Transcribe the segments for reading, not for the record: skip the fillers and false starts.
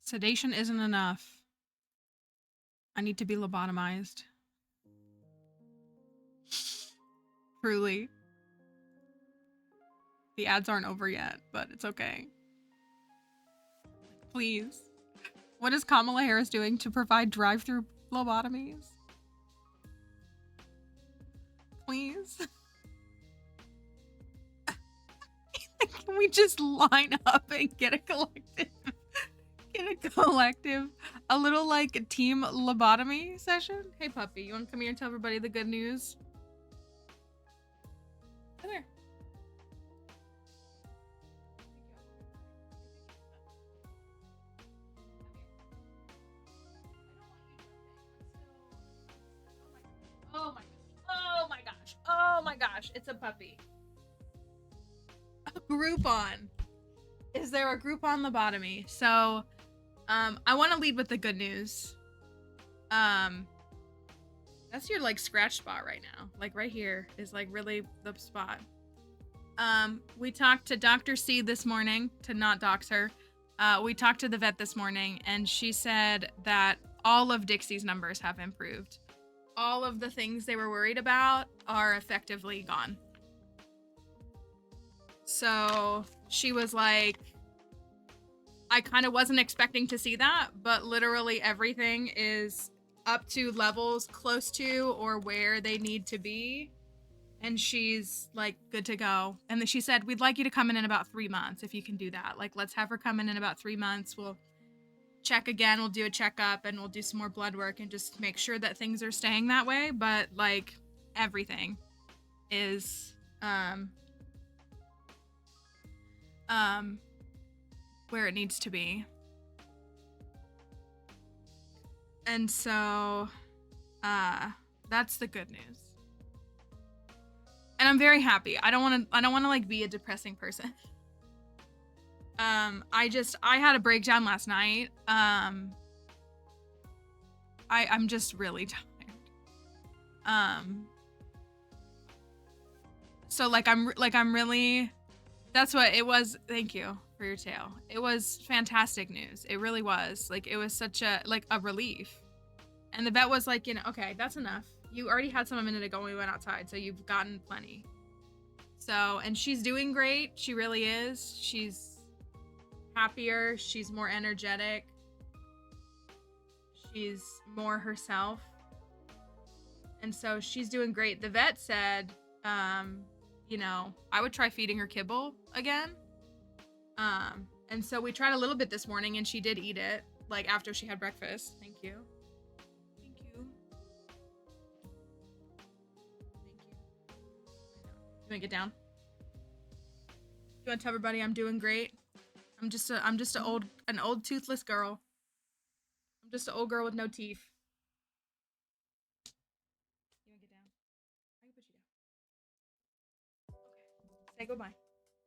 Sedation isn't enough. I need to be lobotomized. Truly. The ads aren't over yet, but it's okay. Please. What is Kamala Harris doing to provide drive-through lobotomies? Please. Can we just line up and get a collective? A little like team lobotomy session? Hey puppy, you want to come here and tell everybody the good news? Come here. Oh my gosh. Oh my gosh. Oh my gosh. It's a puppy. A Groupon. Is there a Groupon lobotomy? So, I want to lead with the good news. That's your like scratch spot right now. Like right here is like really the spot. We talked to Dr. C this morning, to not dox her. We talked to the vet this morning and she said that all of Dixie's numbers have improved. All of the things they were worried about are effectively gone. So she was like, I kind of wasn't expecting to see that, but literally everything is up to levels close to or where they need to be. And she's like, good to go. And then she said, we'd like you to come in about 3 months if you can do that. Like, let's have her come in about 3 months. We'll check again. We'll do a checkup and we'll do some more blood work and just make sure that things are staying that way. But like everything is, where it needs to be. And so, that's the good news. And I'm very happy. I don't want to like be a depressing person. I had a breakdown last night. I'm just really tired. So like I'm really, that's what it was. Thank you for your tale. It was fantastic news. It really was. Like, it was such a relief. And the vet was like, you know, okay, that's enough. You already had some a minute ago when we went outside, so you've gotten plenty. So, and she's doing great. She really is. She's happier. She's more energetic. She's more herself. And so she's doing great. The vet said, you know, I would try feeding her kibble again. And so we tried a little bit this morning and she did eat it, like after she had breakfast. Thank you. Thank you. Thank you. You wanna get down? You wanna tell everybody I'm doing great? I'm just an old toothless girl. I'm just an old girl with no teeth. You wanna get down? I can put you down. Okay. Say goodbye.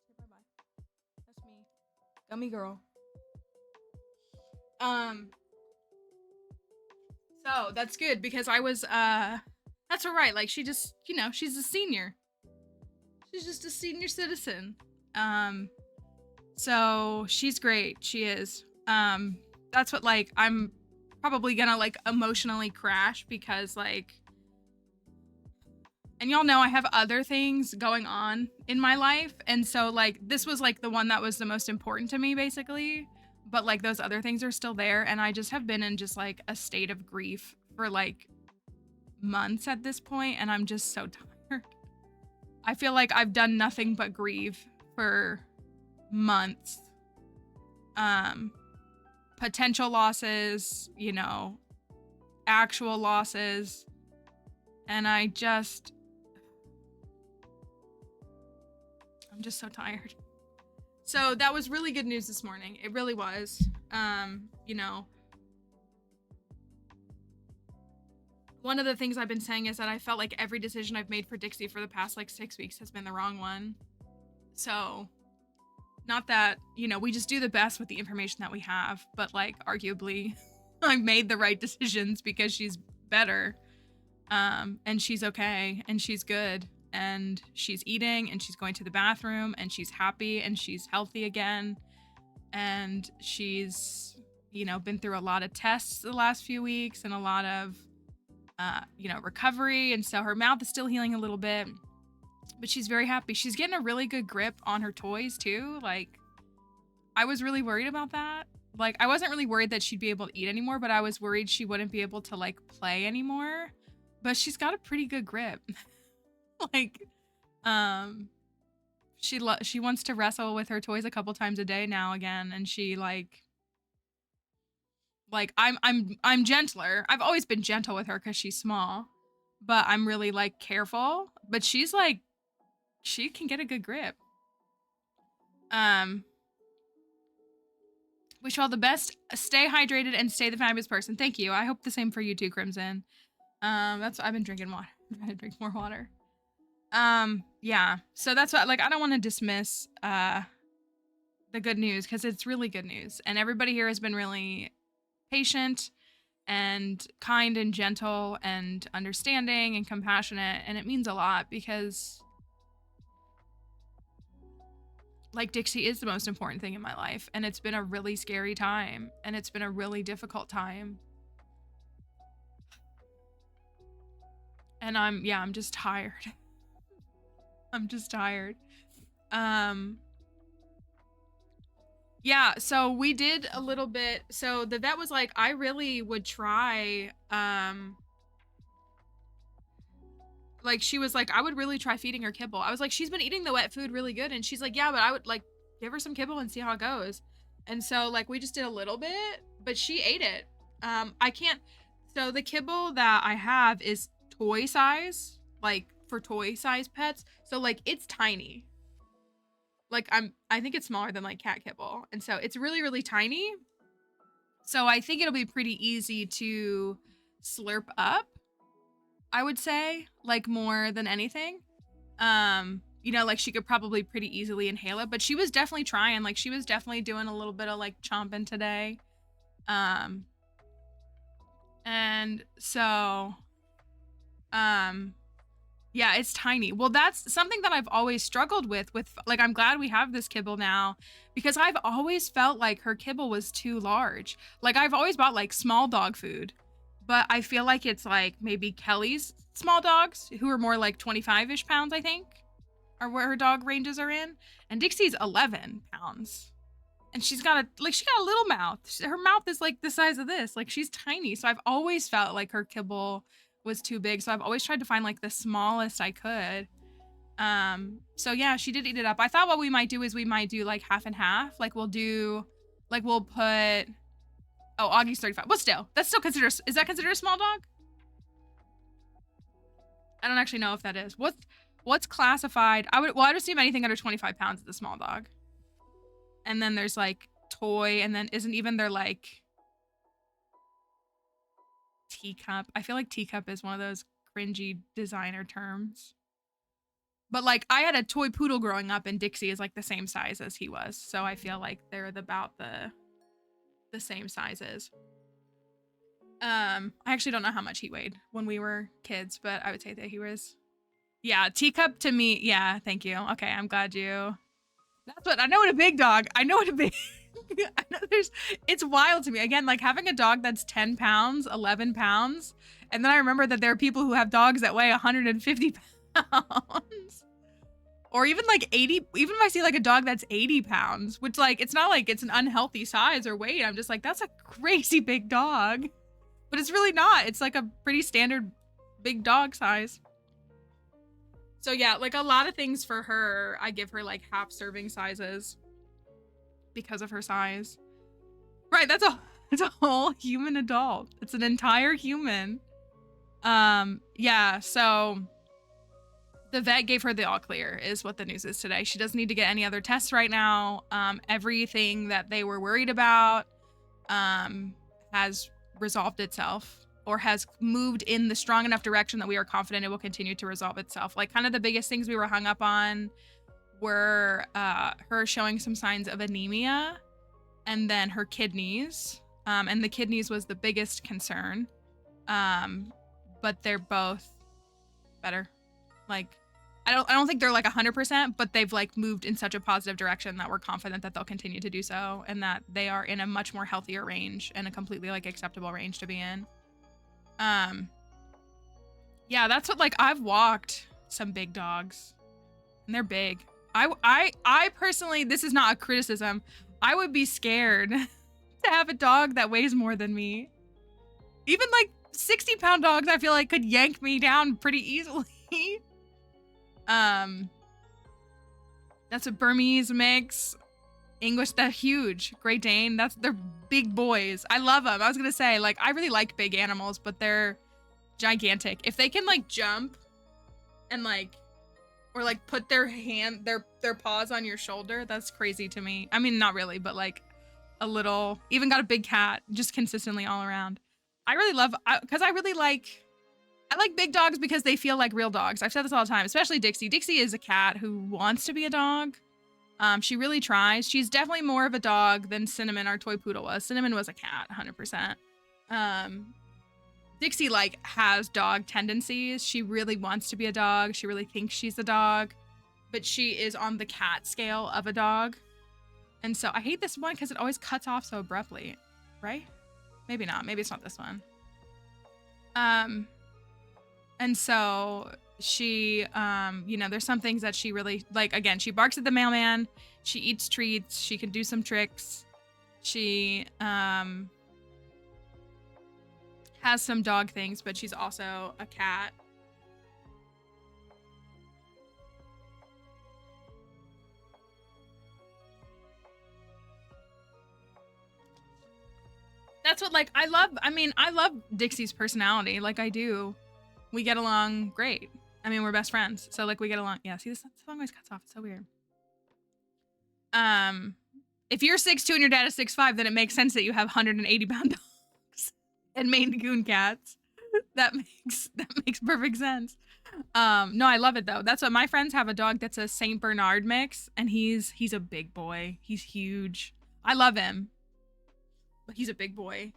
Say bye-bye. That's me. Gummy girl. So that's good because I was, that's all right. Like, she just, you know, she's a senior. She's just a senior citizen. So she's great. She is. That's what, like, I'm probably gonna, like, emotionally crash because, like, and y'all know I have other things going on in my life. And so, like, this was, like, the one that was the most important to me, basically. But, like, those other things are still there. And I just have been in just, like, a state of grief for, like, months at this point. And I'm just so tired. I feel like I've done nothing but grieve for months. Potential losses, you know, actual losses. And I'm just so tired. So that was really good news this morning. It really was. You know, one of the things I've been saying is that I felt like every decision I've made for Dixie for the past like 6 weeks has been the wrong one. So not that, you know, we just do the best with the information that we have, but like arguably I've made the right decisions because she's better. And she's okay and she's good and she's eating and she's going to the bathroom and she's happy and she's healthy again and she's you know, been through a lot of tests the last few weeks and a lot of, you know, recovery. And so her mouth is still healing a little bit, but she's very happy. She's getting a really good grip on her toys too. Like, I was really worried about that. Like, I wasn't really worried that she'd be able to eat anymore, but I was worried she wouldn't be able to like play anymore. But she's got a pretty good grip. Like, she wants to wrestle with her toys a couple times a day now again, and she like I'm gentler. I've always been gentle with her because she's small, but I'm really like careful. But she's like, she can get a good grip. Wish you all the best. Stay hydrated and stay the fabulous person. Thank you. I hope the same for you too, Crimson. That's what I've been drinking water. I'm trying to drink more water. Yeah. So that's what, like, I don't want to dismiss the good news because it's really good news, and everybody here has been really patient and kind and gentle and understanding and compassionate, and it means a lot because, like, Dixie is the most important thing in my life, and it's been a really scary time, and it's been a really difficult time. And I'm just tired. I'm just tired. Yeah, so we did a little bit. So the vet was like, I really would try, like, she was like, I would really try feeding her kibble. I was like, she's been eating the wet food really good. And she's like, yeah, but I would like give her some kibble and see how it goes. And so like, we just did a little bit, but she ate it. I can't, so the kibble that I have is toy size, like for toy size pets. So like, it's tiny. Like I think it's smaller than like cat kibble. And so it's really, really tiny. So I think it'll be pretty easy to slurp up, I would say, like more than anything. You know, like she could probably pretty easily inhale it, but she was definitely trying. Like she was definitely doing a little bit of like chomping today. And so, yeah, it's tiny. Well, that's something that I've always struggled with like, I'm glad we have this kibble now because I've always felt like her kibble was too large. Like I've always bought like small dog food, but I feel like it's like maybe Kelly's small dogs who are more like 25-ish pounds, I think, are where her dog ranges are in. And Dixie's 11 pounds. And she got a little mouth. Her mouth is like the size of this. Like she's tiny. So I've always felt like her kibble was too big. So I've always tried to find like the smallest I could. So yeah, she did eat it up. I thought what we might do is we might do like half and half. Like we'll put, oh, Augie's 35. But still, that's still considered, is that considered a small dog? I don't actually know if that is. What's classified? I would assume anything under 25 pounds is a small dog. And then there's like toy, and then isn't even there like teacup? I feel like teacup is one of those cringy designer terms. But like I had a toy poodle growing up, and Dixie is like the same size as he was. So I feel like they're about the same sizes. I actually don't know how much he weighed when we were kids, but I would say that he was, yeah, teacup to me. Yeah, thank you. Okay, I'm glad you. That's what I know. What a big dog. I know what a big. I know it's wild to me. Again, like having a dog that's 10 pounds, 11 pounds. And then I remember that there are people who have dogs that weigh 150 pounds. Or even like 80. Even if I see like a dog that's 80 pounds, which like, it's not like it's an unhealthy size or weight. I'm just like, that's a crazy big dog. But it's really not. It's like a pretty standard big dog size. So yeah, like a lot of things for her, I give her like half serving sizes because of her size. Right, it's a whole human adult. It's an entire human. Yeah, so the vet gave her the all clear is what the news is today. She doesn't need to get any other tests right now. Everything that they were worried about has resolved itself, or has moved in the strong enough direction that we are confident it will continue to resolve itself. Like kind of the biggest things we were hung up on were her showing some signs of anemia, and then her kidneys. And the kidneys was the biggest concern. But they're both better. Like I don't think they're like 100%, but they've like moved in such a positive direction that we're confident that they'll continue to do so, and that they are in a much more healthier range and a completely like acceptable range to be in. Yeah, that's what, like, I've walked some big dogs and they're big. I personally, this is not a criticism, I would be scared to have a dog that weighs more than me. Even like 60-pound dogs, I feel like could yank me down pretty easily. That's a Burmese mix. English, they're huge. Great Dane, they're big boys. I love them. I was gonna say, like, I really like big animals, but they're gigantic. If they can like jump and like, or like put their paws on your shoulder, that's crazy to me. I mean, not really, but like a little. Even got a big cat, just consistently all around. I really love, because I like big dogs because they feel like real dogs. I've said this all the time, especially Dixie. Dixie is a cat who wants to be a dog. She really tries. She's definitely more of a dog than Cinnamon, our toy poodle, was. Cinnamon was a cat, 100%. Dixie like has dog tendencies. She really wants to be a dog. She really thinks she's a dog, but she is on the cat scale of a dog. And so I hate this one because it always cuts off so abruptly, right? Maybe not. Maybe it's not this one. And so she, you know, there's some things that she really, like, again, she barks at the mailman, she eats treats, she can do some tricks, she, has some dog things, but she's also a cat. That's what, like, I love Dixie's personality, like, I do. We get along great. I mean, we're best friends, so like we get along. Yeah, see, this song always cuts off. It's so weird. If you're 6'2" and your dad is 6'5", then it makes sense that you have 180-pound dogs and Maine Coon cats. That makes perfect sense. No, I love it though. That's what my friends have, a dog that's a Saint Bernard mix, and he's a big boy. He's huge. I love him, but he's a big boy.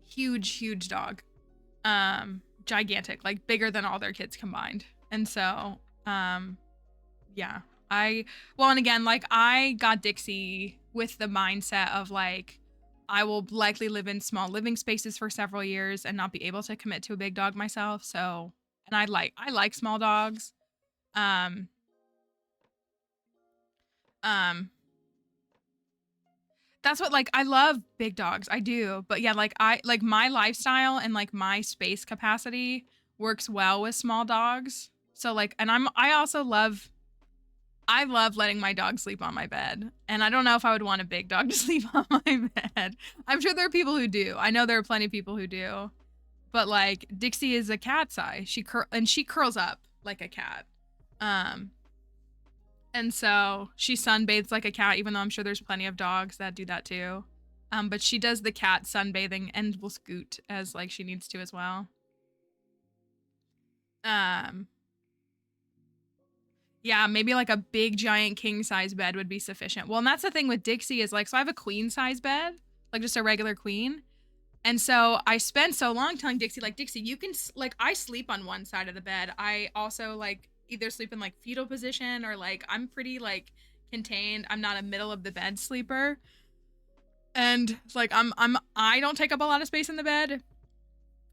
Huge dog. Gigantic, like bigger than all their kids combined. And so, yeah, well, and again, like I got Dixie with the mindset of like, I will likely live in small living spaces for several years and not be able to commit to a big dog myself. So, and I like small dogs. That's what, like, I love big dogs. I do. But yeah, like my lifestyle and like my space capacity works well with small dogs. So like, and I love letting my dog sleep on my bed. And I don't know if I would want a big dog to sleep on my bed. I'm sure there are people who do. I know there are plenty of people who do. But like Dixie is a cat's eye. She curls up like a cat. And so she sunbathes like a cat, even though I'm sure there's plenty of dogs that do that too. But she does the cat sunbathing and will scoot as like she needs to as well. Yeah, maybe like a big giant king size bed would be sufficient. Well, and that's the thing with Dixie is like, so I have a queen size bed, like just a regular queen. And so I spent so long telling Dixie, like, Dixie, you can, like, I sleep on one side of the bed. I also like either sleep in like fetal position or like I'm pretty like contained. I'm not a middle of the bed sleeper. And like I don't take up a lot of space in the bed,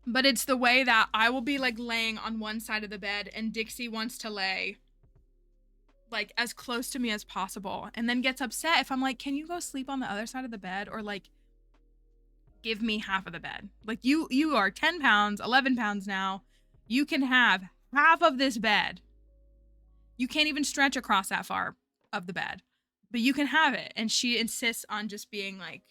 but it's the way that I will be like laying on one side of the bed and Dixie wants to lay like as close to me as possible and then gets upset if I'm like, can you go sleep on the other side of the bed, or like give me half of the bed. Like you are 10 pounds, 11 pounds now. You can have half of this bed. You can't even stretch across that far of the bed, but you can have it. And she insists on just being like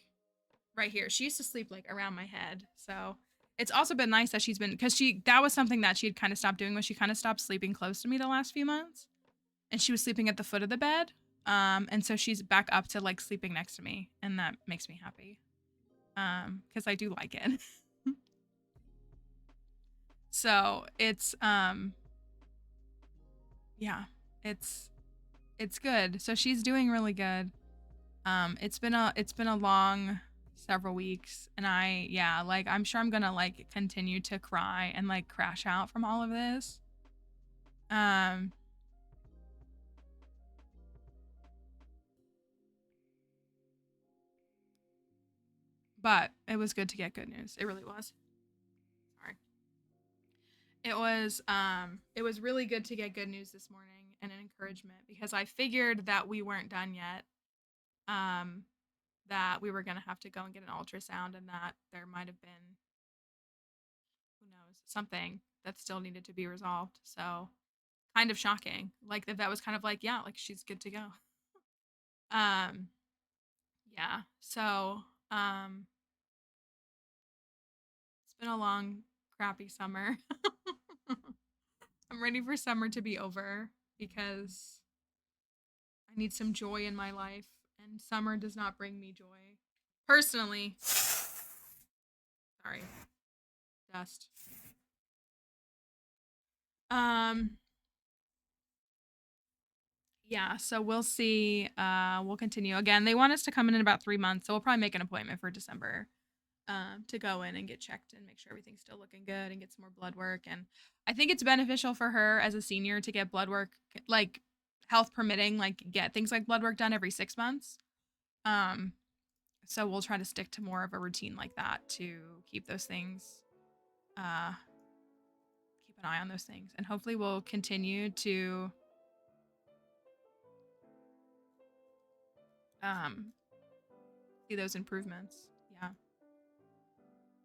right here. She used to sleep like around my head. So it's also been nice that she's been, because that was something that she had kind of stopped doing, was she kind of stopped sleeping close to me the last few months. And she was sleeping at the foot of the bed. And so she's back up to like sleeping next to me. And that makes me happy. Because I do like it. So it's, yeah, it's good. So she's doing really good. It's been a long several weeks, and I'm sure I'm gonna like continue to cry and like crash out from all of this. But it was good to get good news. It really was. Sorry. It was really good to get good news this morning and an encouragement because I figured that we weren't done yet. That we were going to have to go and get an ultrasound and that there might have been, who knows, something that still needed to be resolved. So kind of shocking. Like that was kind of like, yeah, like she's good to go. Yeah. So, it's been a long, crappy summer. I'm ready for summer to be over because I need some joy in my life, and summer does not bring me joy. Personally. Sorry. Dust. Yeah, so we'll see. We'll continue. Again, they want us to come in about 3 months, so we'll probably make an appointment for December. To go in and get checked and make sure everything's still looking good and get some more blood work. And I think it's beneficial for her as a senior to get blood work, like health permitting, like get things like blood work done every 6 months. So we'll try to stick to more of a routine like that to keep those things, keep an eye on those things. And hopefully we'll continue to see those improvements. Yeah.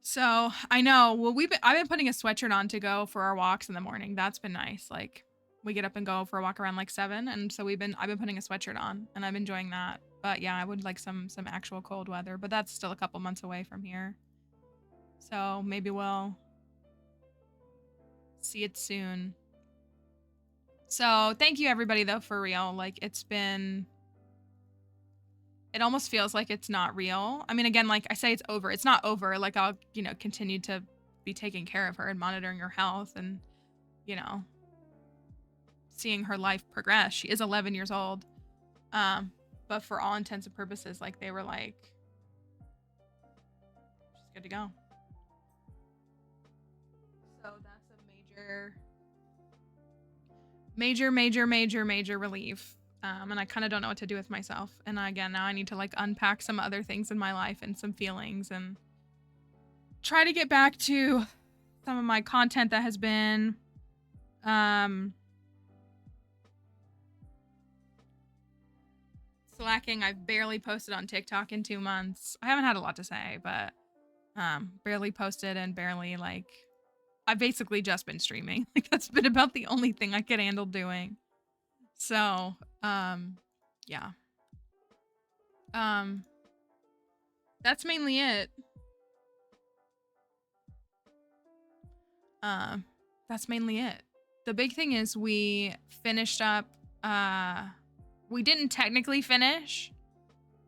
So I know. Well, I've been putting a sweatshirt on to go for our walks in the morning. That's been nice. Like we get up and go for a walk around like 7, and so I've been putting a sweatshirt on, and I'm enjoying that. But yeah, I would like some actual cold weather, but that's still a couple months away from here. So maybe we'll see it soon. So thank you everybody though, for real. Like it almost feels like it's not real. I mean, again, like I say, it's over. It's not over. Like I'll, continue to be taking care of her and monitoring her health and, seeing her life progress. She is 11 years old. But for all intents and purposes, like they were like, she's good to go. So that's a major relief. And I kind of don't know what to do with myself. And now I need to like unpack some other things in my life and some feelings and try to get back to some of my content that has been slacking. I've barely posted on TikTok in 2 months. I haven't had a lot to say, but barely posted and barely like I've basically just been streaming. Like that's been about the only thing I could handle doing. So, yeah. That's mainly it. That's mainly it. The big thing is we finished up, we didn't technically finish,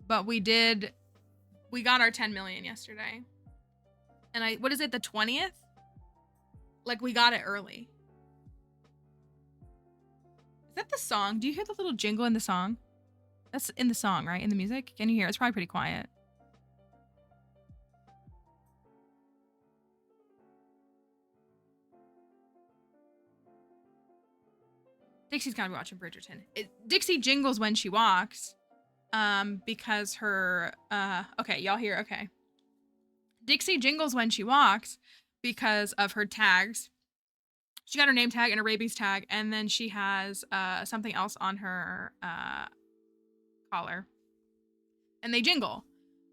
but we got our 10 million yesterday. And what is it, the 20th? Like we got it early. Is that the song? Do you hear the little jingle in the song? That's in the song, right? In the music? Can you hear? It's probably pretty quiet. Dixie's gotta be watching Bridgerton. Dixie jingles when she walks. Because her, okay, y'all hear, okay. Dixie jingles when she walks because of her tags. She got her name tag and her rabies tag, and then she has something else on her collar. And they jingle.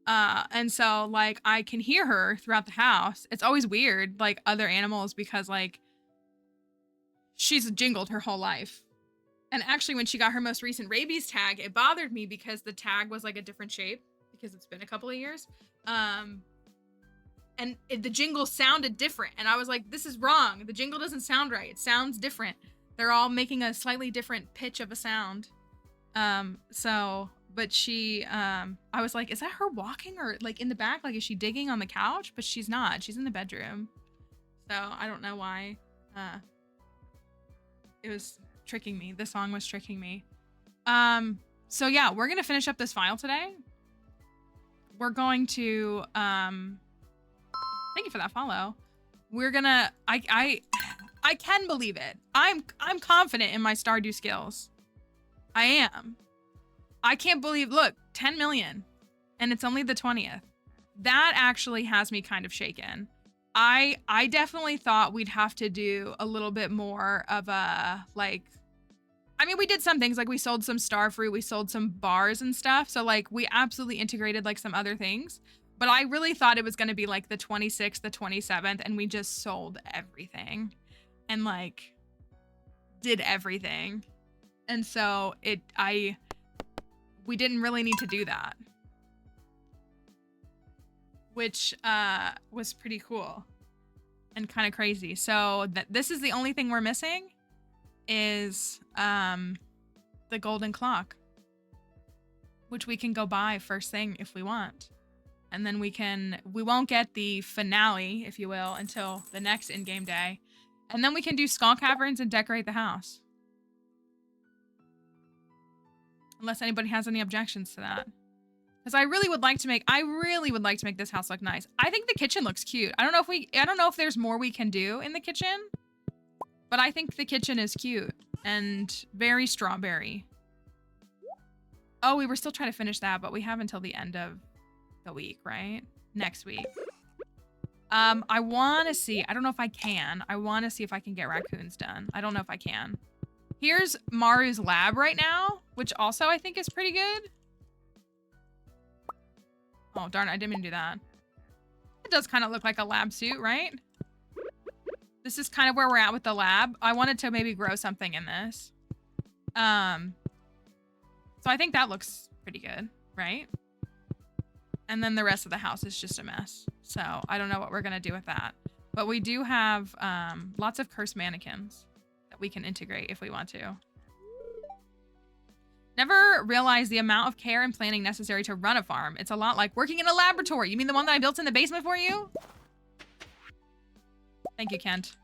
And so, like, I can hear her throughout the house. It's always weird, like, other animals, because, like, she's jingled her whole life. And actually, when she got her most recent rabies tag, it bothered me because the tag was, like, a different shape, because it's been a couple of years. And the jingle sounded different. And I was like, this is wrong. The jingle doesn't sound right. It sounds different. They're all making a slightly different pitch of a sound. But she, I was like, is that her walking or like in the back? Like, is she digging on the couch? But she's not. She's in the bedroom. So I don't know why. It was tricking me. The song was tricking me. So yeah, we're going to finish up this file today. We're going to, thank you for that follow. We're gonna, I can believe it. I'm confident in my Stardew skills. I am. I can't believe, look, 10 million. And it's only the 20th. That actually has me kind of shaken. I definitely thought we'd have to do a little bit more of a, like, I mean, we did some things, like we sold some star fruit, we sold some bars and stuff. So like we absolutely integrated like some other things. But I really thought it was going to be like the 26th, the 27th, and we just sold everything and like did everything. And so we didn't really need to do that, which was pretty cool and kind of crazy. So this is the only thing we're missing is the golden clock, which we can go buy first thing if we want. And then we won't get the finale, if you will, until the next in-game day. And then we can do skull caverns and decorate the house. Unless anybody has any objections to that. Because I really would like to make this house look nice. I think the kitchen looks cute. I don't know if there's more we can do in the kitchen, but I think the kitchen is cute and very strawberry. Oh, we were still trying to finish that, but we have until the end of the week, right? Next week. I want to see, I don't know if I can. I want to see if I can get raccoons done. I don't know if I can. Here's Maru's lab right now, which also I think is pretty good. Oh, darn, I didn't mean to do that. It does kind of look like a lab suit, right? This is kind of where we're at with the lab. I wanted to maybe grow something in this. So I think that looks pretty good, right? And then the rest of the house is just a mess. So I don't know what we're going to do with that. But we do have lots of cursed mannequins that we can integrate if we want to. Never realized the amount of care and planning necessary to run a farm. It's a lot like working in a laboratory. You mean the one that I built in the basement for you? Thank you, Kent.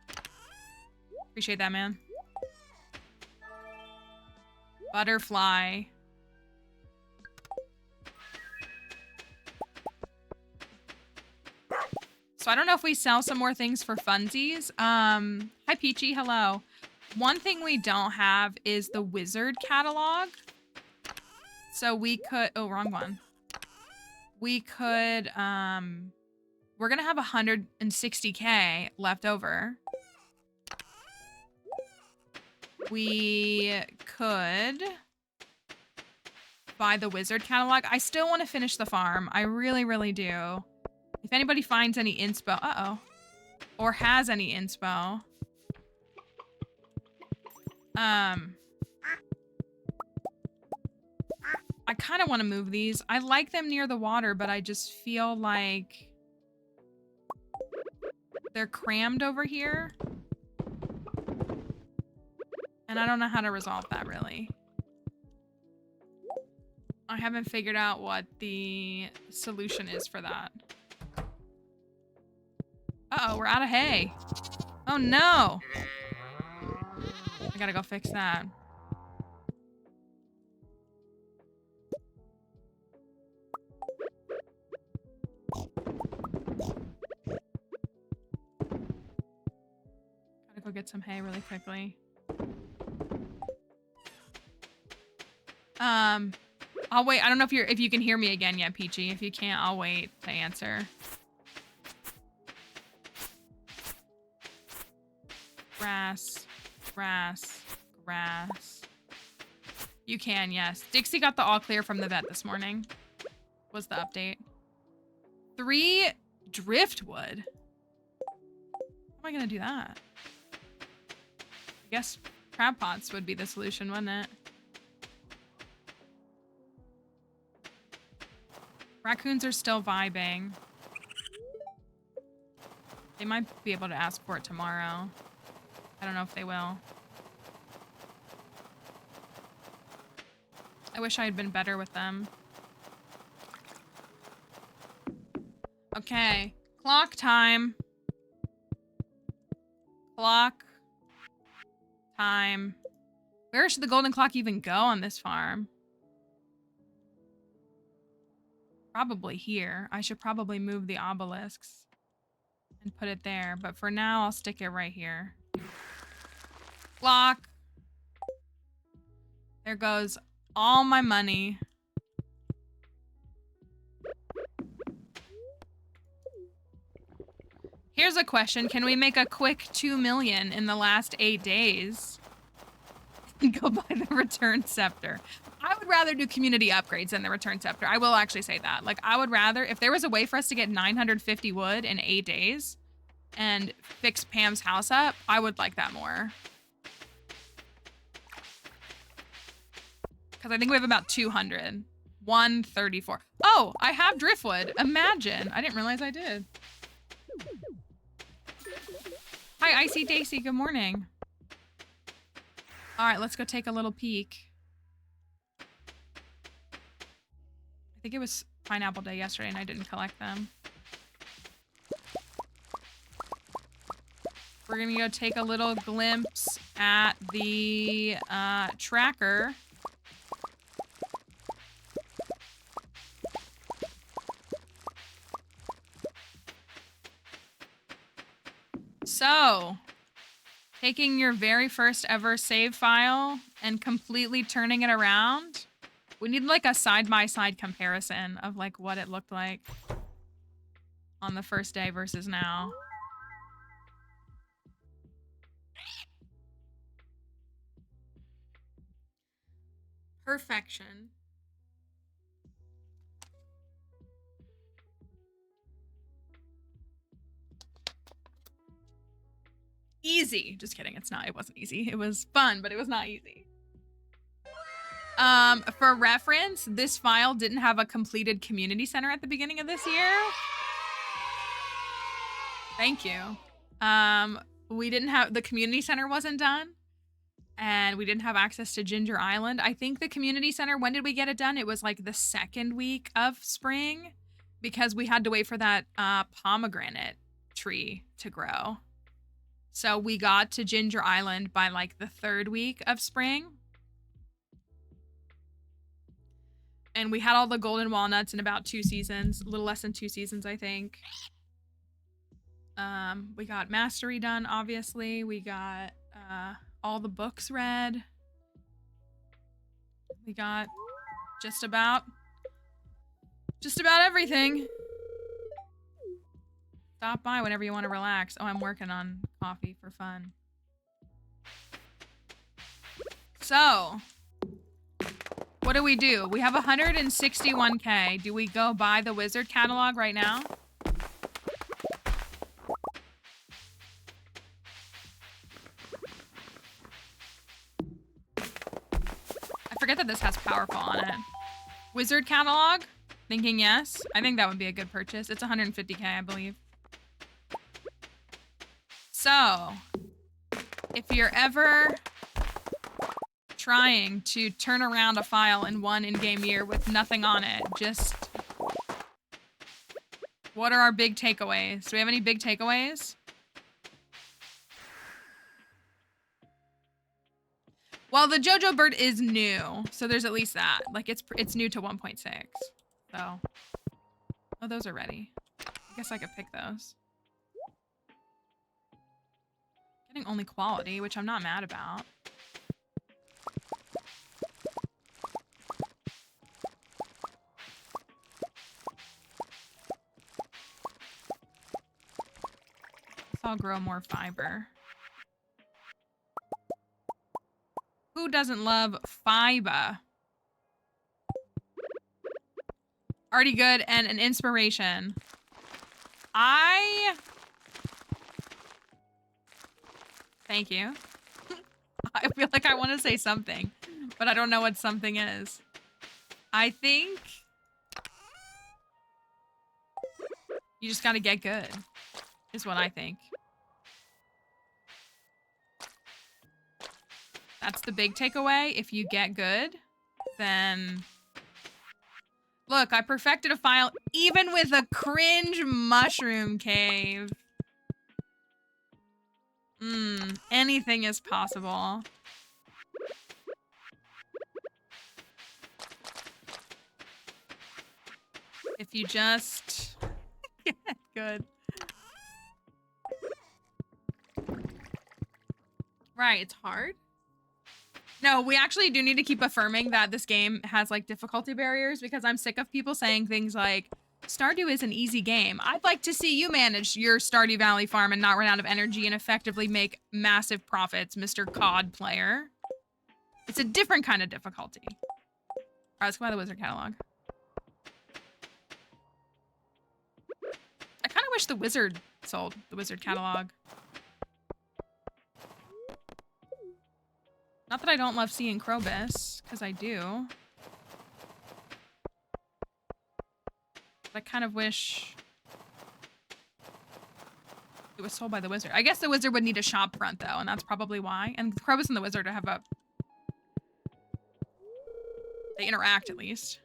Appreciate that, man. Butterfly. So I don't know if we sell some more things for funsies. Hi, Peachy. Hello. One thing we don't have is the wizard catalog. So we could... Oh, wrong one. We could... We're going to have 160K left over. We could buy the wizard catalog. I still want to finish the farm. I really, really do. If anybody finds any inspo, or has any inspo, I kind of want to move these. I like them near the water, but I just feel like they're crammed over here. And I don't know how to resolve that, really. I haven't figured out what the solution is for that. Uh-oh, we're out of hay. Oh, no. I gotta go fix that. Gotta go get some hay really quickly. I'll wait. I don't know if you can hear me again yet, Peachy. If you can't, I'll wait to answer. Grass, grass, grass. You can, yes. Dixie got the all clear from the vet this morning. Was the update. 3 driftwood. How am I gonna do that? I guess crab pots would be the solution, wouldn't it? Raccoons are still vibing. They might be able to ask for it tomorrow. I don't know if they will. I wish I had been better with them. Okay. Clock time. Clock time. Where should the golden clock even go on this farm? Probably here. I should probably move the obelisks and put it there. But for now, I'll stick it right here. Clock. There goes all my money. Here's a question. Can we make a quick 2 million in the last 8 days? And go buy the return scepter. I would rather do community upgrades than the return scepter. I will actually say that. Like, I would rather, if there was a way for us to get 950 wood in 8 days and fix Pam's house up, I would like that more. Because I think we have about 200. 134. Oh, I have driftwood. Imagine. I didn't realize I did. Hi, Icy Daisy. Good morning. All right, let's go take a little peek. I think it was Pineapple Day yesterday and I didn't collect them. We're gonna go take a little glimpse at the tracker. So, taking your very first ever save file and completely turning it around. We need like a side-by-side comparison of like what it looked like on the first day versus now. Perfection. Easy. Just kidding. It's not. It wasn't easy. It was fun, but it was not easy. For reference, this file didn't have a completed community center at the beginning of this year. Thank you. We didn't have, the community center wasn't done and we didn't have access to Ginger Island. I think the community center, when did we get it done? It was like the second week of spring because we had to wait for that pomegranate tree to grow. So we got to Ginger Island by like the third week of spring. And we had all the golden walnuts in about 2 seasons, a little less than 2 seasons, I think. We got mastery done, obviously. We got all the books read. We got just about everything. Stop by whenever you want to relax. Oh, I'm working on coffee for fun. So, what do? We have 161K. Do we go buy the wizard catalog right now? I forget that this has Powerful on it. Wizard catalog? Thinking yes. I think that would be a good purchase. It's 150K, I believe. So, if you're ever trying to turn around a file in one in-game year with nothing on it, just... What are our big takeaways? Do we have any big takeaways? Well, the JoJo bird is new, so there's at least that. Like, it's new to 1.6, so... Oh, those are ready. I guess I could pick those. Getting only quality, which I'm not mad about. I'll grow more fiber. Who doesn't love fiber? Already good and an inspiration. Thank you. I feel like I want to say something, but I don't know what something is. I think you just gotta get good, is what I think. That's the big takeaway. If you get good, then... Look, I perfected a file even with a cringe mushroom cave. Anything is possible. If you just get good. Right, it's hard. No, we actually do need to keep affirming that this game has like difficulty barriers because I'm sick of people saying things like, Stardew is an easy game. I'd like to see you manage your Stardew Valley farm and not run out of energy and effectively make massive profits, Mr. COD player. It's a different kind of difficulty. All right, let's go by the wizard catalog. I kind of wish the wizard sold the wizard catalog. Not that I don't love seeing Krobus, because I do. But I kind of wish it was sold by the wizard. I guess the wizard would need a shop front, though, and that's probably why. And Krobus and the wizard have a... They interact, at least.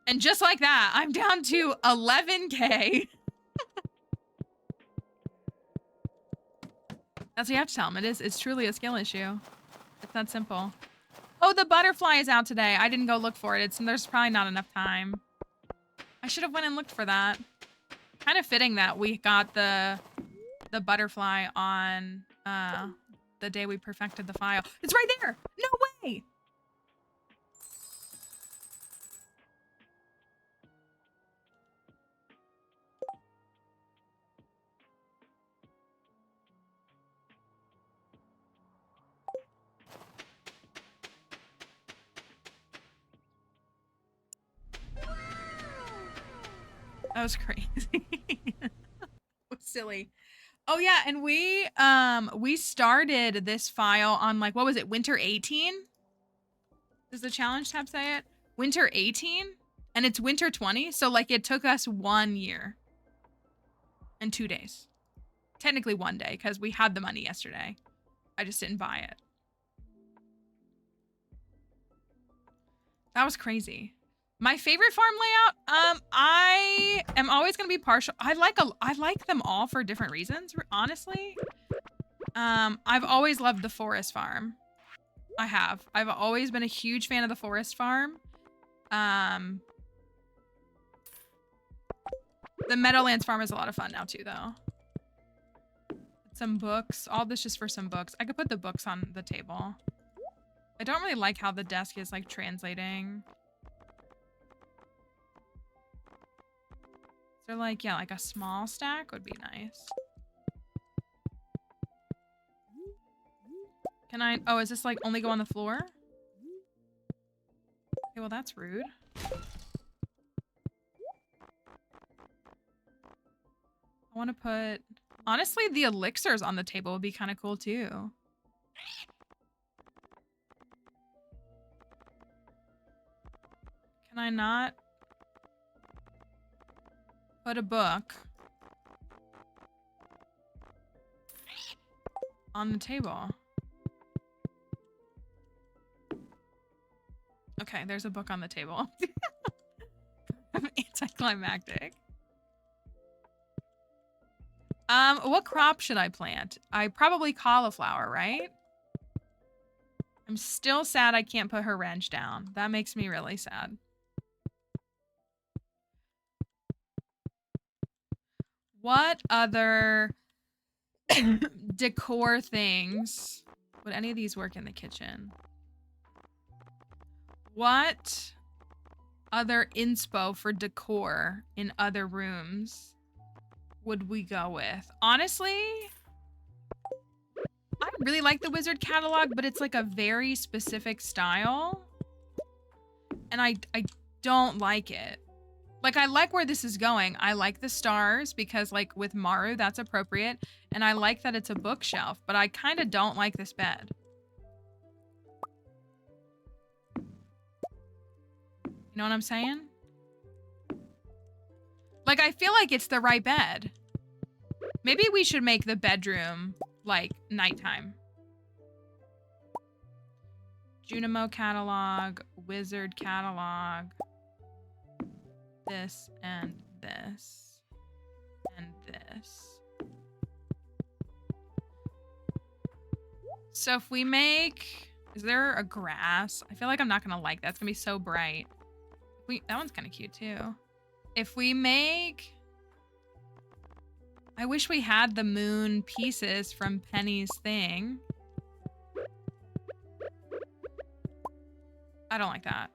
And just like that, I'm down to 11K. That's what you have to tell him. It's truly a skill issue. It's that simple. Oh, the butterfly is out today. I didn't go look for it. There's probably not enough time. I should have went and looked for that. Kind of fitting that we got the butterfly on the day we perfected the file. It's right there. No way. That was crazy. Silly. Oh yeah, and we started this file on like, what was it, Winter 18? Does the challenge tab say it? Winter 18? And it's Winter 20, so like it took us 1 year and 2 days. Technically 1 day, because we had the money yesterday. I just didn't buy it. That was crazy. My favorite farm layout, I am always gonna be partial. I like them all for different reasons, honestly. I've always loved the forest farm. I have. I've always been a huge fan of the forest farm. The Meadowlands farm is a lot of fun now too, though. Some books. All this just for some books. I could put the books on the table. I don't really like how the desk is like translating. So like, yeah, like a small stack would be nice. Can I, oh, is this like only go on the floor? Okay, well that's rude. I want to put, honestly, the elixirs on the table would be kind of cool too. Can I not put a book on the table? Okay, there's a book on the table. I'm anticlimactic. What crop should I plant? Probably cauliflower, right? I'm still sad I can't put her wrench down. That makes me really sad. What other decor things would any of these work in the kitchen? What other inspo for decor in other rooms would we go with? Honestly, I really like the wizard catalog, but it's like a very specific style. And I don't like it. Like, I like where this is going. I like the stars because, like, with Maru, that's appropriate. And I like that it's a bookshelf, but I kind of don't like this bed. You know what I'm saying? Like, I feel like it's the right bed. Maybe we should make the bedroom, like, nighttime. Junimo catalog, wizard catalog. This and this and this. So if we make, is there a grass? I feel like I'm not gonna like that. It's gonna be so bright. That one's kind of cute too. If we make I wish we had the moon pieces from Penny's thing. I don't like that.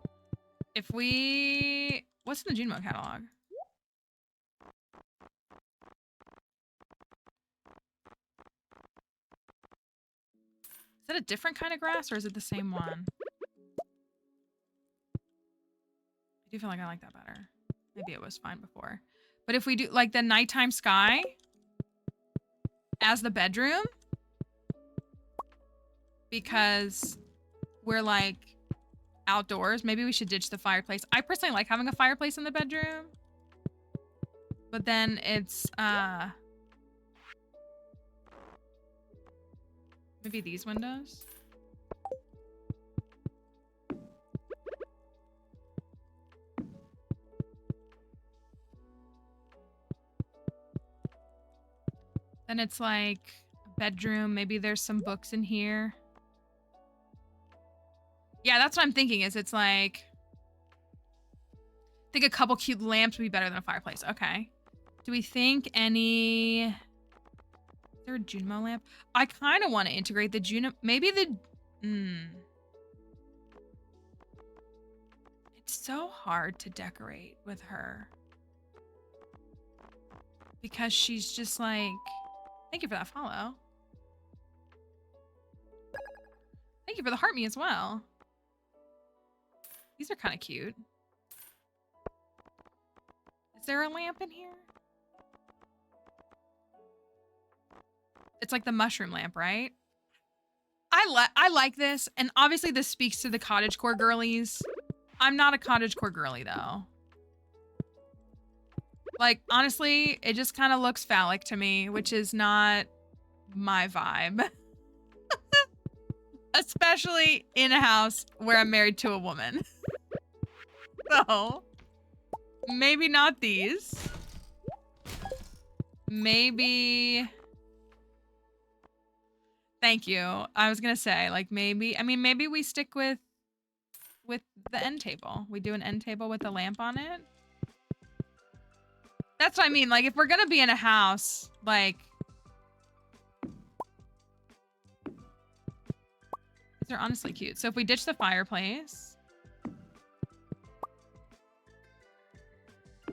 If we... What's in the Junimo catalog? Is that a different kind of grass or is it the same one? I do feel like I like that better. Maybe it was fine before. But if we do like the nighttime sky as the bedroom, because we're like outdoors, maybe we should ditch the fireplace. I personally like having a fireplace in the bedroom. But then it's maybe these windows. Then it's like a bedroom. Maybe there's some books in here. Yeah, that's what I'm thinking is it's like... I think a couple cute lamps would be better than a fireplace. Okay. Do we think any... Is there a Junimo lamp? I kind of want to integrate the Junimo... Maybe the... It's so hard to decorate with her. Because she's just like... Thank you for that follow. Thank you for the heart me as well. These are kind of cute. Is there a lamp in here? It's like the mushroom lamp, right? I like this, and obviously this speaks to the cottagecore girlies. I'm not a cottagecore girly though. Like, honestly, it just kind of looks phallic to me, which is not my vibe. Especially in a house where I'm married to a woman. So, maybe not these. Maybe... Thank you. I was gonna say, like, maybe... I mean, maybe we stick with the end table. We do an end table with a lamp on it. That's what I mean. Like, if we're gonna be in a house, like... These are honestly cute. So if we ditch the fireplace... I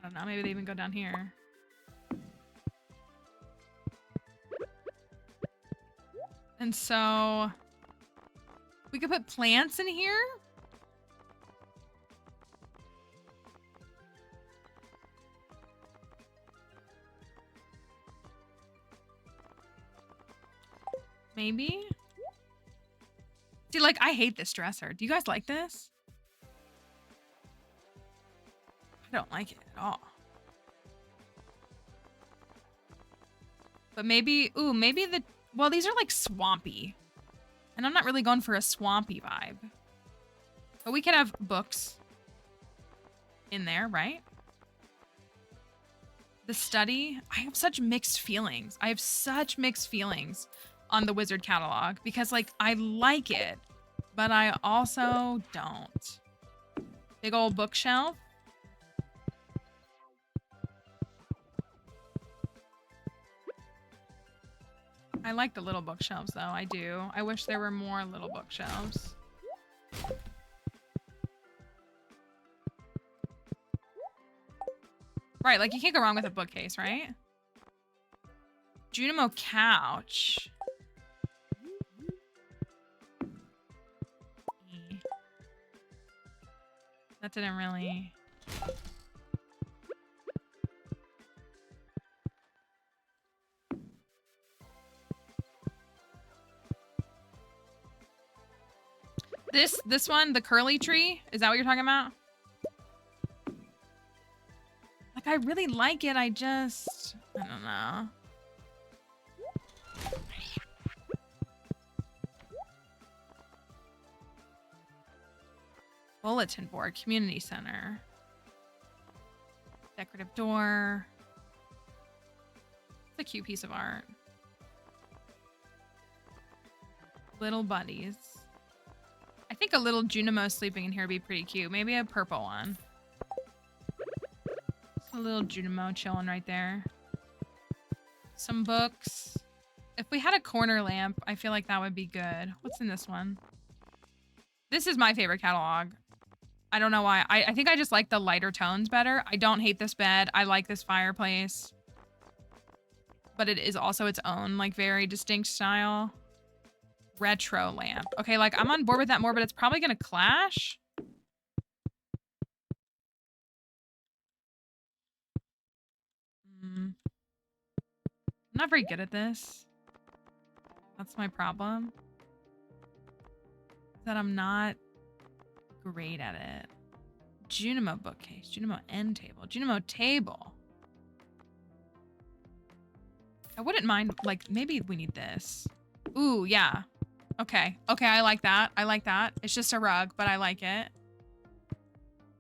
don't know. Maybe they even go down here. And so... We could put plants in here? Maybe? See, like, I hate this dresser. Do you guys like this? I don't like it at all. But maybe, ooh, maybe the, well, these are like swampy. And I'm not really going for a swampy vibe. But we can have books in there, right? The study, I have such mixed feelings. I have such mixed feelings on the Wizard catalog because, like, I like it, but I also don't. Big old bookshelf. I like the little bookshelves, though. I do. I wish there were more little bookshelves. Right, like, you can't go wrong with a bookcase, right? Junimo couch. That didn't really... This one, the curly tree, is that what you're talking about? Like, I really like it, I just... I don't know. Bulletin board, community center. Decorative door. It's a cute piece of art. Little buddies. I think a little Junimo sleeping in here would be pretty cute. Maybe a purple one. A little Junimo chilling right there. Some books. If we had a corner lamp, I feel like that would be good. What's in this one? This is my favorite catalog. I don't know why. I think I just like the lighter tones better. I don't hate this bed. I like this fireplace. But it is also its own, like, very distinct style. Retro lamp. Okay, like, I'm on board with that more, but it's probably gonna clash. I'm not very good at this. That's my problem. That I'm not great at it. Junimo bookcase. Junimo end table. Junimo table. I wouldn't mind, like, maybe we need this. Ooh, yeah. Okay. Okay, I like that. I like that. It's just a rug, but I like it.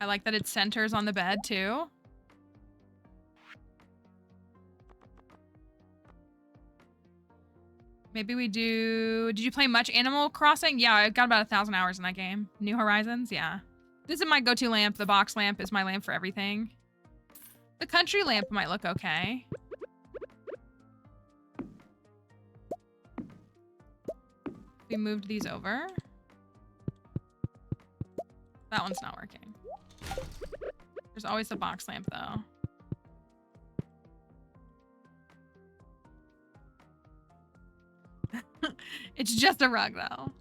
I like that it centers on the bed, too. Maybe we do... Did you play much Animal Crossing? Yeah, I've got about 1,000 hours in that game. New Horizons? Yeah. This is my go-to lamp. The box lamp is my lamp for everything. The country lamp might look okay. We moved these over. That one's not working. There's always the box lamp, though. It's just a rug, though.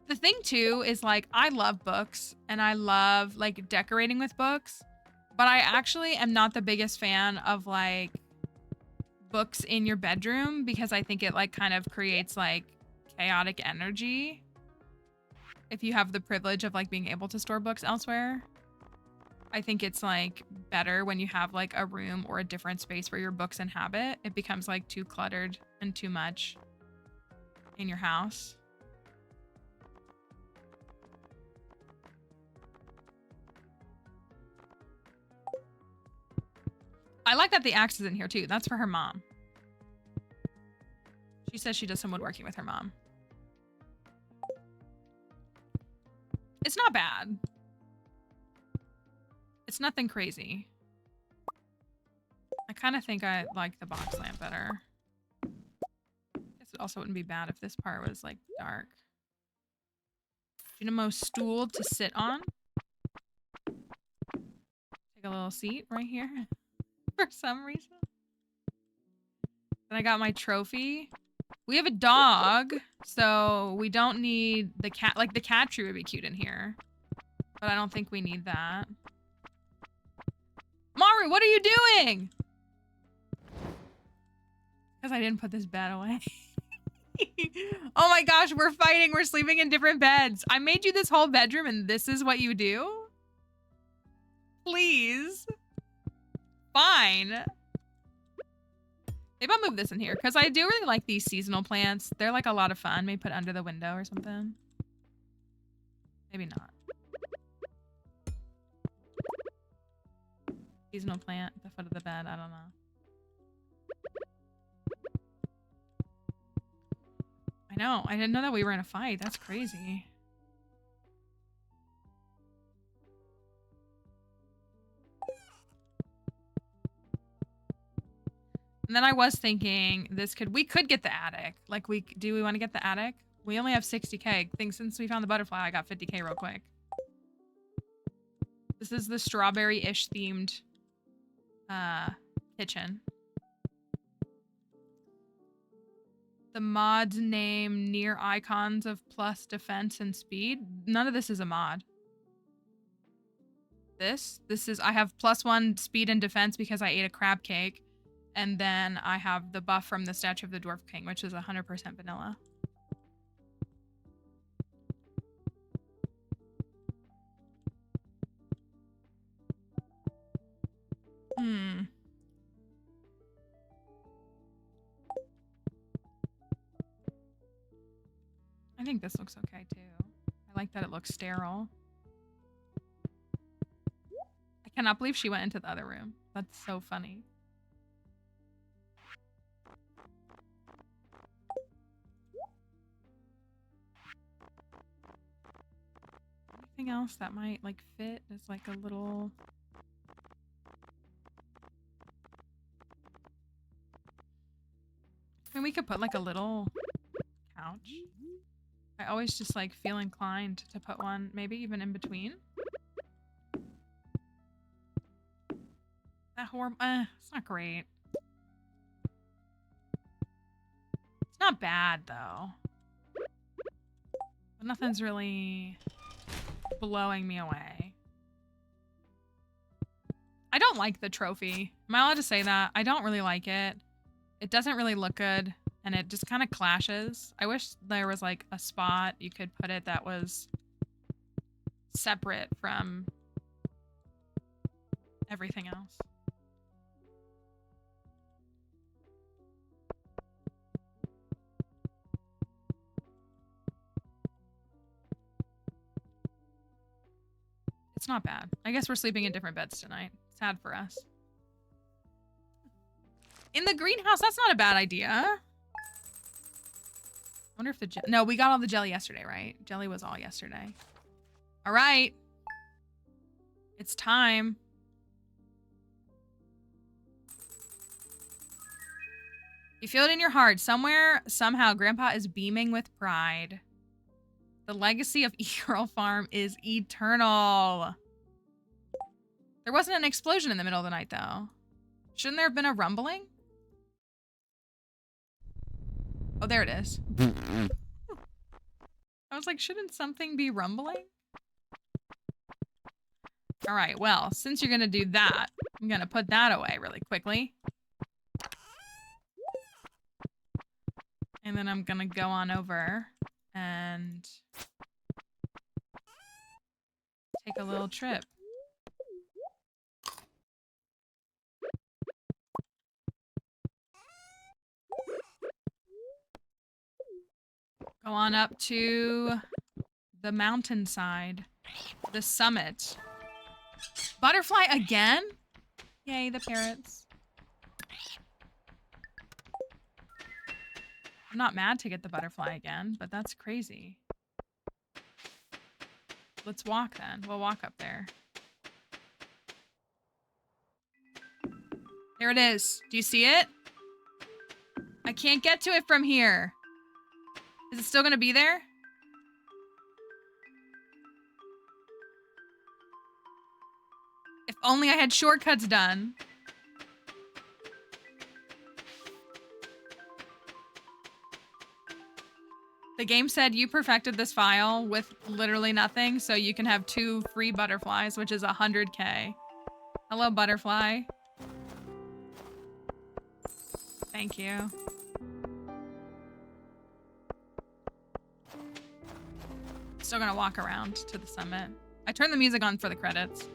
The thing, too, is, like, I love books, and I love, like, decorating with books, but I actually am not the biggest fan of, like, books in your bedroom because I think it, like, kind of creates, like, chaotic energy if you have the privilege of, like, being able to store books elsewhere. I think it's, like, better when you have, like, a room or a different space where your books inhabit. It becomes, like, too cluttered and too much in your house. I like that the axe is in here, too. That's for her mom. She says she does some woodworking with her mom. It's not bad. It's nothing crazy. I kind of think I like the box lamp better. I guess it also wouldn't be bad if this part was, like, dark. Junimo stool to sit on. Take a little seat right here for some reason. Then I got my trophy. We have a dog, so we don't need the cat. Like, the cat tree would be cute in here. But I don't think we need that. Maru, what are you doing? Because I didn't put this bed away. Oh my gosh, we're fighting. We're sleeping in different beds. I made you this whole bedroom and this is what you do? Please. Fine. Maybe I'll move this in here because I do really like these seasonal plants. They're like a lot of fun. Maybe put under the window or something. Maybe not. Seasonal plant at the foot of the bed. I don't know. I know. I didn't know that we were in a fight. That's crazy. And then I was thinking we could get the attic. Like, do we want to get the attic? We only have 60K. I think since we found the butterfly, I got 50K real quick. This is the strawberry-ish themed kitchen. The mod's name near icons of plus defense and speed. None of this is a mod. This is, I have +1 speed and defense because I ate a crab cake. And then I have the buff from the Statue of the Dwarf King, which is 100% vanilla. I think this looks okay too. I like that it looks sterile. I cannot believe she went into the other room. That's so funny. anything else that might like fit as like a little... I mean, we could put like a little couch. I always just like feel inclined to put one, maybe even in between. That horrible, it's not great. It's not bad though. But nothing's really blowing me away. I don't like the trophy. Am I allowed to say that? I don't really like it. It doesn't really look good, and it just kind of clashes. I wish there was like a spot you could put it that was separate from everything else. It's not bad. I guess we're sleeping in different beds tonight. Sad for us. In the greenhouse, that's not a bad idea. I wonder if the no, we got all the jelly yesterday, right? Jelly was all yesterday. All right. It's time. You feel it in your heart. Somewhere, somehow, Grandpa is beaming with pride. The legacy of E-Girl Farm is eternal. There wasn't an explosion in the middle of the night, though. Shouldn't there have been a rumbling? Oh, there it is. I was like, shouldn't something be rumbling? All right, well, since you're gonna do that, I'm gonna put that away really quickly. And then I'm gonna go on over and take a little trip. Go on up to the mountainside, the summit. Butterfly again? Yay, the parrots. I'm not mad to get the butterfly again, but that's crazy. Let's walk then. We'll walk up there. There it is. Do you see it? I can't get to it from here. Is it still gonna be there? If only I had shortcuts done. The game said you perfected this file with literally nothing, so you can have 2 free butterflies, which is 100K. Hello, butterfly. Thank you. Still gonna walk around to the summit. I turned the music on for the credits.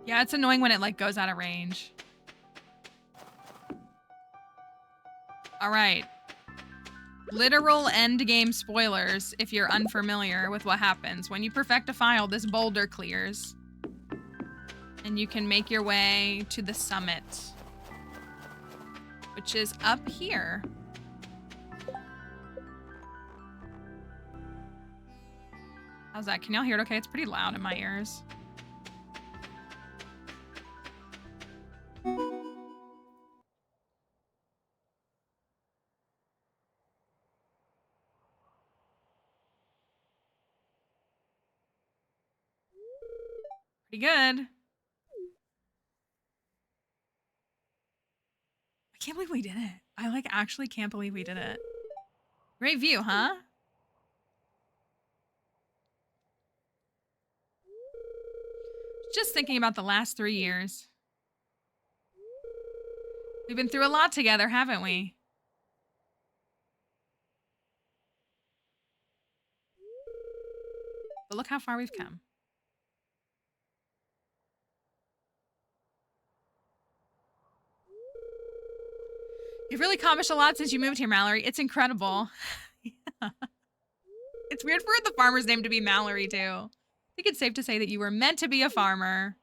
Yeah, it's annoying when it like goes out of range. All right. Literal end game spoilers if you're unfamiliar with what happens. When you perfect a file, this boulder clears. And you can make your way to the summit. Which is up here. How's that? Can y'all hear it okay? It's pretty loud in my ears. Pretty good. I can't believe we did it. I like actually can't believe we did it. Great view, huh? Just thinking about the last 3 years. We've been through a lot together, haven't we? But look how far we've come. You've really accomplished a lot since you moved here, Mallory. It's incredible. Yeah. It's weird for the farmer's name to be Mallory, too. think it's safe to say that you were meant to be a farmer.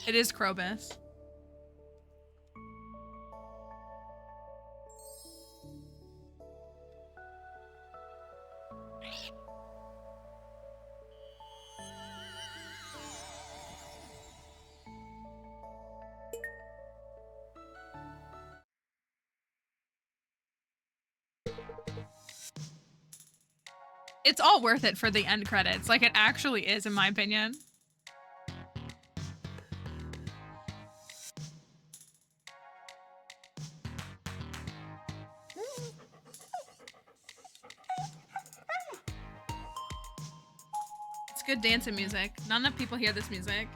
It is Krobus. It's all worth it for the end credits. Like, it actually is, in my opinion. It's good dancing music. Not enough people hear this music.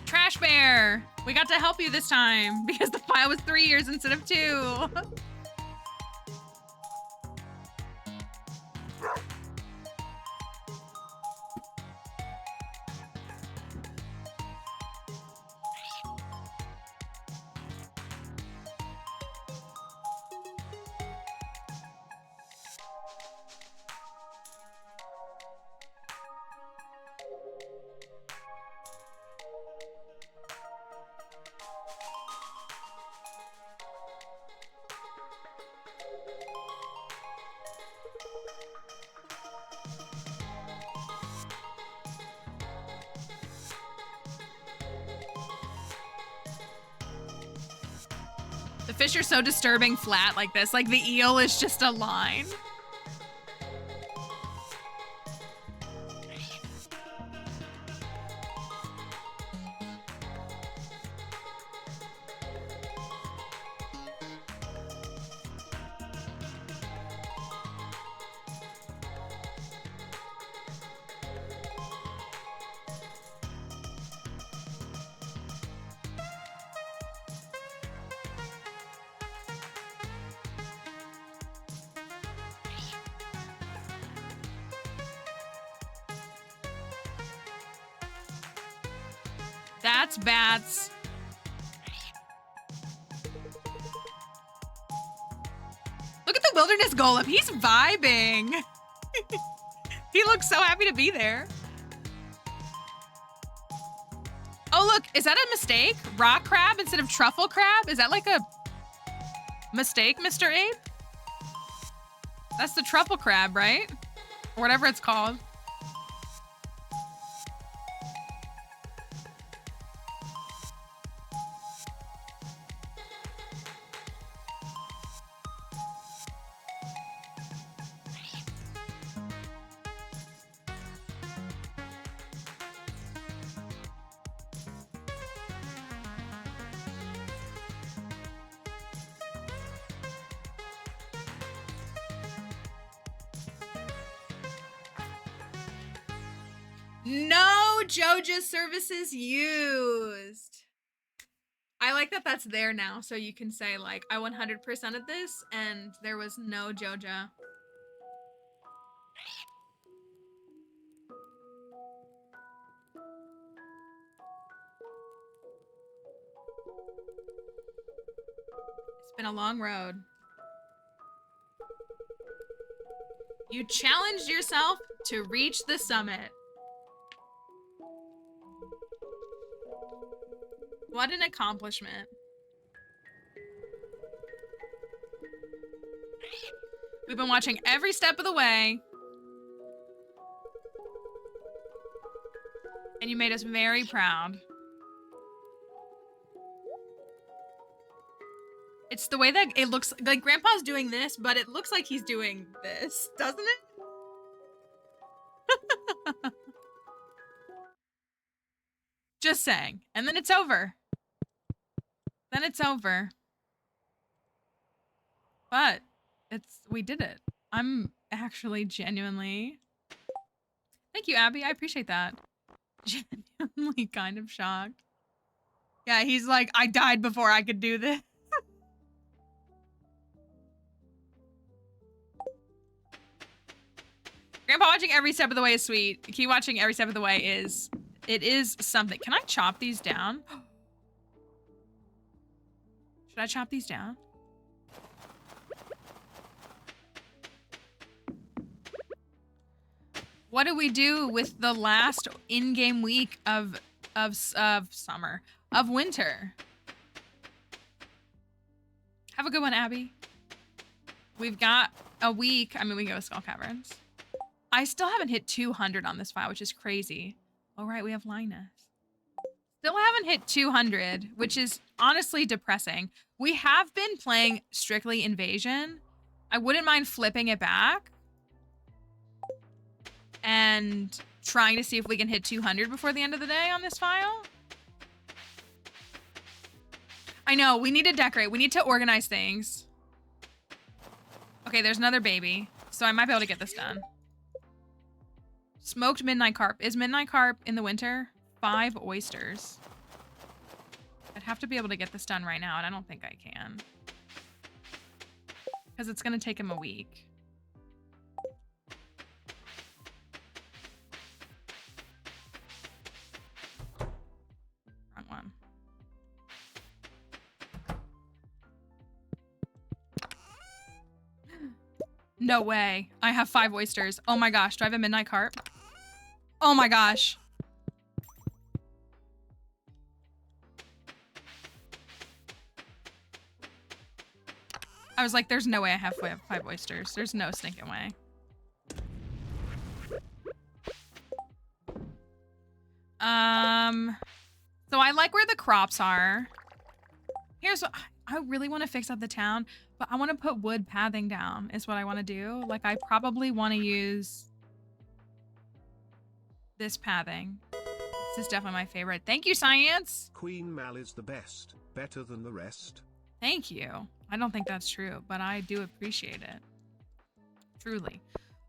Trash Bear! We got to help you this time because the file was 3 years instead of 2. The fish are so disturbing flat like this. Like, the eel is just a line. That's bats. Look at the wilderness golem. He's vibing. He looks so happy to be there. Oh, look, is that a mistake? Rock crab instead of truffle crab? Is that like a mistake, Mr. Ape? That's the truffle crab, right? Or whatever it's called. No Joja services used. I like that that's there now, so you can say, like, I 100% of this, and there was no Joja. It's been a long road. You challenged yourself to reach the summit. What an accomplishment. We've been watching every step of the way. And you made us very proud. It's the way that it looks like Grandpa's doing this, but it looks like he's doing this, doesn't it? Just saying. And then it's over. Then it's over. But we did it. I'm actually genuinely thank you, Abby. I appreciate that. Genuinely kind of shocked. Yeah, he's like, I died before I could do this. Grandpa watching every step of the way is sweet. Keep watching every step of the way is... It is something. Can I chop these down? Should I chop these down? What do we do with the last in-game week of summer? Of winter? Have a good one, Abby. We've got a week. I mean, we go with Skull Caverns. I still haven't hit 200 on this file, which is crazy. All right, we have Linus. Still haven't hit 200, which is honestly depressing. We have been playing strictly Invasion. I wouldn't mind flipping it back and trying to see if we can hit 200 before the end of the day on this file. I know, we need to decorate. We need to organize things. Okay, there's another baby, so I might be able to get this done. Smoked midnight carp. Is midnight carp in the winter? 5 oysters. I'd have to be able to get this done right now, and I don't think I can. Because it's going to take him a week. Wrong one. No way. I have 5 oysters. Oh my gosh. Do I have a midnight carp? Oh my gosh. I was like, there's no way I have 5 oysters. There's no stinking way. So I like where the crops are. Here's what I really want to fix up the town, but I want to put wood pathing down is what I want to do. Like, I probably want to use this pathing. This is definitely my favorite. Thank you, Science. Queen Mal is the best, better than the rest. Thank you. I don't think that's true, but I do appreciate it. Truly.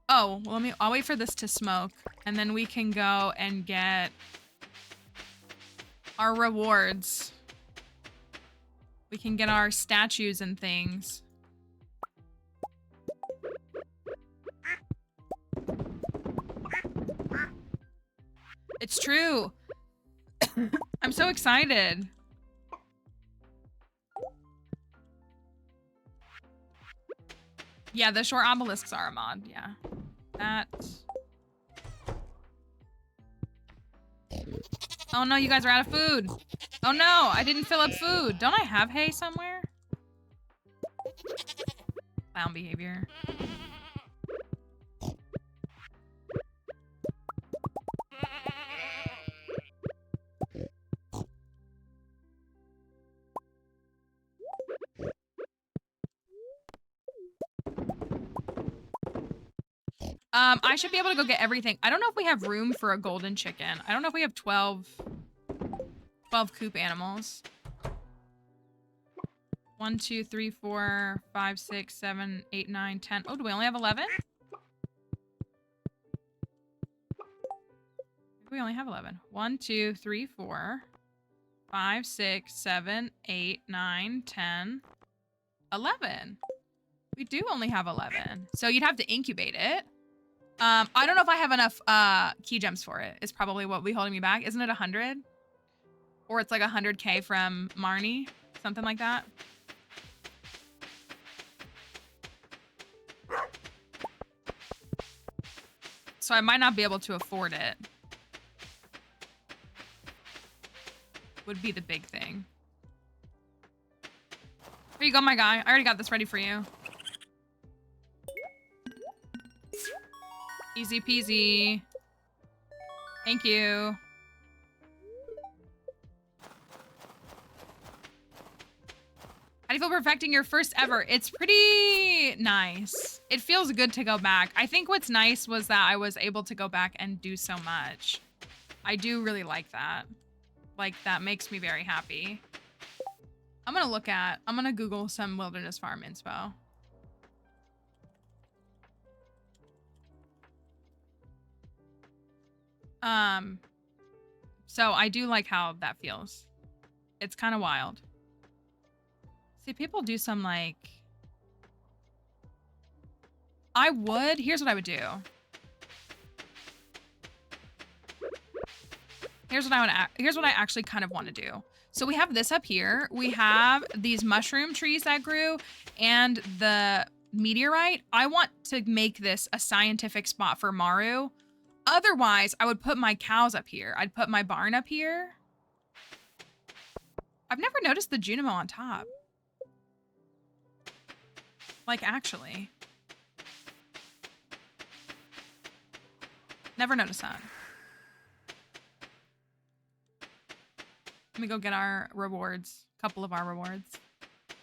Oh, well, I'll wait for this to smoke, and then we can go and get our rewards. We can get our statues and things. It's true. I'm so excited. Yeah, the short obelisks are a mod. Yeah. That. Oh no, you guys are out of food. Oh no, I didn't fill up food. Don't I have hay somewhere? Clown behavior. I should be able to go get everything. I don't know if we have room for a golden chicken. I don't know if we have 12 coop animals. 1, 2, 3, 4, 5, 6, 7, 8, 9, 10. Oh, do we only have 11? We only have 11. 1, 2, 3, 4, 5, 6, 7, 8, 9, 10, 11. We do only have 11. So you'd have to incubate it. I don't know if I have enough key gems for it. It's probably what will be holding me back. Isn't it 100? Or it's like 100k from Marnie, something like that. So I might not be able to afford it. Would be the big thing. Here you go, my guy. I already got this ready for you. Easy peasy. Thank you. How do you feel perfecting your first ever? It's pretty nice. It feels good to go back. I think what's nice was that I was able to go back and do so much. I do really like that. Like, that makes me very happy. I'm gonna Google some wilderness farm inspo. So I do like how that feels. It's kind of wild. See, people do some like... Here's what I would do. Here's what I actually kind of want to do. So we have this up here. We have these mushroom trees that grew and the meteorite. I want to make this a scientific spot for Maru. Otherwise, I would put my cows up here. I'd put my barn up here. I've never noticed the Junimo on top. Like, actually. Never noticed that. Let me go get our rewards. A couple of our rewards.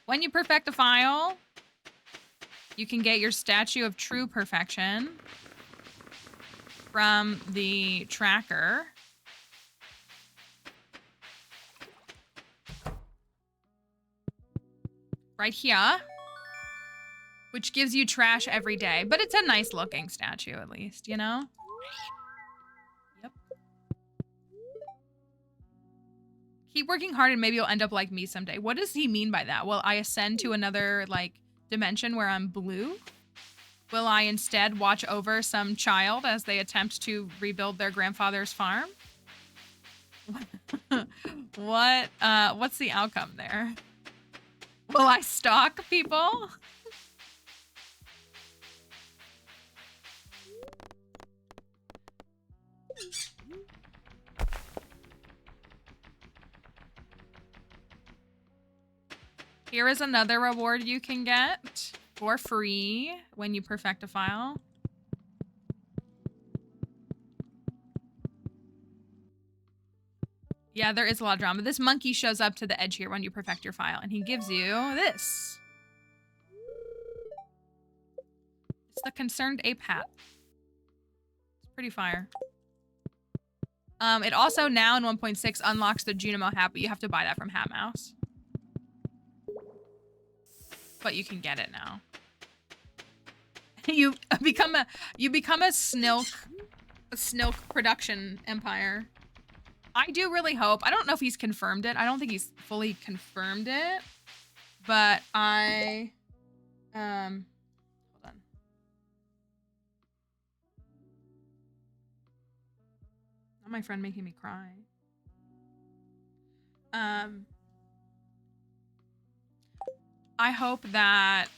When you perfect a file, you can get your statue of true perfection from the tracker. Right here. Which gives you trash every day. But it's a nice looking statue at least, you know? Yep. Keep working hard and maybe you'll end up like me someday. What does he mean by that? Will I ascend to another, like, dimension where I'm blue? Will I instead watch over some child as they attempt to rebuild their grandfather's farm? What's the outcome there? Will I stalk people? Here is another reward you can get for free when you perfect a file. Yeah, there is a lot of drama. This monkey shows up to the edge here when you perfect your file, and he gives you this. It's the Concerned Ape hat. It's pretty fire. It also now in 1.6 unlocks the Junimo hat, but you have to buy that from Hat Mouse. But you can get it now. You become a snilk production empire. I do really hope. I don't know if he's confirmed it. I don't think he's fully confirmed it. But I hold on. Not my friend making me cry. I hope that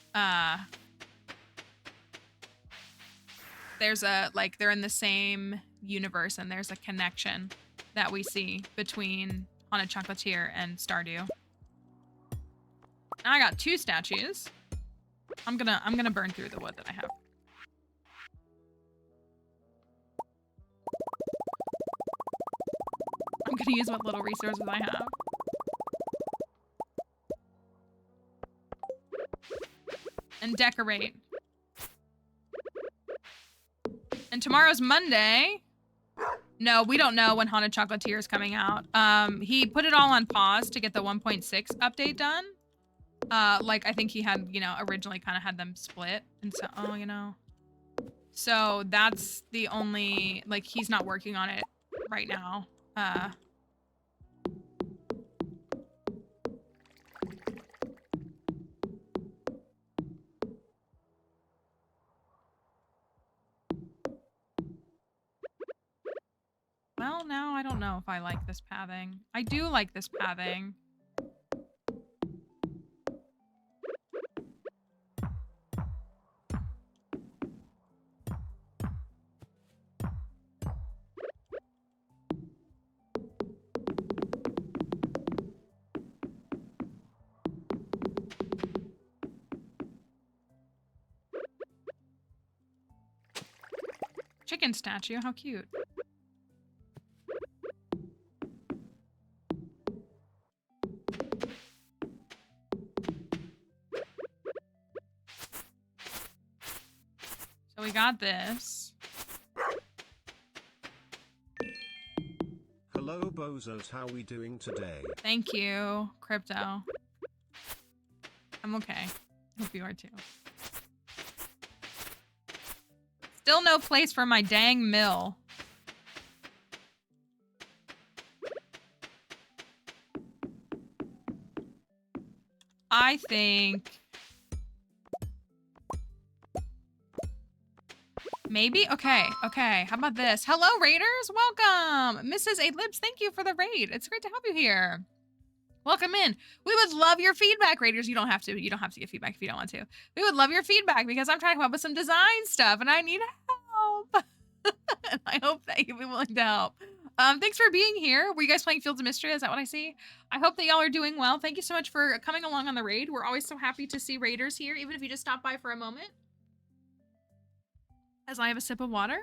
there's a, like, they're in the same universe and there's a connection that we see between Haunted Chocolatier and Stardew. Now I got 2 statues. I'm gonna burn through the wood that I have. I'm gonna use what little resources I have. And decorate. And tomorrow's Monday. No, we don't know when Haunted Chocolatier is coming out. He put it all on pause to get the 1.6 update done. Like, I think he had, you know, originally kind of had them split. And so, oh, you know. So that's the only, like, he's not working on it right now. Well, now I don't know if I like this pathing. I do like this pathing. Chicken statue, how cute. So we got this. Hello bozos, how we doing today? Thank you, Crypto. I'm okay. Hope you are too. Still no place for my dang mill. I think maybe. Okay. How about this? Hello, Raiders. Welcome. Mrs. A-Libs, thank you for the raid. It's great to have you here. Welcome in. We would love your feedback, Raiders. You don't have to give feedback if you don't want to. We would love your feedback because I'm trying to come up with some design stuff and I need help. And I hope that you'll be willing to help. Thanks for being here. Were you guys playing Fields of Mystery? Is that what I see? I hope that y'all are doing well. Thank you so much for coming along on the raid. We're always so happy to see Raiders here, even if you just stop by for a moment. As I have a sip of water.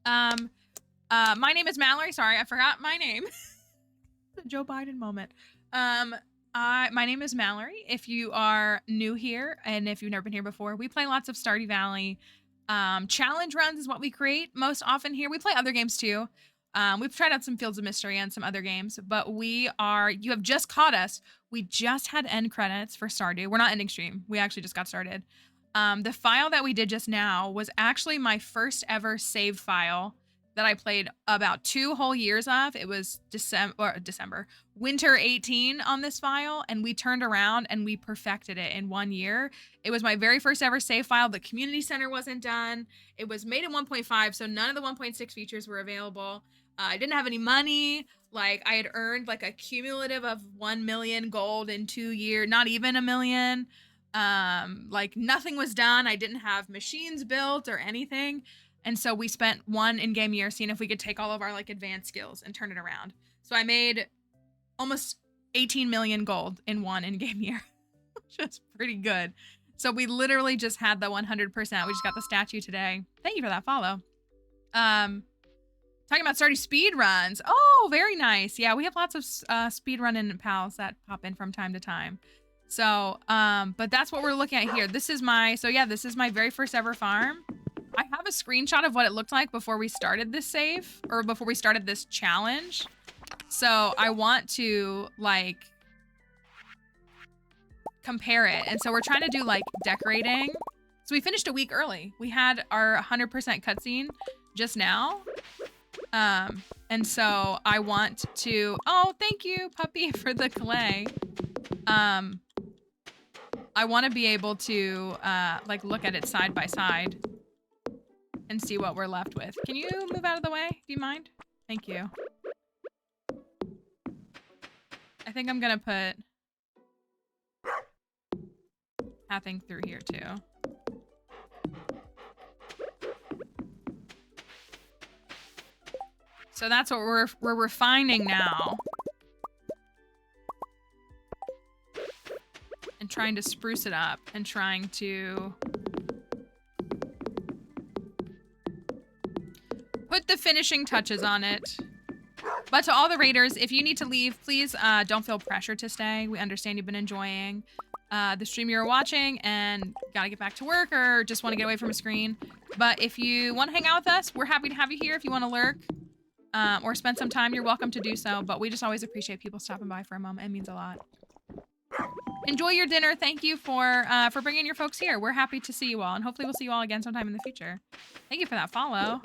My name is Mallory. Sorry, I forgot my name. The Joe Biden moment. My name is Mallory. If you are new here and if you've never been here before, we play lots of Stardew Valley. Challenge runs is what we create most often here. We play other games too. We've tried out some Fields of Mystery and some other games, but you have just caught us. We just had end credits for Stardew. We're not ending stream. We actually just got started. The file that we did just now was actually my first ever save file that I played about 2 whole years of. It was winter 18 on this file, and we turned around and we perfected it in 1 year. It was my very first ever save file. The community center wasn't done. It was made in 1.5, so none of the 1.6 features were available. I didn't have any money. Like, I had earned like a cumulative of 1 million gold in 2 years, not even a million. Like, nothing was done. I didn't have machines built or anything. And so we spent 1 in-game year seeing if we could take all of our like advanced skills and turn it around. So I made almost 18 million gold in 1 in-game year, which is pretty good. So we literally just had the 100%. We just got the statue today. Thank you for that follow. Talking about starting speed runs. Oh, very nice. Yeah, we have lots of speed running pals that pop in from time to time. So, but that's what we're looking at here. This is my very first ever farm. I have a screenshot of what it looked like before we started this save, or before we started this challenge. So I want to like compare it. And so we're trying to do like decorating. So we finished a week early. We had our 100% cutscene just now. And so I want to, oh, thank you, puppy, for the clay. I want to be able to like look at it side by side and see what we're left with. Can you move out of the way? Do you mind? Thank you. I think I'm gonna put pathing through here too. So that's what we're refining now. And trying to spruce it up and trying to put the finishing touches on it. But to all the raiders, if you need to leave, please don't feel pressure to stay. We understand you've been enjoying the stream you're watching and gotta get back to work or just want to get away from a screen. But if you want to hang out with us, we're happy to have you here. If you want to lurk or spend some time, you're welcome to do so. But we just always appreciate people stopping by for a moment. It means a lot. Enjoy your dinner. Thank you for bringing your folks here. We're happy to see you all, and hopefully we'll see you all again sometime in the future. Thank you for that follow.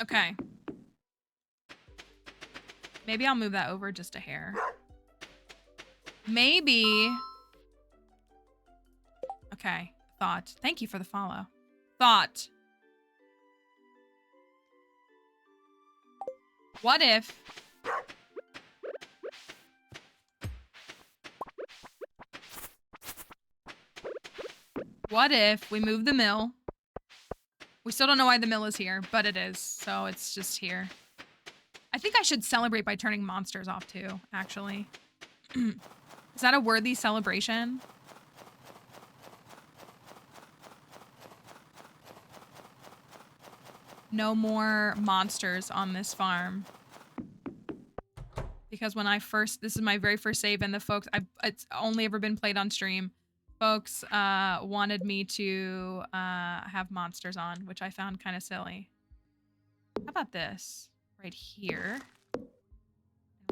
Okay. Maybe I'll move that over just a hair. Maybe. Okay. Thought. Thank you for the follow. Thought. What if... What if we move the mill? We still don't know why the mill is here, but it is, so it's just here. I think I should celebrate by turning monsters off too, actually. Is that a worthy celebration? No more monsters on this farm. Because when this is my very first save, and the folks, it's only ever been played on stream. Folks wanted me to have monsters on, which I found kind of silly. How about this? Right here. And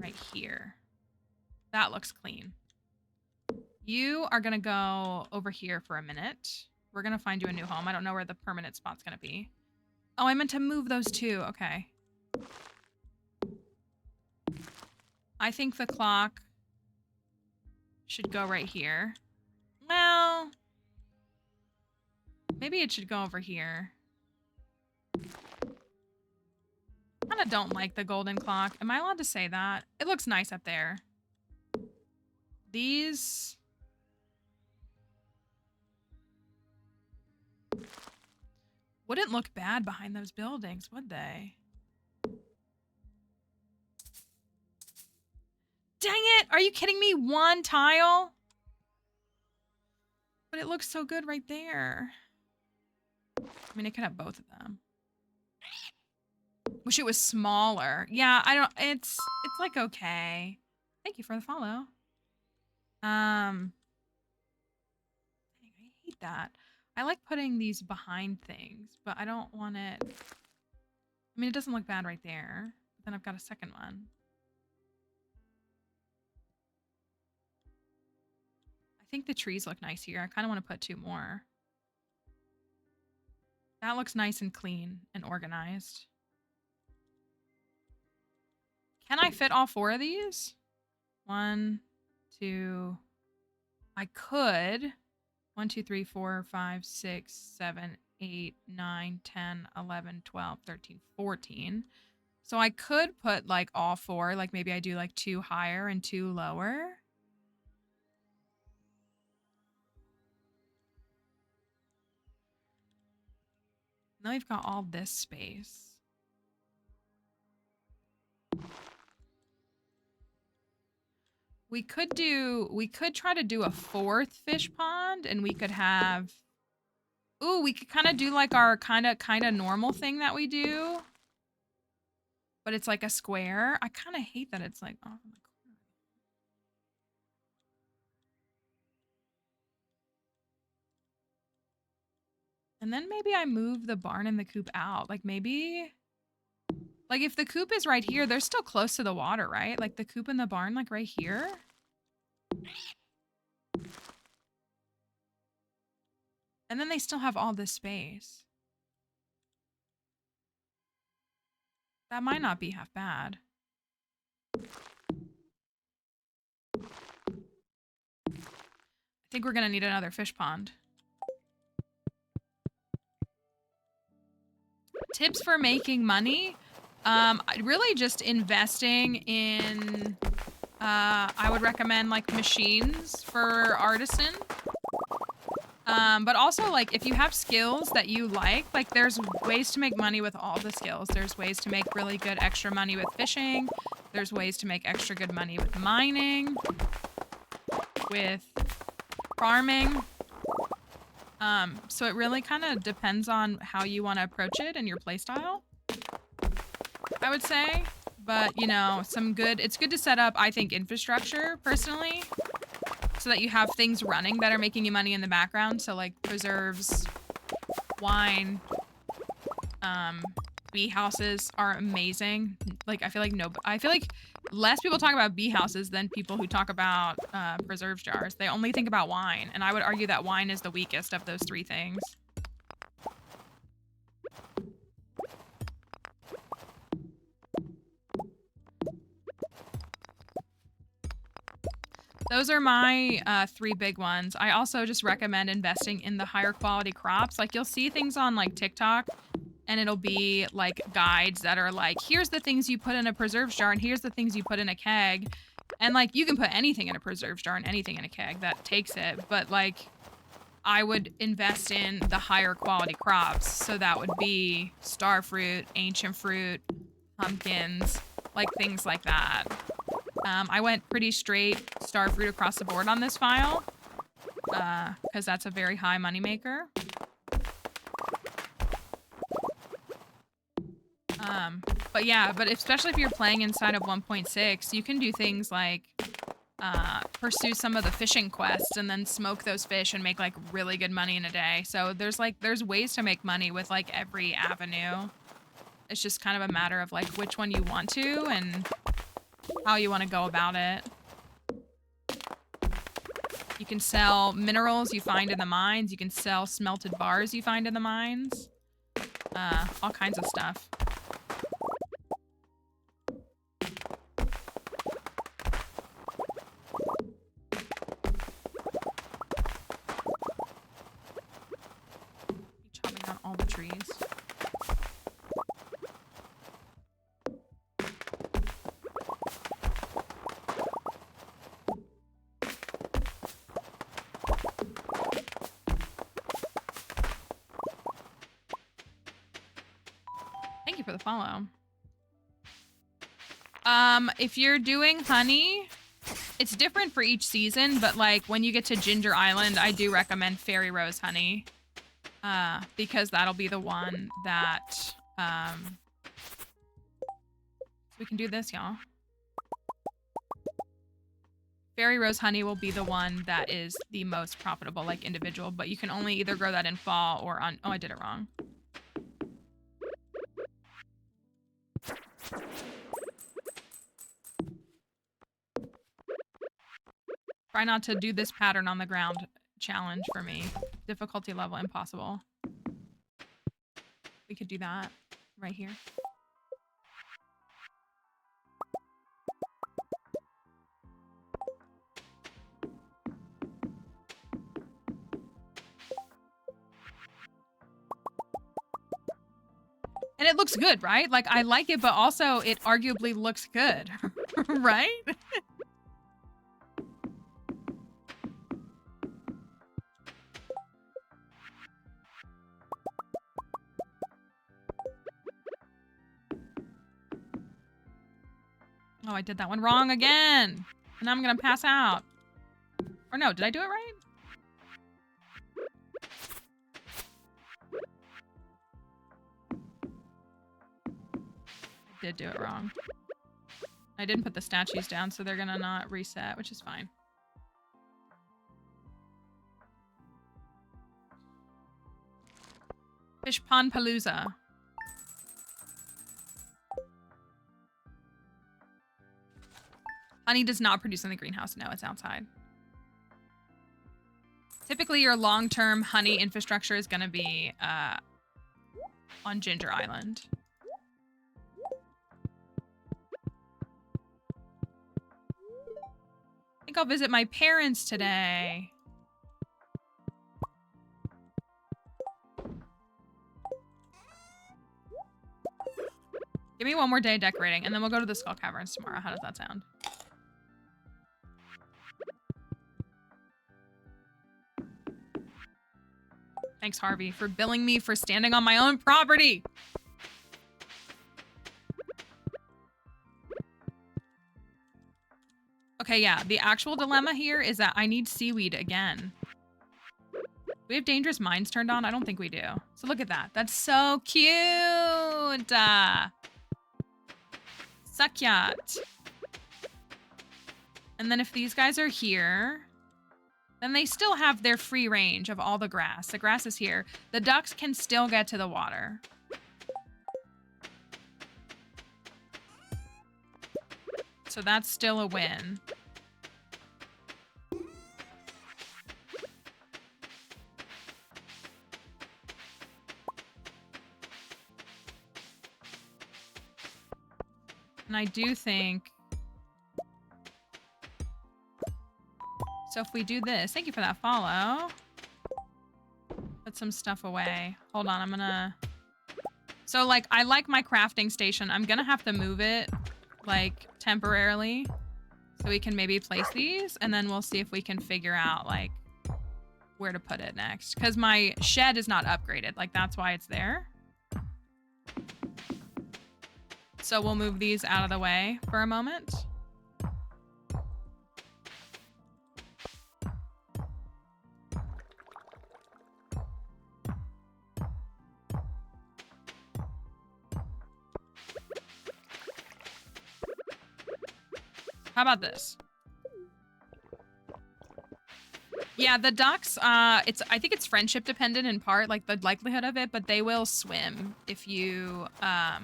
right here. That looks clean. You are going to go over here for a minute. We're going to find you a new home. I don't know where the permanent spot's going to be. Oh, I meant to move those two. Okay. I think the clock should go right here. Well, maybe it should go over here. I kind of don't like the golden clock. Am I allowed to say that? It looks nice up there. These... wouldn't look bad behind those buildings, would they? Dang it! Are you kidding me? One tile? But it looks so good right there. I mean, it could have both of them. Wish it was smaller. Yeah, I don't... It's like, okay. Thank you for the follow. Dang, I hate that. I like putting these behind things, but I don't want it... I mean, it doesn't look bad right there. But then I've got a second one. I think the trees look nice here. I kind of want to put 2 more. That looks nice and clean and organized. Can I fit all 4 of these? 1, 2... I could... 1, 2, 3, 4, 5, 6, 7, 8, 9, 10, 11, 12, 13, 14. So I could put like all 4. Like maybe I do like 2 higher and 2 lower. Now we've got all this space. We could try to do a 4th fish pond, and we could have, ooh, we could kind of do like our kind of normal thing that we do, but it's like a square. I kind of hate that it's like off in the corner. And then maybe I move the barn and the coop out. Like maybe, like if the coop is right here, they're still close to the water, right? Like the coop and the barn, like right here. And then they still have all this space. That might not be half bad. I think we're gonna need another fish pond. Tips for making money? Really just investing in, I would recommend like machines for artisan. But also like if you have skills that you like there's ways to make money with all the skills. There's ways to make really good extra money with fishing. There's ways to make extra good money with mining, with farming. So it really kind of depends on how you want to approach it and your playstyle, I would say. But, you know, it's good to set up, I think, infrastructure, personally, so that you have things running that are making you money in the background. So, like, preserves, wine, bee houses are amazing. Like, I feel like less people talk about bee houses than people who talk about preserves jars. They only think about wine, and I would argue that wine is the weakest of those 3 things. Those are my 3 big ones. I also just recommend investing in the higher quality crops. Like you'll see things on like TikTok and it'll be like guides that are like, here's the things you put in a preserves jar and here's the things you put in a keg. And like you can put anything in a preserves jar and anything in a keg that takes it. But like I would invest in the higher quality crops. So that would be star fruit, ancient fruit, pumpkins, like things like that. I went pretty straight star fruit across the board on this file, because that's a very high moneymaker. But yeah, but especially if you're playing inside of 1.6, you can do things like pursue some of the fishing quests and then smoke those fish and make like really good money in a day. So there's ways to make money with like every avenue. It's just kind of a matter of like which one you want to and how you want to go about it. You can sell minerals you find in the mines. You can sell smelted bars you find in the mines. All kinds of stuff. all the trees. Thank you for the follow. If you're doing honey, it's different for each season, but like when you get to Ginger Island, I do recommend Fairy Rose honey. Because that'll be the one that, we can do this, y'all. Fairy Rose honey will be the one that is the most profitable, like individual, but you can only either grow that in fall or on, oh, I did it wrong. Try not to do this pattern on the ground challenge for me. Difficulty level impossible. We could do that right here. And it looks good, right? Like, I like it, but also it arguably looks good, right? Oh, I did that one wrong again. And I'm gonna pass out. Or no, did I do it right? I did do it wrong. I didn't put the statues down, so they're gonna not reset, which is fine. Fish Pond Palooza. Honey does not produce in the greenhouse. No, it's outside. Typically, your long-term honey infrastructure is going to be on Ginger Island. I think I'll visit my parents today. Give me one more day decorating, and then we'll go to the Skull Caverns tomorrow. How does that sound? Thanks, Harvey, for billing me for standing on my own property. Okay, yeah, the actual dilemma here is that I need seaweed again. Do we have Dangerous Mines turned on? I don't think we do. So look at that. That's so cute. So cute. And then if these guys are here, then they still have their free range of all the grass. The grass is here. The ducks can still get to the water. So that's still a win. And I do think... So if we do this, thank you for that follow. Put some stuff away. Hold on, I'm gonna... So, like, I like my crafting station. I'm gonna have to move it, like, temporarily. So we can maybe place these, and then we'll see if we can figure out, like, where to put it next. Because my shed is not upgraded. Like, that's why it's there. So we'll move these out of the way for a moment. How about this? Yeah, the ducks, I think it's friendship dependent in part, like the likelihood of it, but they will swim if you have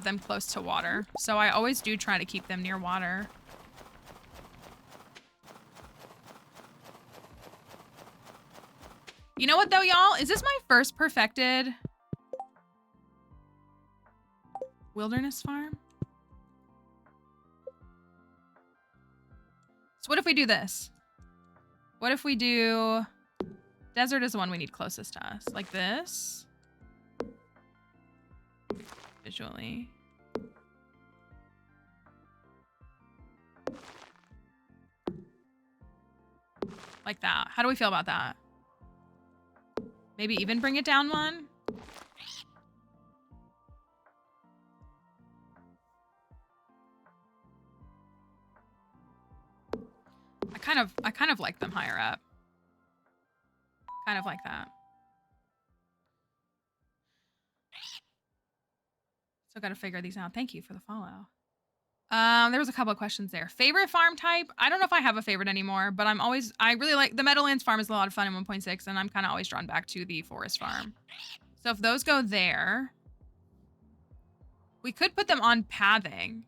them close to water. So I always do try to keep them near water. You know what though, y'all? Is this my first perfected wilderness farm? So what if we do this? What if we do Desert is the one we need closest to us. Like this. Visually. Like that. How do we feel about that? Maybe even bring it down one? I kind of like them higher up. Kind of like that. So gotta figure these out. Thank you for the follow. There was a couple of questions there. Favorite farm type? I don't know if I have a favorite anymore, but I really like the Meadowlands farm is a lot of fun in 1.6, and I'm kind of always drawn back to the forest farm. So if those go there, we could put them on pathing.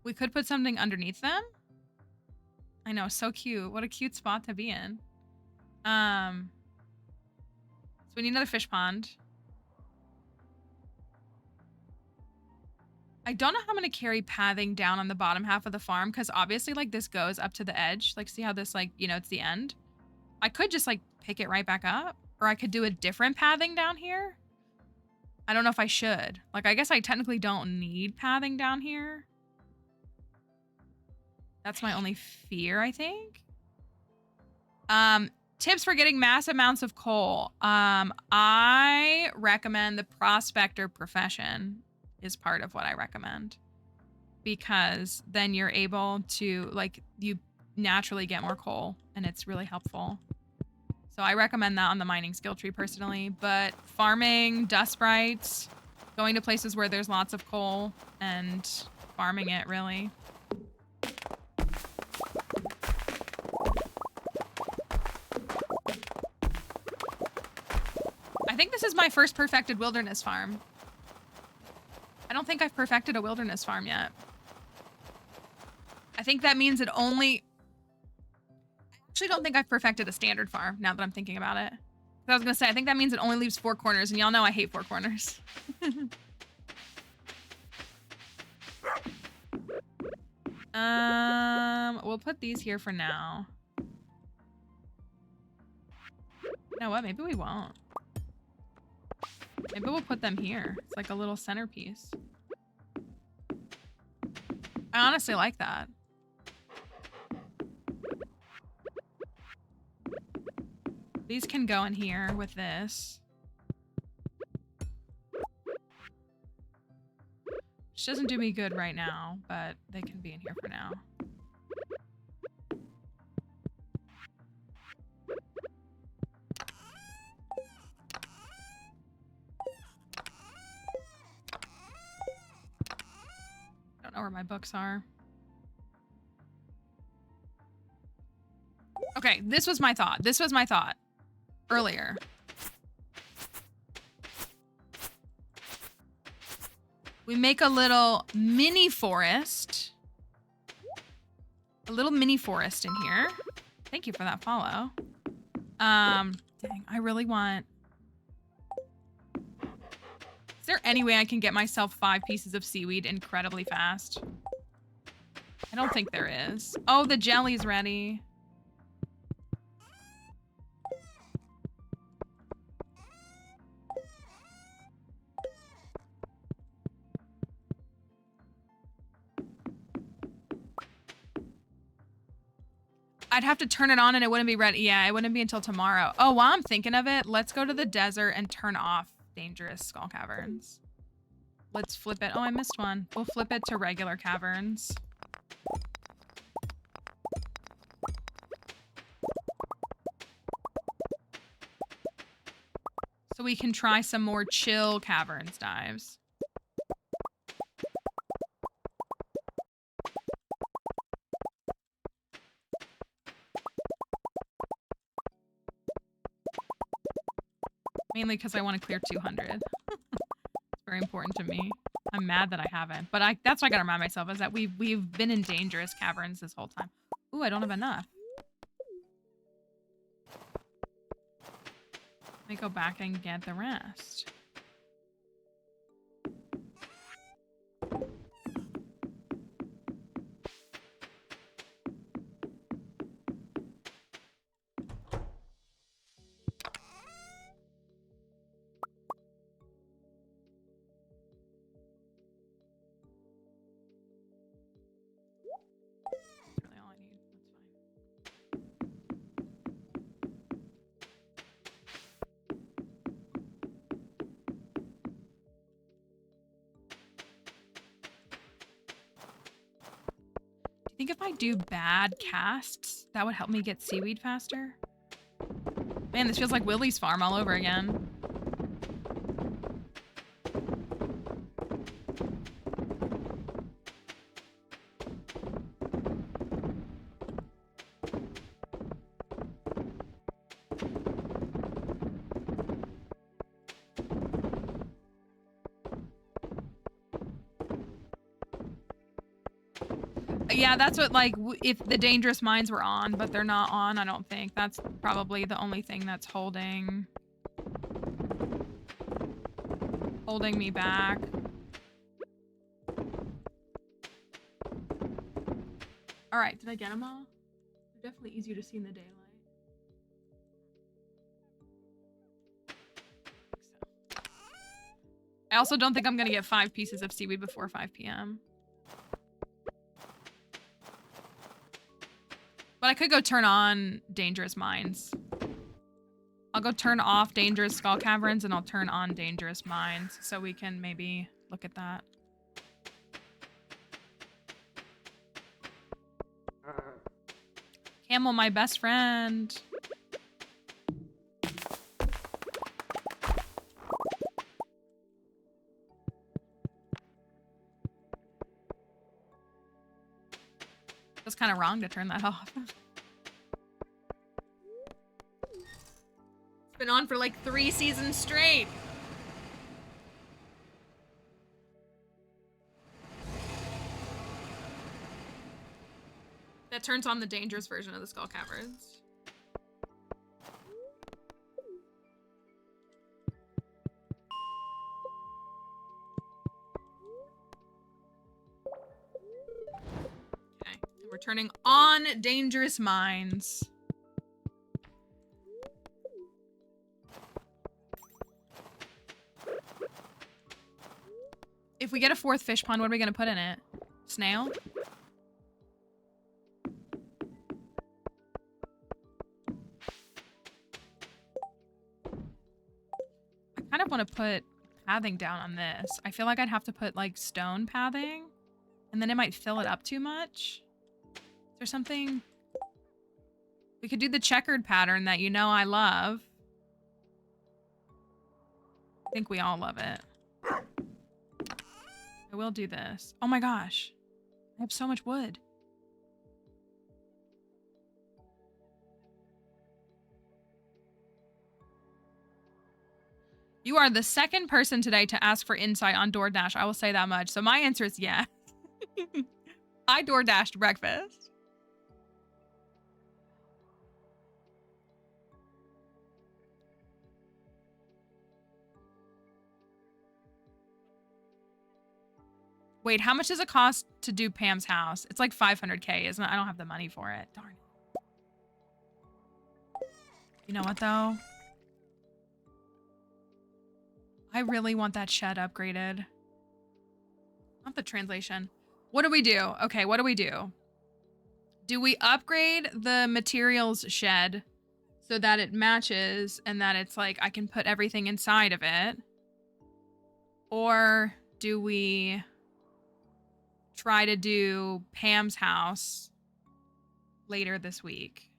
We could put something underneath them. I know, so cute. What a cute spot to be in. So we need another fish pond. I don't know how I'm going to carry pathing down on the bottom half of the farm, because obviously, like, this goes up to the edge. Like, see how this, like, you know, it's the end? I could just, like, pick it right back up, or I could do a different pathing down here. I don't know if I should. Like, I guess I technically don't need pathing down here. That's my only fear, I think. Tips for getting mass amounts of coal. I recommend the prospector profession is part of what I recommend, because then you're able to, like, you naturally get more coal, and it's really helpful. So I recommend that on the mining skill tree personally, but farming dust sprites, going to places where there's lots of coal and farming it, really. I think this is my first perfected wilderness farm. I don't think I've perfected a wilderness farm yet. I think that means it only... I actually don't think I've perfected a standard farm, now that I'm thinking about it. I was going to say, I think that means it only leaves 4 corners, and y'all know I hate 4 corners. We'll put these here for now. You know what? Maybe we won't. Maybe we'll put them here. It's like a little centerpiece. I honestly like that. These can go in here with this. Which doesn't do me good right now, but they can be in here for now. I don't know where my books are. Okay, this was my thought. This was my thought earlier. We make a little mini forest. A little mini forest in here. Thank you for that follow. Dang, I really want... Is there any way I can get myself 5 pieces of seaweed incredibly fast? I don't think there is. Oh, the jelly's ready. I'd have to turn it on and it wouldn't be ready. Yeah, it wouldn't be until tomorrow. Oh, while I'm thinking of it, let's go to the desert and turn off dangerous skull caverns. Let's flip it. Oh, I missed one. We'll flip it to regular caverns. So we can try some more chill caverns dives. Mainly because I want to clear 200. It's very important to me. I'm mad that I haven't. But that's what I gotta remind myself, is that we've been in dangerous caverns this whole time. Ooh, I don't have enough. Let me go back and get the rest. think if I do bad casts, that would help me get seaweed faster. Man, this feels like Willie's farm all over again. Yeah, that's what, like, if the dangerous mines were on, but they're not on, I don't think. That's probably the only thing that's holding me back. All right, did I get them all? They're definitely easier to see in the daylight. I also don't think I'm gonna get 5 pieces of seaweed before 5 p.m. But I could go turn on dangerous mines. I'll go turn off dangerous skull caverns and I'll turn on dangerous mines so we can maybe look at that. Camel, my best friend. That's kind of wrong to turn that off. It's been on for like 3 seasons straight. That turns on the dangerous version of the skull caverns. Okay, and we're turning on dangerous mines. If we get a 4th fish pond, what are we gonna put in it? Snail? I kind of want to put pathing down on this. I feel like I'd have to put like stone pathing and then it might fill it up too much. Is there something? We could do the checkered pattern that you know I love. I think we all love it. I will do this. Oh my gosh. I have so much wood. You are the second person today to ask for insight on DoorDash. I will say that much. So my answer is yes. I DoorDashed breakfast. Wait, how much does it cost to do Pam's house? It's like 500K, isn't it? I don't have the money for it. Darn it. You know what, though? I really want that shed upgraded. Not the translation. What do we do? Okay, what do we do? Do we upgrade the materials shed so that it matches and that it's like I can put everything inside of it? Or do we try to do Pam's house later this week?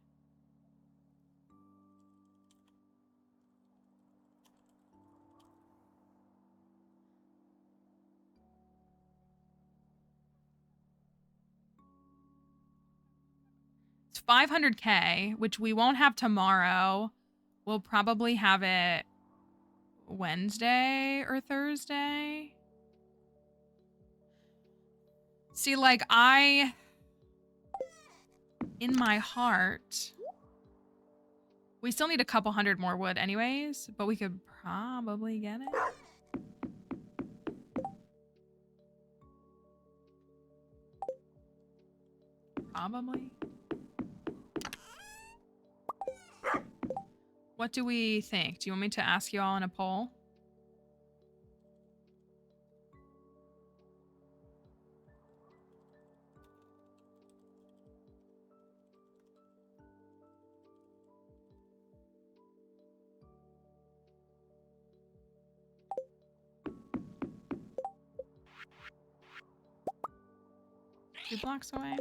It's 500K, which we won't have tomorrow. We'll probably have it Wednesday or Thursday. See, like, in my heart, we still need a couple hundred more wood anyways, but we could probably get it. Probably. What do we think? Do you want me to ask you all in a poll? Two blocks away?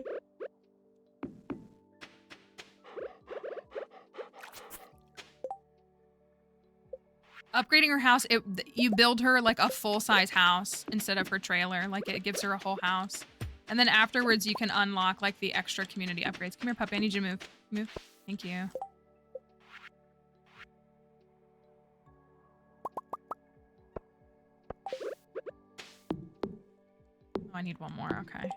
Upgrading her house, you build her like a full-size house instead of her trailer. Like it gives her a whole house. And then afterwards you can unlock like the extra community upgrades. Come here, puppy. I need you to move. Move. Thank you. Oh, I need one more. Okay.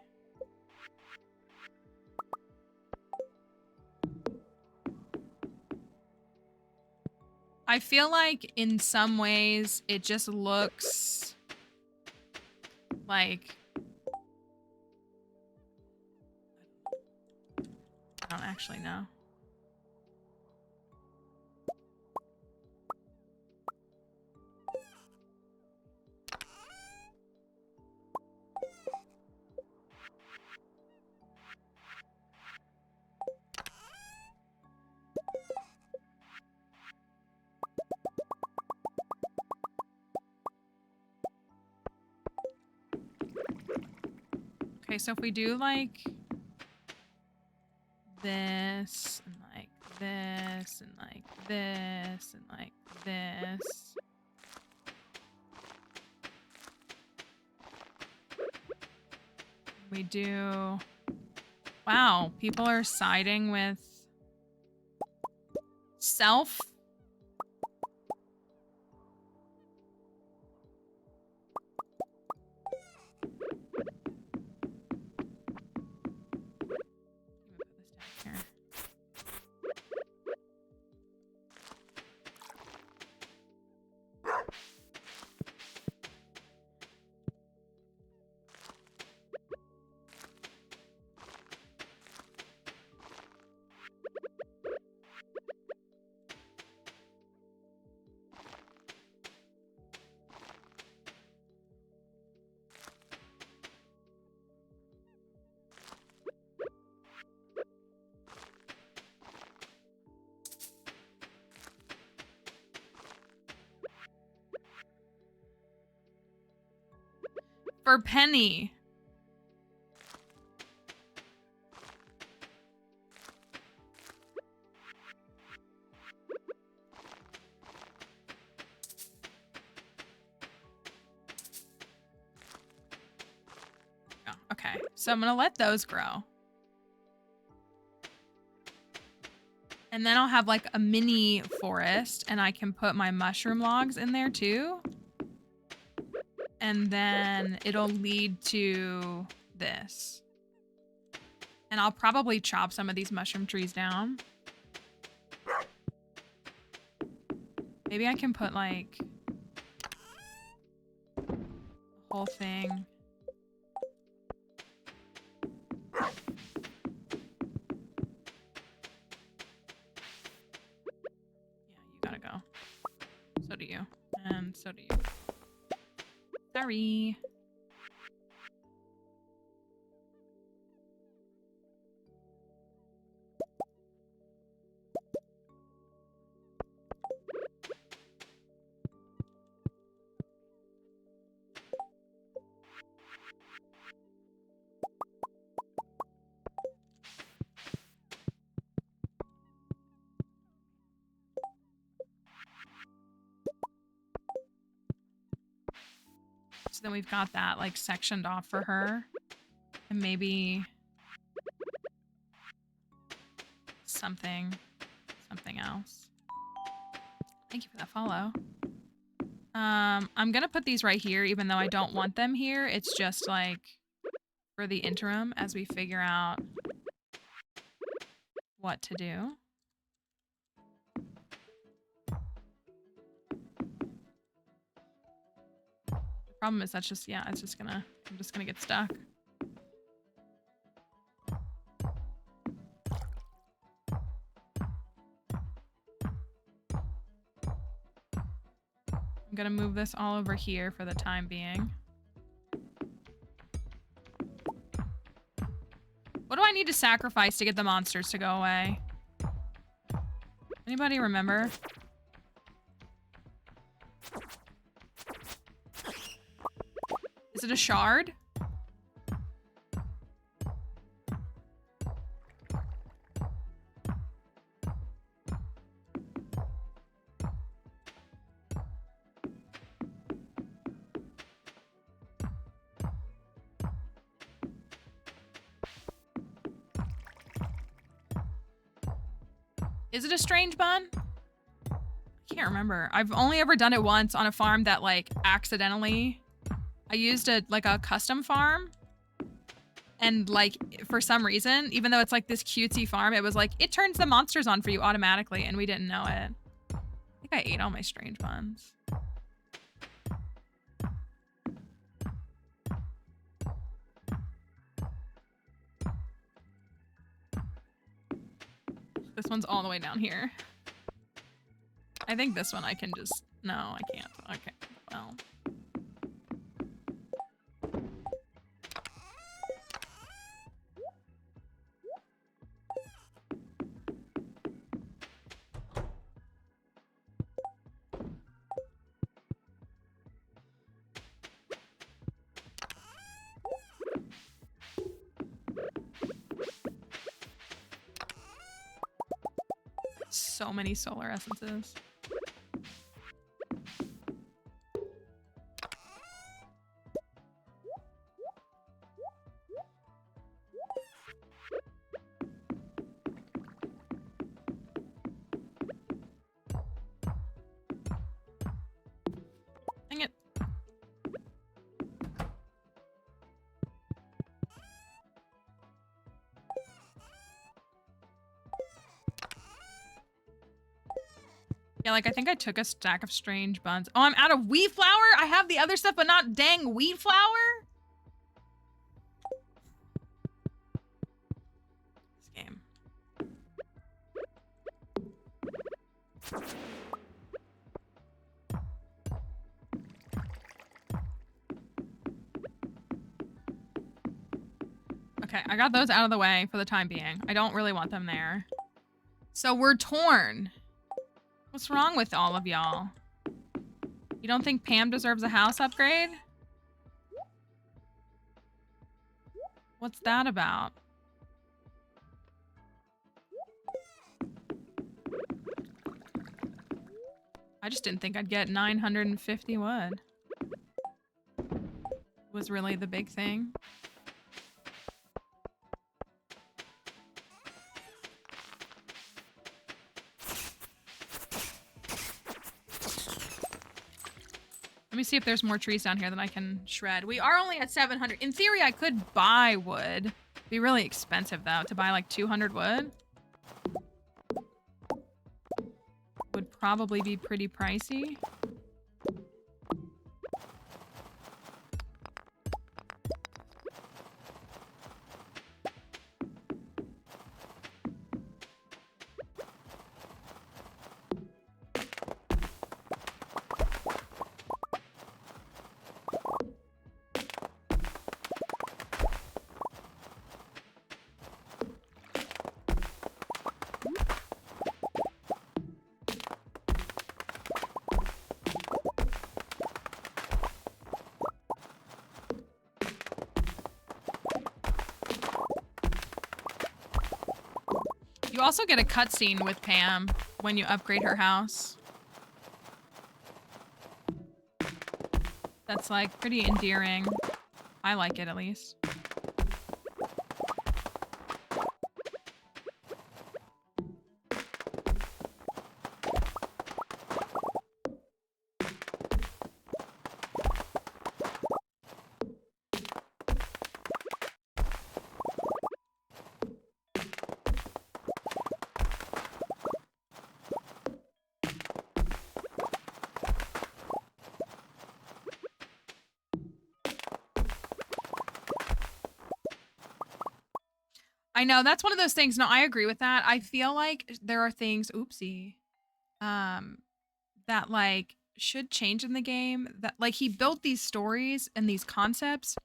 I feel like in some ways it just looks like I don't actually know. Okay, so if we do like this and like this and like this and like this. We do... Wow, people are siding with self. For Penny. Oh, okay, so I'm gonna let those grow. And then I'll have like a mini forest and I can put my mushroom logs in there too. And then it'll lead to this. And I'll probably chop some of these mushroom trees down. Maybe I can put like the whole thing. Yeah, you gotta go. So do you. And so do you. Sorry. So then we've got that like sectioned off for her. And maybe something else. Thank you for that follow. I'm gonna put these right here, even though I don't want them here. It's just like for the interim as we figure out what to do. The problem is that's just, yeah, it's just gonna, I'm just gonna get stuck. I'm gonna move this all over here for the time being. What do I need to sacrifice to get the monsters to go away? Anybody remember? Is it a shard? Is it a strange bun? I can't remember. I've only ever done it once on a farm that like accidentally, I used a custom farm. And like, for some reason, even though it's like this cutesy farm, it was like, it turns the monsters on for you automatically. And we didn't know it. I think I ate all my strange buns. This one's all the way down here. I think this one I can just... No, I can't. Okay, well. So many solar essences. Dang it. Yeah, like I think I took a stack of strange buns. Oh, I'm out of wheat flour? I have the other stuff, but not dang wheat flour? This game. Okay, I got those out of the way for the time being. I don't really want them there. So we're torn. What's wrong with all of y'all? You don't think Pam deserves a house upgrade? What's that about? I just didn't think I'd get 950 wood. Was really the big thing. Let me see if there's more trees down here that I can shred. We are only at 700. In theory, I could buy wood. It'd be really expensive, though, to buy like 200 wood. Would probably be pretty pricey. You also get a cutscene with Pam when you upgrade her house. That's like pretty endearing. I like it at least. I know, that's one of those things. No, I agree with that. I feel like there are things, oopsie, that like should change in the game. That like he built these stories and these concepts,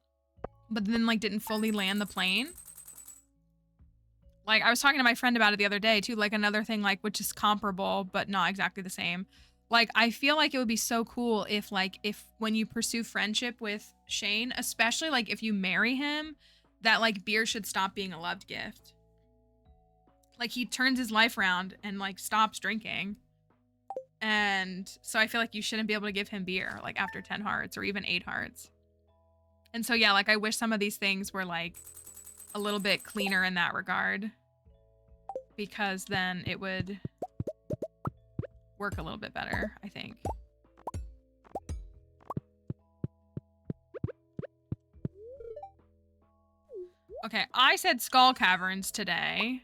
but then like didn't fully land the plane. Like I was talking to my friend about it the other day too, like another thing like which is comparable but not exactly the same. Like I feel like it would be so cool if when you pursue friendship with Shane, especially like if you marry him, that like beer should stop being a loved gift. Like he turns his life around and like stops drinking. And so I feel like you shouldn't be able to give him beer like after 10 hearts or even 8 hearts. And so yeah, like I wish some of these things were like a little bit cleaner in that regard. Because then it would work a little bit better, I think. Okay, I said skull caverns today.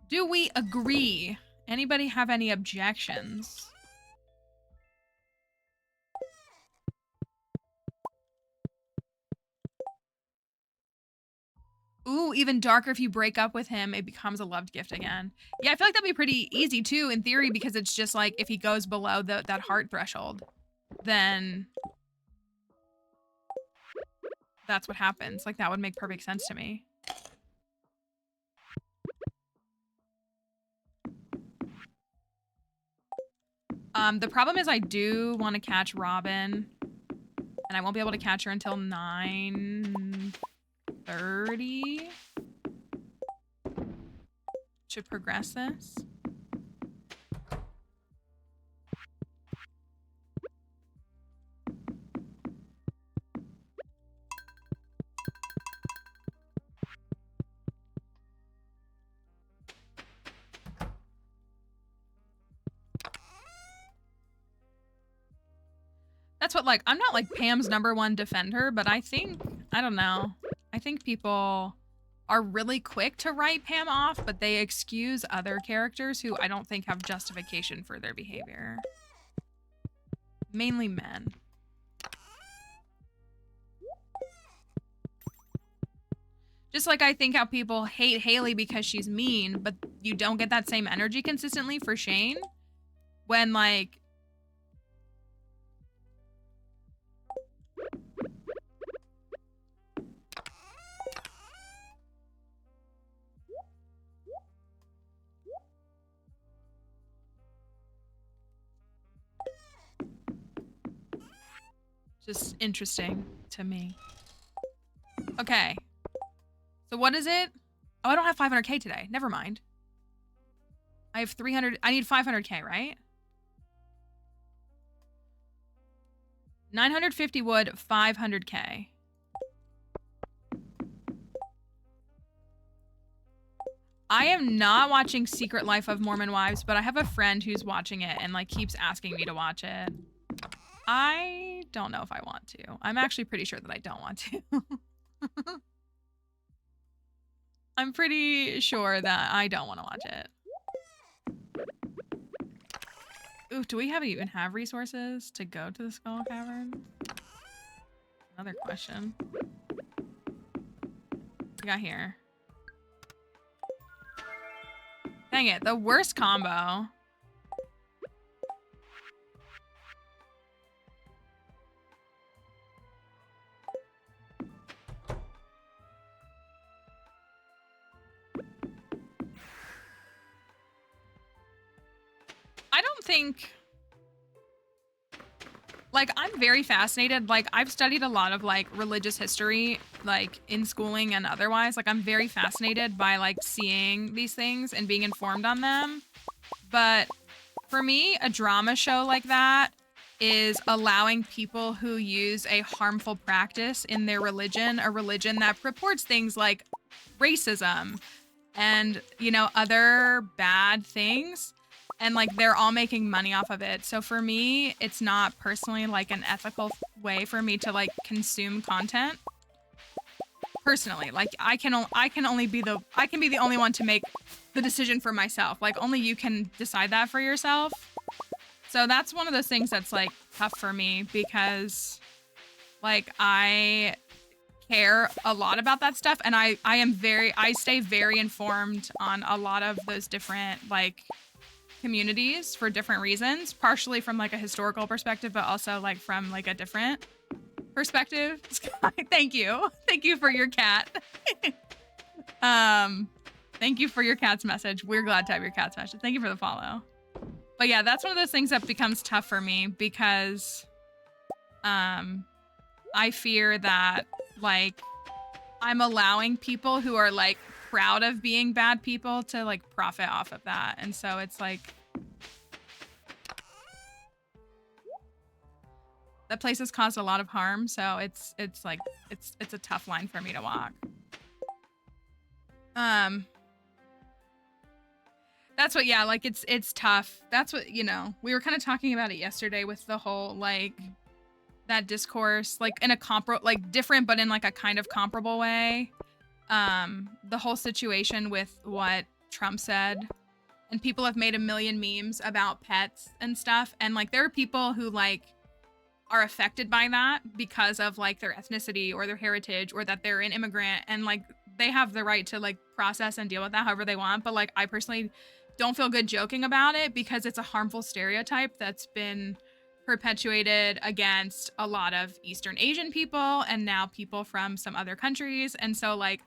Do we agree? Anybody have any objections? Ooh, even darker if you break up with him, it becomes a loved gift again. Yeah, I feel like that'd be pretty easy too, in theory, because it's just like if he goes below that heart threshold, then that's what happens. Like that would make perfect sense to me. The problem is I do want to catch Robin, and I won't be able to catch her until 9:30 to progress this. That's what, like, I'm not like Pam's #1 defender, but I think, I don't know. I think people are really quick to write Pam off, but they excuse other characters who I don't think have justification for their behavior. Mainly men. Just like I think how people hate Haley because she's mean, but you don't get that same energy consistently for Shane. When, like, just interesting to me. Okay. So what is it? Oh, I don't have 500k today. Never mind. I have 300. I need 500k, right? 950 wood, 500k. I am not watching Secret Life of Mormon Wives, but I have a friend who's watching it and like keeps asking me to watch it. I don't know if I want to. I'm actually pretty sure that I don't want to. I'm pretty sure that I don't want to watch it. Ooh, do we even have resources to go to the Skull Cavern? Another question. What we got here? Dang it, the worst combo. I don't think, like, I'm very fascinated. Like, I've studied a lot of, like, religious history, like, in schooling and otherwise. Like, I'm very fascinated by, like, seeing these things and being informed on them. But for me, a drama show like that is allowing people who use a harmful practice in their religion, a religion that purports things like racism and, you know, other bad things. And, like, they're all making money off of it. So for me, it's not personally, like, an ethical way for me to, like, consume content. Personally, like, I can be the only one to make the decision for myself. Like, only you can decide that for yourself. So that's one of those things that's, like, tough for me because, like, I care a lot about that stuff. And I stay very informed on a lot of those different, like, communities for different reasons, partially from like a historical perspective, but also like from like a different perspective. Thank you for your cat. Thank you for your cat's message. We're glad to have your cat's message. Thank you for the follow. But yeah, that's one of those things that becomes tough for me because I fear that, like, I'm allowing people who are like proud of being bad people to like profit off of that. And so it's like, that place has caused a lot of harm. So it's like, it's a tough line for me to walk. That That's what, yeah, like it's tough. That's what, you know, we were kind of talking about it yesterday with the whole like that discourse, like in a like different, but in like a kind of comparable way. The whole situation with what Trump said, and people have made a million memes about pets and stuff. And like there are people who like are affected by that because of like their ethnicity or their heritage or that they're an immigrant, and like they have the right to like process and deal with that however they want. But like I personally don't feel good joking about it because it's a harmful stereotype that's been perpetuated against a lot of Eastern Asian people and now people from some other countries. And so like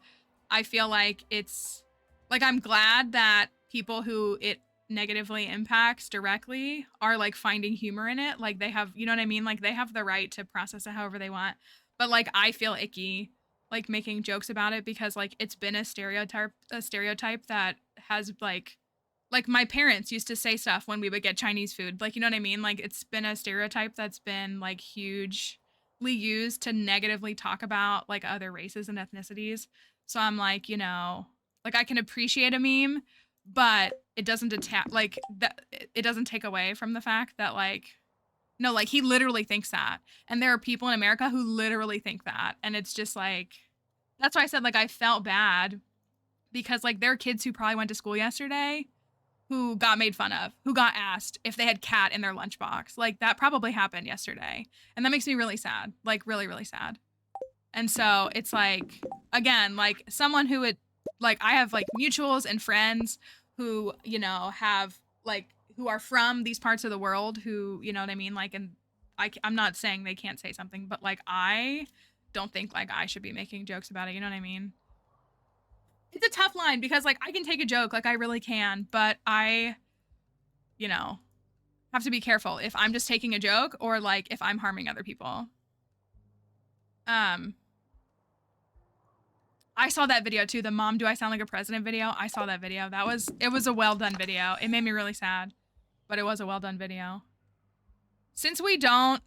I feel like it's like I'm glad that people who it negatively impacts directly are like finding humor in it. Like they have, you know what I mean? Like they have the right to process it however they want. But like I feel icky like making jokes about it because like it's been a stereotype that has like my parents used to say stuff when we would get Chinese food. Like, you know what I mean? Like it's been a stereotype that's been like hugely used to negatively talk about like other races and ethnicities. So I'm like, you know, like I can appreciate a meme, but it doesn't attack like that. It doesn't take away from the fact that like, no, like he literally thinks that. And there are people in America who literally think that. And it's just like, that's why I said like I felt bad because like there are kids who probably went to school yesterday who got made fun of, who got asked if they had cat in their lunchbox. Like that probably happened yesterday. And that makes me really sad, like really, really sad. And so it's like, again, like someone who would, like I have like mutuals and friends who, you know, have like, who are from these parts of the world who, you know what I mean? Like, and I'm not saying they can't say something, but like I don't think like I should be making jokes about it. You know what I mean? It's a tough line because like I can take a joke, like I really can, but I, you know, have to be careful if I'm just taking a joke or like if I'm harming other people. I saw that video too, the mom do I sound like a president video. I saw that video. It was a well done video. It made me really sad, but it was a well done video. Since we don't,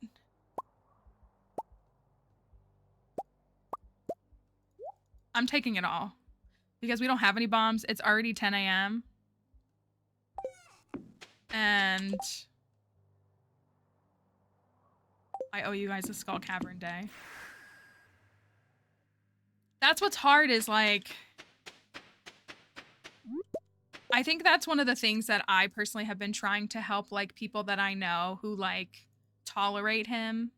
I'm taking it all because we don't have any bombs. It's already 10 a.m. And I owe you guys a Skull Cavern day. That's what's hard is like, I think that's one of the things that I personally have been trying to help like people that I know who like tolerate him.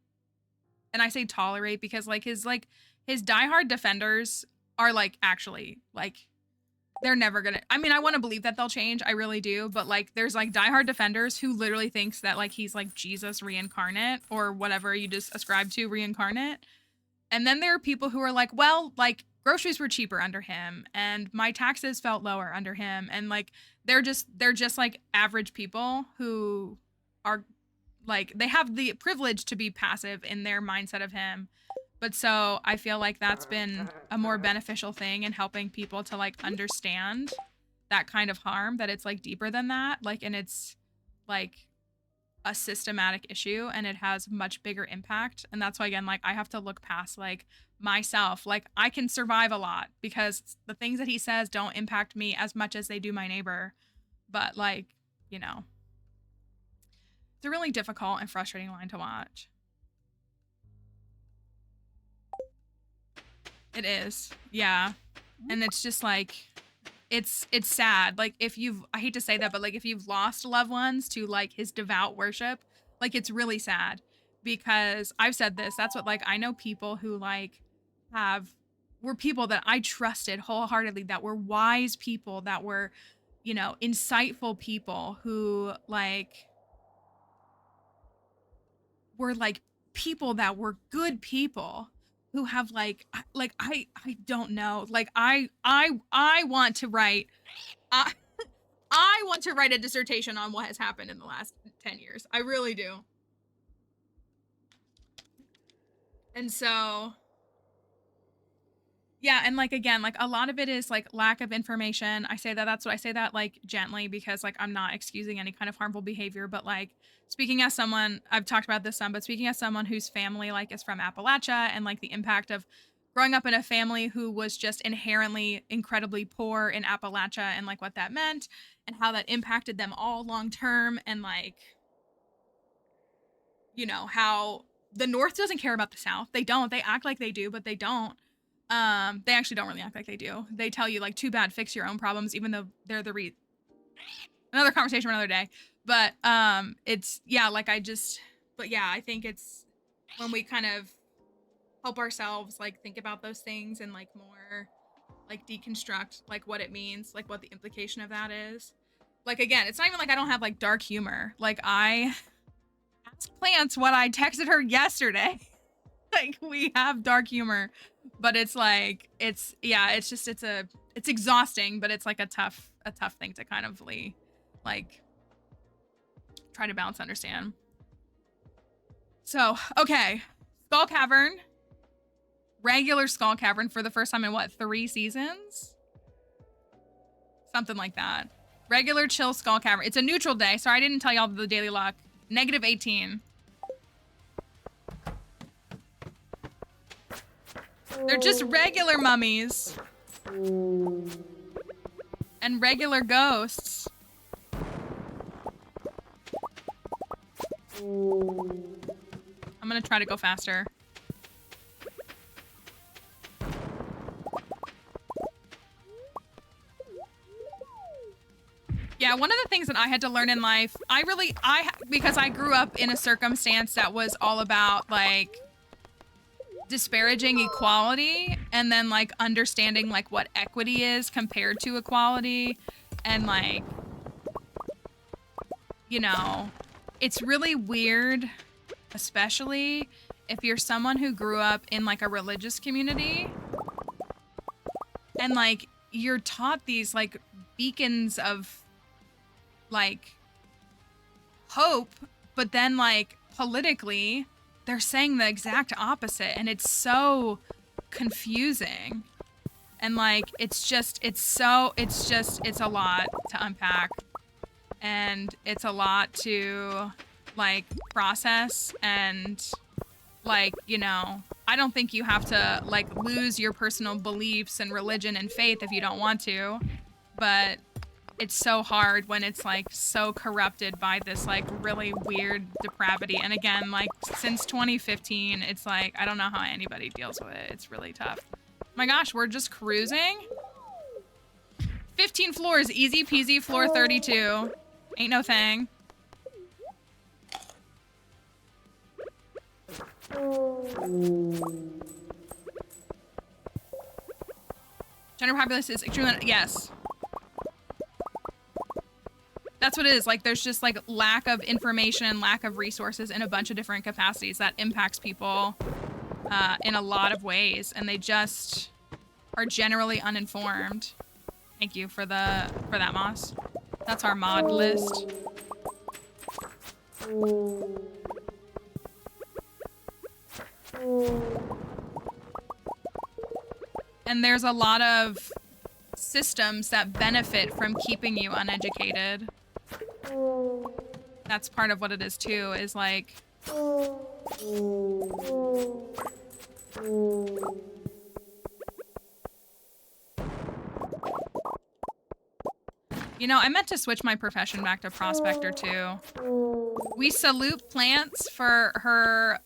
And I say tolerate because like his diehard defenders are like actually like they're never gonna, I mean, I want to believe that they'll change. I really do. But like there's like diehard defenders who literally thinks that like he's like Jesus reincarnate or whatever you just ascribe to reincarnate. And then there are people who are like, well, like groceries were cheaper under him and my taxes felt lower under him. And like, they're just like average people who are like, they have the privilege to be passive in their mindset of him. But so I feel like that's been a more beneficial thing in helping people to like understand that kind of harm, that it's like deeper than that. Like, and it's like a systematic issue and it has much bigger impact. And that's why, again, like I have to look past like myself. Like I can survive a lot because the things that he says don't impact me as much as they do my neighbor. But like, you know, it's a really difficult and frustrating line to watch. It is. Yeah. And it's just like, it's sad. Like if I hate to say that, but like if you've lost loved ones to like his devout worship, like it's really sad because I've said this, that's what like I know people who like were people that I trusted wholeheartedly, that were wise people, that were, you know, insightful people who like were like people that were good people who have like I don't know, like I want to write I want to write a dissertation on what has happened in the last 10 years. I really do. And so yeah, and like again, like a lot of it is like lack of information. I say that like gently because like I'm not excusing any kind of harmful behavior, but like speaking as someone, I've talked about this some, but speaking as someone whose family like is from Appalachia and like the impact of growing up in a family who was just inherently incredibly poor in Appalachia and like what that meant and how that impacted them all long term, and like, you know, how the North doesn't care about the South. They don't. They act like they do, but they don't. They actually don't really act like they do. They tell you like, too bad, fix your own problems, even though they're the another conversation for another day. But it's, yeah, like but yeah, I think it's when we kind of help ourselves like think about those things and like more like deconstruct like what it means, like what the implication of that is. Like, again, it's not even like I don't have like dark humor. Like, I asked Plants what I texted her yesterday. Like, we have dark humor, but it's like, it's exhausting, but it's like a tough thing to kind of like try to balance, understand. So, okay. Skull Cavern. Regular Skull Cavern for the first time in what, 3 seasons? Something like that. Regular chill Skull Cavern. It's a neutral day. Sorry, I didn't tell y'all the daily luck. -18. They're just regular mummies. And regular ghosts. I'm gonna try to go faster. Yeah, one of the things that I had to learn in life, because I grew up in a circumstance that was all about like disparaging equality and then like understanding like what equity is compared to equality, and like, you know, it's really weird, especially if you're someone who grew up in like a religious community and like you're taught these like beacons of like hope, but then like politically they're saying the exact opposite, and it's so confusing. And like it's a lot to unpack, and it's a lot to like process, and like, you know, I don't think you have to like lose your personal beliefs and religion and faith if you don't want to, but it's so hard when it's like so corrupted by this like really weird depravity. And again, like since 2015, it's like, I don't know how anybody deals with it. It's really tough. My gosh, we're just cruising. 15 floors, easy peasy, floor 32. Ain't no thing. Gender populace is extremely, yes. That's what it is. Like, there's just like lack of information, lack of resources in a bunch of different capacities that impacts people in a lot of ways, and they just are generally uninformed. Thank you for that, Moss. That's our mod list. And there's a lot of systems that benefit from keeping you uneducated. That's part of what it is too, is like, you know, I meant to switch my profession back to prospector too. We salute Plants for her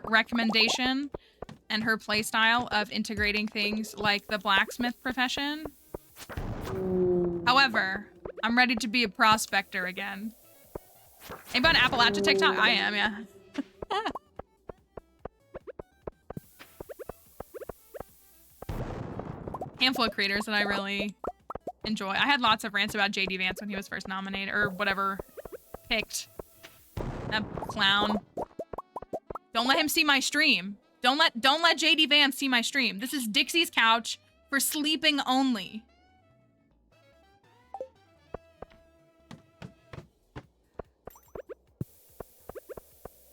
recommendation and her playstyle of integrating things like the blacksmith profession. However, I'm ready to be a prospector again. Anybody on Appalachia TikTok? I am, yeah. Handful of creators that I really enjoy. I had lots of rants about JD Vance when he was first nominated, or whatever, picked. That clown. Don't let him see my stream. Don't let JD Vance see my stream. This is Dixie's couch for sleeping only.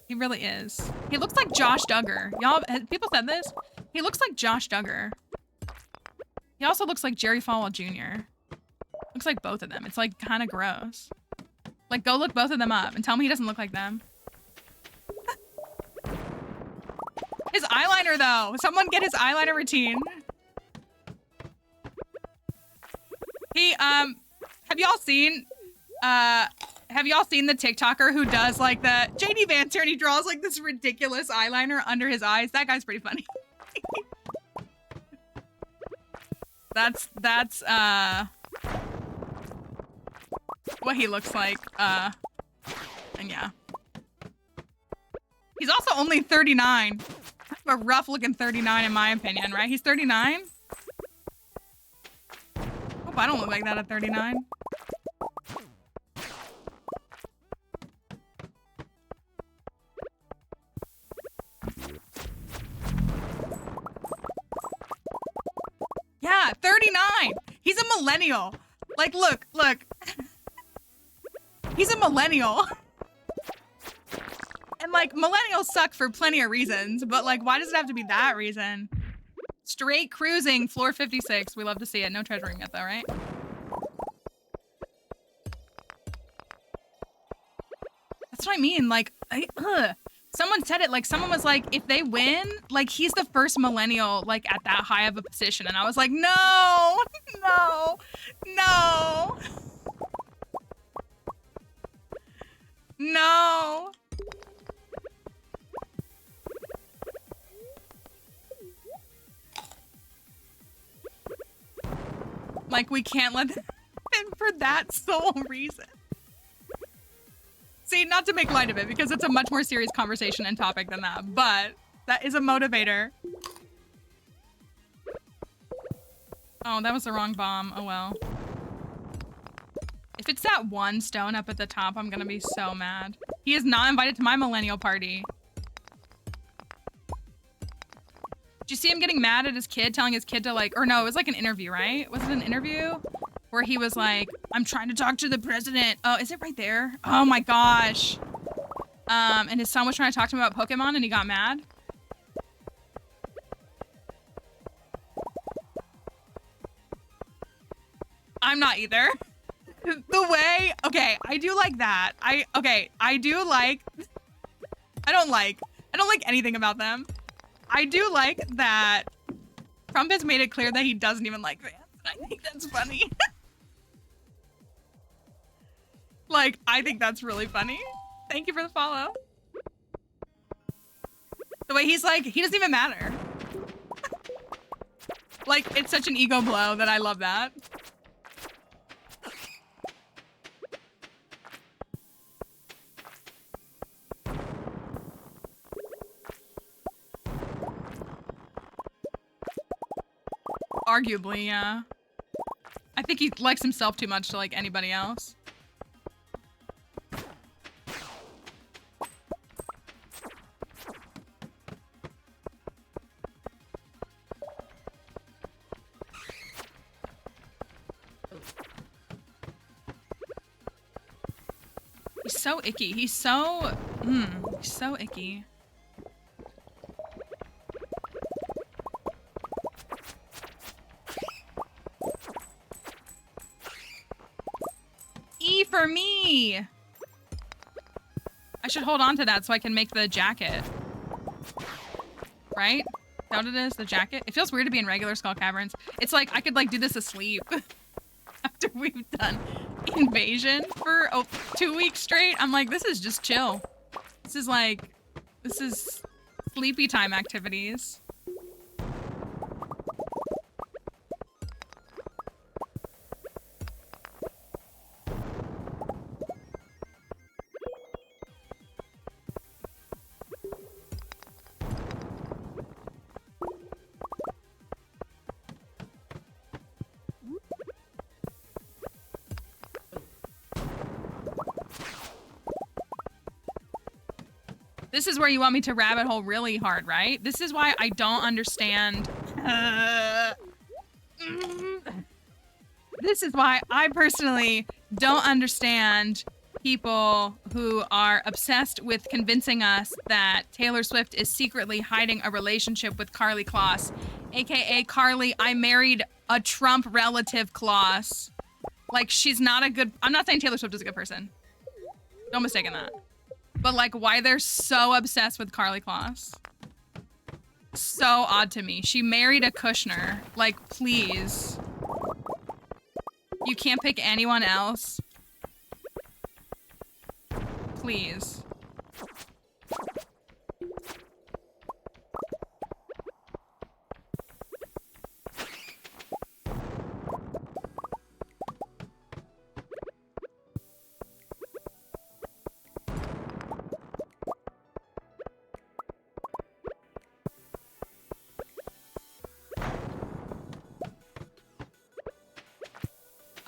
He really is. He looks like Josh Duggar. Y'all, people said this? He looks like Josh Duggar. He also looks like Jerry Falwell Jr. Looks like both of them. It's like kind of gross. Like, go look both of them up and tell me he doesn't look like them. His eyeliner though. Someone get his eyeliner routine. He have y'all seen the TikToker who does like the JD Vance and he draws like this ridiculous eyeliner under his eyes? That guy's pretty funny. That's what he looks like. And yeah. He's also only 39. A rough looking 39 in my opinion, right? He's 39? Hope I don't look like that at 39. Yeah, 39! He's a millennial. Like, look. He's a millennial. And like, millennials suck for plenty of reasons, but like, why does it have to be that reason? Straight cruising, floor 56. We love to see it. No treasuring yet though, right? That's what I mean. Like, someone said it, like someone was like, if they win, like he's the first millennial like at that high of a position. And I was like, no. Like, we can't let them in for that sole reason. See, not to make light of it, because it's a much more serious conversation and topic than that, but that is a motivator. Oh, that was the wrong bomb. Oh, well. If it's that one stone up at the top, I'm gonna be so mad. He is not invited to my millennial party. Did you see him getting mad at his kid, telling his kid to like, or no, it was like an interview, right? Was it an interview? Where he was like, I'm trying to talk to the president. Oh, is it right there? Oh my gosh. And his son was trying to talk to him about Pokemon and he got mad. I'm not either. The way, okay, I do like that. I don't like anything about them. I do like that Trump has made it clear that he doesn't even like fans. I think that's funny. Like, I think that's really funny. Thank you for the follow. The way he's like, he doesn't even matter. Like, it's such an ego blow that I love that. Arguably, yeah. I think he likes himself too much to like anybody else. He's so icky. He's so icky. For me. I should hold on to that so I can make the jacket. Right? Is that what it is? The jacket? It feels weird to be in regular Skull Caverns. It's like I could like do this asleep after we've done Invasion for 2 weeks straight. I'm like, this is just chill. This is sleepy time activities. This is where you want me to rabbit hole really hard, right? This is why I don't understand. This is why I personally don't understand people who are obsessed with convincing us that Taylor Swift is secretly hiding a relationship with Carly Kloss, aka Carly, I married a Trump relative Kloss. Like, she's not a good, I'm not saying Taylor Swift is a good person. Don't mistake in that. But like, why they're so obsessed with Carly Kloss. so odd to me. She married a Kushner. Like, please. You can't pick anyone else. Please.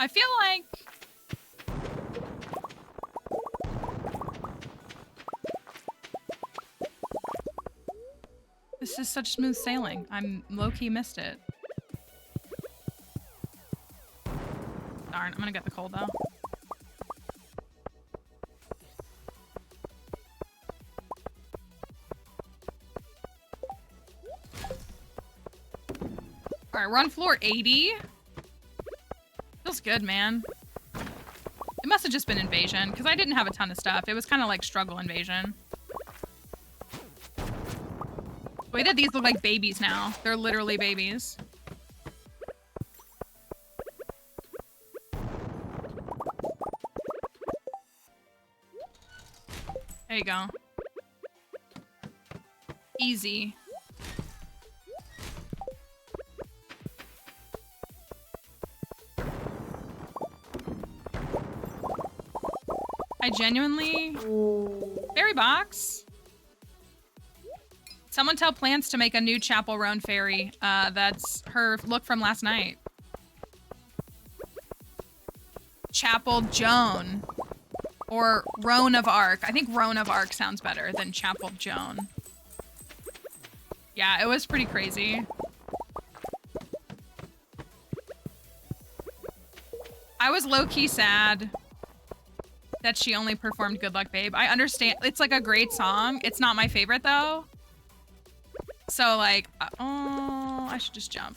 I feel like this is such smooth sailing. I'm low-key missed it. Darn, I'm gonna get the cold though. All right, we're on floor 80. Feels good, man. It must have just been invasion, because I didn't have a ton of stuff. It was kind of like struggle invasion. Wait, that these look like babies now. They're literally babies. There you go. Easy. I genuinely... Fairy box? Someone tell Plants to make a new Chapel Roan fairy. That's her look from last night. Chapel Joan. Or Roan of Arc. I think Roan of Arc sounds better than Chapel Joan. Yeah, it was pretty crazy. I was low-key sad that she only performed Good Luck Babe. I understand. It's like a great song. It's not my favorite though. So like, oh, I should just jump.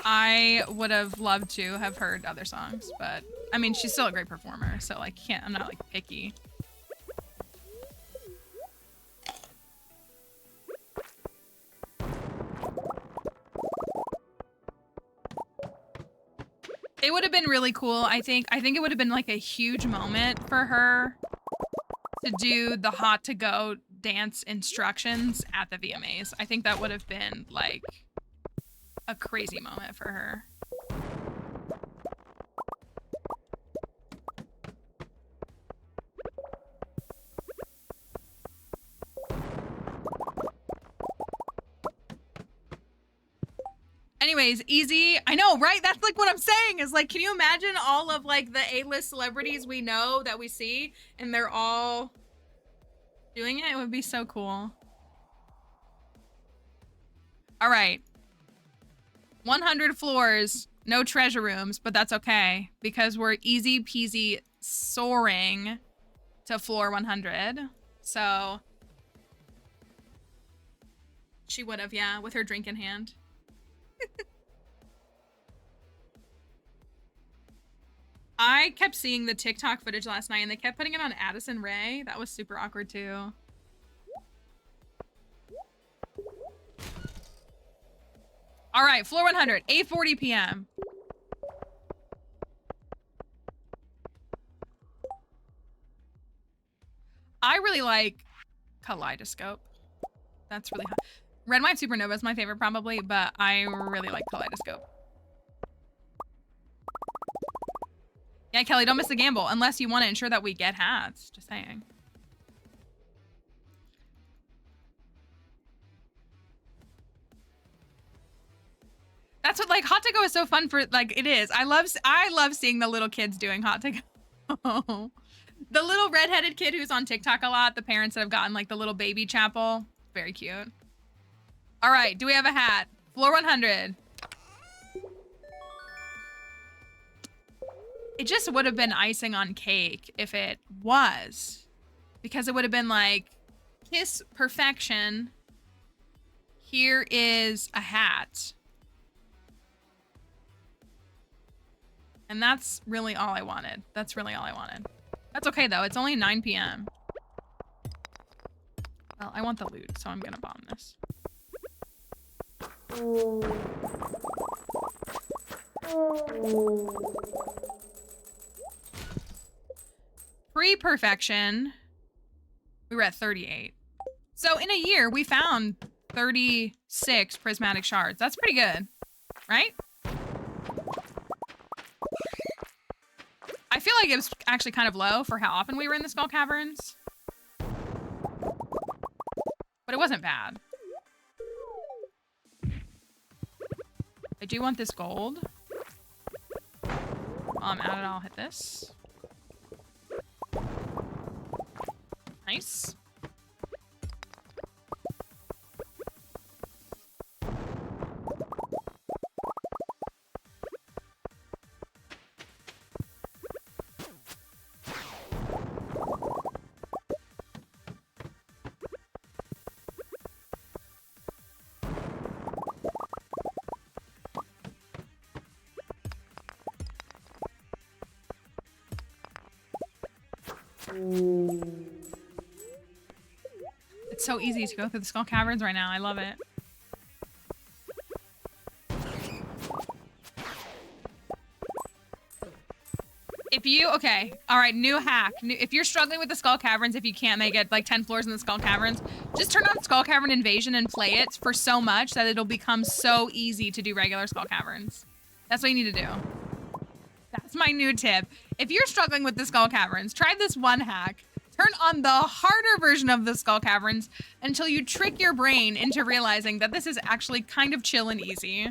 I would have loved to have heard other songs, but I mean, she's still a great performer. So like, I'm not like picky. It would have been really cool. I think it would have been like a huge moment for her to do the hot to go dance instructions at the VMAs. I think that would have been like a crazy moment for her. Anyways, easy. I know, right? That's like what I'm saying is like, can you imagine all of like the A-list celebrities we know that we see and they're all doing it? It would be so cool. All right. 100 floors, no treasure rooms, but that's okay because we're easy peasy soaring to floor 100. So she would have, yeah, with her drink in hand. I kept seeing the TikTok footage last night and they kept putting it on Addison Rae. That was super awkward too. All right, floor 100, 8:40 p.m. I really like Kaleidoscope. That's really hot. Red Wine Supernova is my favorite probably, but I really like Kaleidoscope. Yeah, Kelly, don't miss the gamble unless you want to ensure that we get hats. Just saying. That's what, like, hot to go is so fun for, like, it is. I love seeing the little kids doing hot to go. The little redheaded kid who's on TikTok a lot, the parents that have gotten, like, the little baby chapel. Very cute. All right, do we have a hat? Floor 100. It just would have been icing on cake if it was. Because it would have been like, kiss perfection. Here is a hat. And that's really all I wanted. That's really all I wanted. That's okay though, it's only 9 p.m. Well, I want the loot, so I'm gonna bomb this. Pre-perfection, we were at 38. So in a year, we found 36 prismatic shards. That's pretty good, right? I feel like it was actually kind of low for how often we were in the Skull Caverns. But it wasn't bad. I do want this gold. While I'm at it, I'll hit this. Nice. It's so easy to go through the Skull Caverns right now. I love it. If you, okay, all right, new hack. If you're struggling with the Skull Caverns, if you can't make it like 10 floors in the Skull Caverns, just turn on Skull Cavern Invasion and play it for so much that it'll become so easy to do regular Skull Caverns. That's what you need to do. That's my new tip. If you're struggling with the Skull Caverns, try this one hack. Turn on the harder version of the Skull Caverns until you trick your brain into realizing that this is actually kind of chill and easy.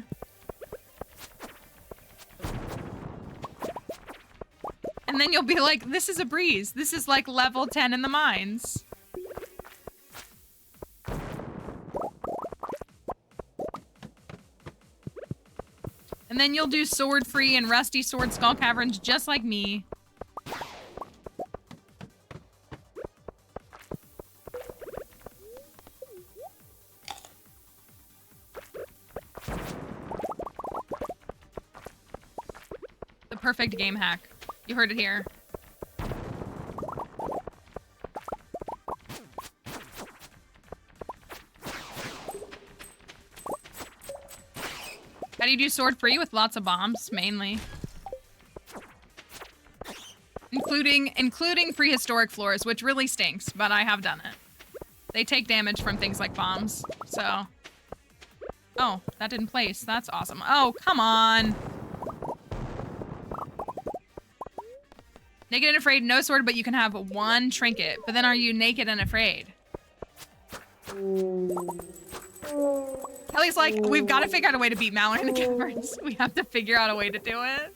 And then you'll be like, this is a breeze. This is like level 10 in the mines. And then you'll do sword-free and rusty sword Skull Caverns just like me. The perfect game hack. You heard it here. How do you do sword free? With lots of bombs, mainly. Including prehistoric floors, which really stinks, but I have done it. They take damage from things like bombs, so. Oh, that didn't place. That's awesome. Oh, come on. Naked and afraid, no sword, but you can have one trinket. But then are you naked and afraid? Kelly's like, we've got to figure out a way to beat Mallory in the caverns. We have to figure out a way to do it.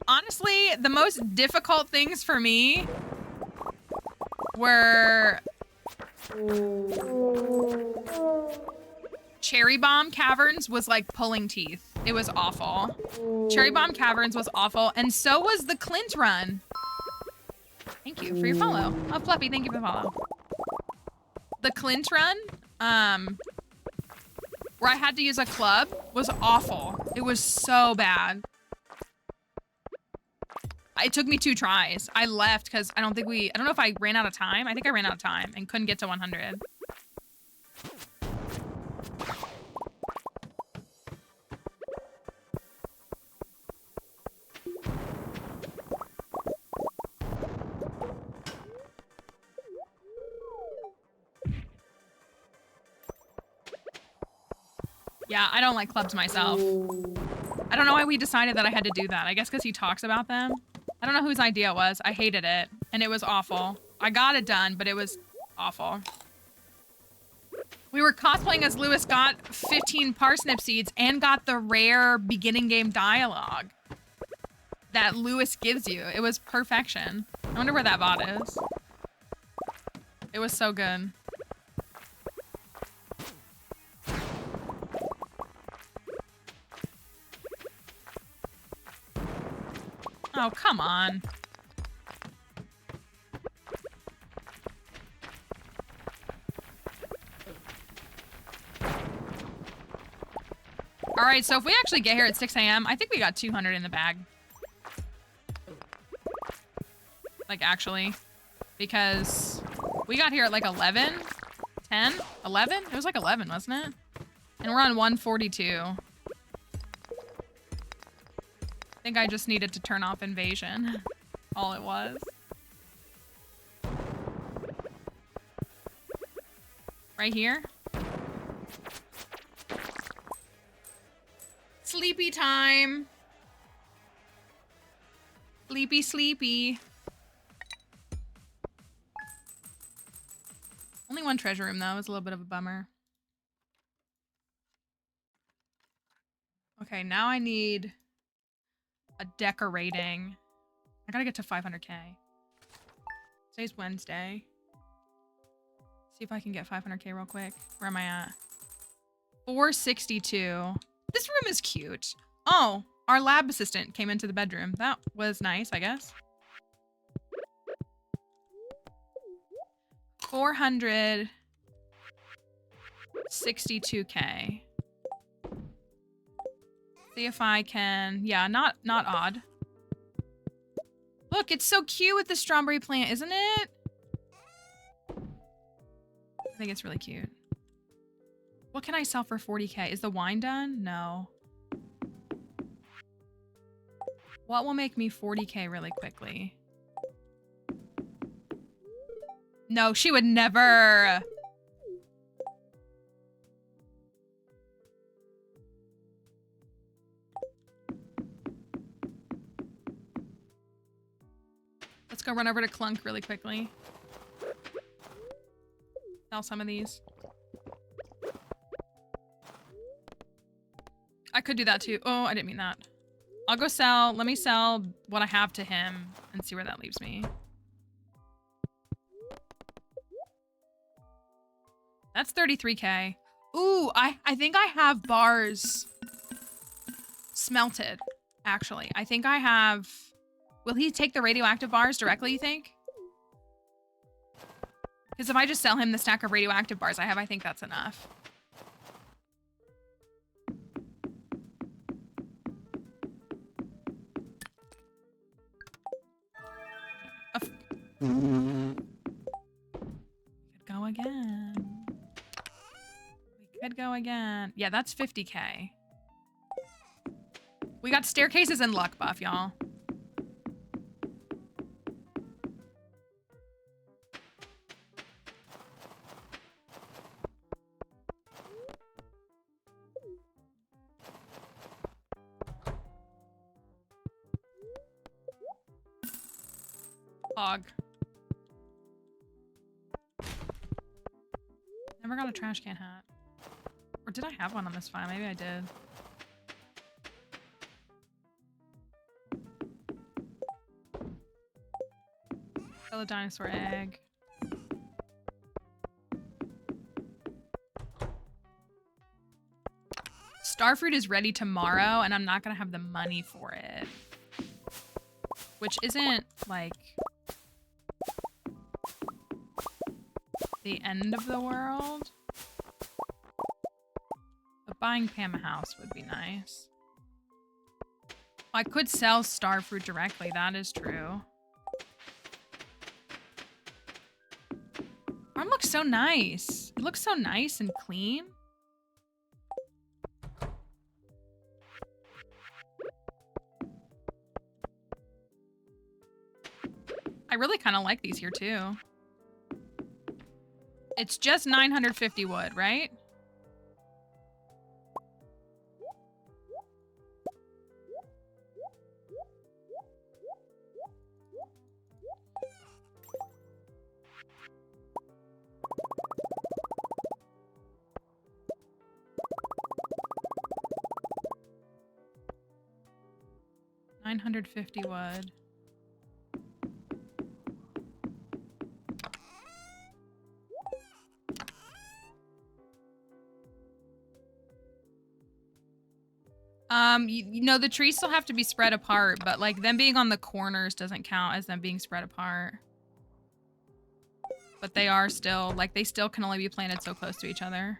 Honestly, the most difficult things for me were Cherry Bomb Caverns was like pulling teeth. It was awful. Cherry Bomb Caverns was awful, and so was the Clint run. Thank you for your follow. Oh, Fluffy, thank you for the follow. The Clint run, where I had to use a club, was awful. It was so bad. It took me 2 tries. I left because I don't know if I ran out of time. I think I ran out of time and couldn't get to 100. Yeah, I don't like clubs myself. I don't know why we decided that I had to do that. I guess because he talks about them. I don't know whose idea it was. I hated it, and it was awful. I got it done, but it was awful. We were cosplaying as Lewis, got 15 parsnip seeds, and got the rare beginning game dialogue that Lewis gives you. It was perfection. I wonder where that VOD is. It was so good. Oh, come on. All right, so if we actually get here at 6 a.m., I think we got 200 in the bag. Like, actually. Because we got here at like 11? 10? 11? It was like 11, wasn't it? And we're on 142. I think I just needed to turn off invasion. All it was. Right here. Sleepy time. Sleepy, sleepy. Only one treasure room, though. It was a little bit of a bummer. Okay, now I need a decorating. I gotta get to 500k. Today's Wednesday. See if I can get 500k real quick. Where am I at? 462. This room is cute. Oh, our lab assistant came into the bedroom. That was nice, I guess. 462k. See if I can, yeah, not odd. Look, it's so cute with the strawberry plant, isn't it? I think it's really cute. What can I sell for 40k? Is the wine done? No. What will make me 40k really quickly? No, she would never. Let's go run over to Clunk really quickly. Sell some of these. I could do that too. Oh, I didn't mean that. I'll go sell. Let me sell what I have to him and see where that leaves me. That's 33k. Ooh, I think I have bars smelted, actually. I think I have... Will he take the radioactive bars directly, you think? Because if I just sell him the stack of radioactive bars I have, I think that's enough. Could go again. We could go again. Yeah, that's 50k. We got staircases and luck buff, y'all. Hog. Never got a trash can hat. Or did I have one on this file? Maybe I did. Sell a dinosaur egg. Starfruit is ready tomorrow, and I'm not gonna have the money for it. Which isn't, like, the end of the world. But buying Pam a house would be nice. I could sell Starfruit directly, that is true. Farm looks so nice. It looks so nice and clean. I really kind of like these here too. It's just 950 wood, right? $950 wood. You know, the trees still have to be spread apart, but like them being on the corners doesn't count as them being spread apart. But they are still, like, they still can only be planted so close to each other.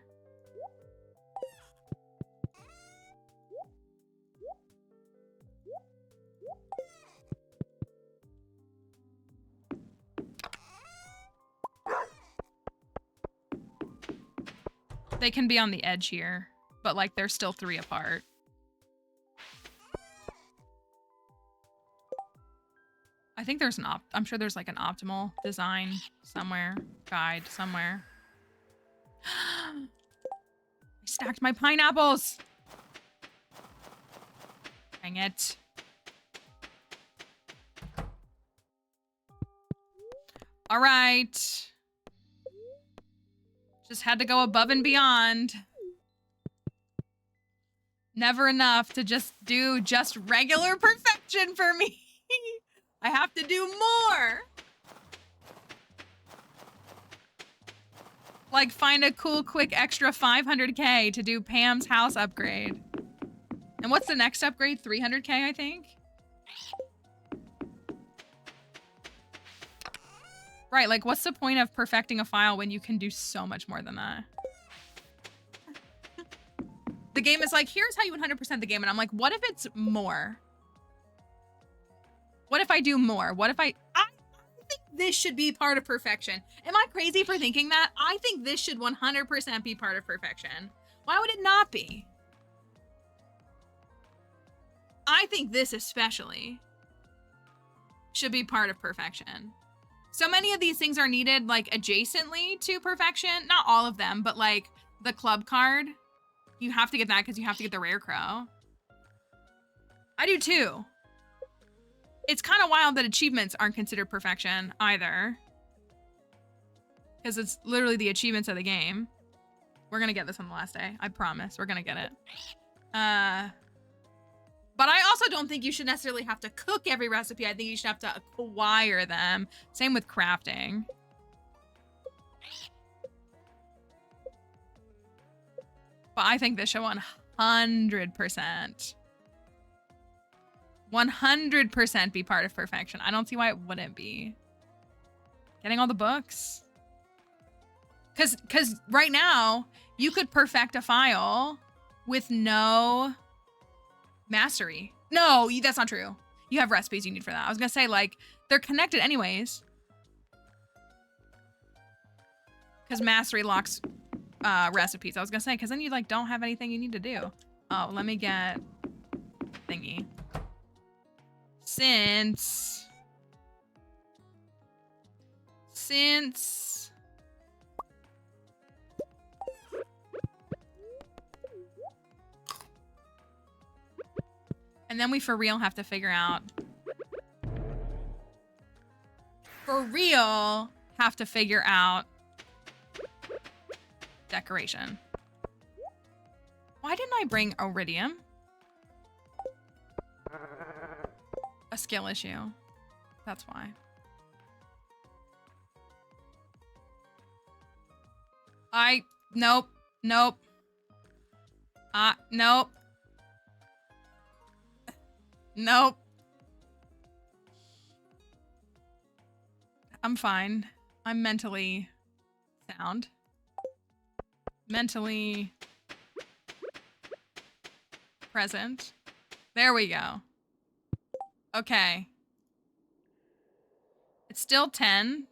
They can be on the edge here, but like they're still 3 apart. I think there's I'm sure there's like an optimal design somewhere, guide somewhere. I stacked my pineapples. Dang it. All right. Just had to go above and beyond. Never enough to just do just regular perfection for me. I have to do more. Like find a cool, quick extra 500k to do Pam's house upgrade. And what's the next upgrade? 300k, I think? Right, like what's the point of perfecting a file when you can do so much more than that? The game is like, here's how you 100% the game. And I'm like, what if it's more? What if I do more? What if I think this should be part of perfection. Am I crazy for thinking that? I think this should 100% be part of perfection. Why would it not be? I think this especially should be part of perfection. So many of these things are needed like adjacently to perfection. Not all of them, but like the club card. You have to get that because you have to get the rare crow. I do too. It's kind of wild that achievements aren't considered perfection either. Because it's literally the achievements of the game. We're going to get this on the last day. I promise. We're going to get it. But I also don't think you should necessarily have to cook every recipe. I think you should have to acquire them. Same with crafting. But I think this should 100%. 100% be part of perfection. I don't see why it wouldn't be. Getting all the books. Because right now, you could perfect a file with no mastery. No, that's not true. You have recipes you need for that. I was going to say, like, they're connected anyways. Because mastery locks recipes. I was going to say, because then you, like, don't have anything you need to do. Oh, let me get thingy. Since and then we for real have to figure out decoration. Why didn't I bring iridium? A skill issue. That's why. Nope. Nope. Nope. Nope. I'm fine. I'm mentally sound. Mentally present. There we go. Okay. It's still 10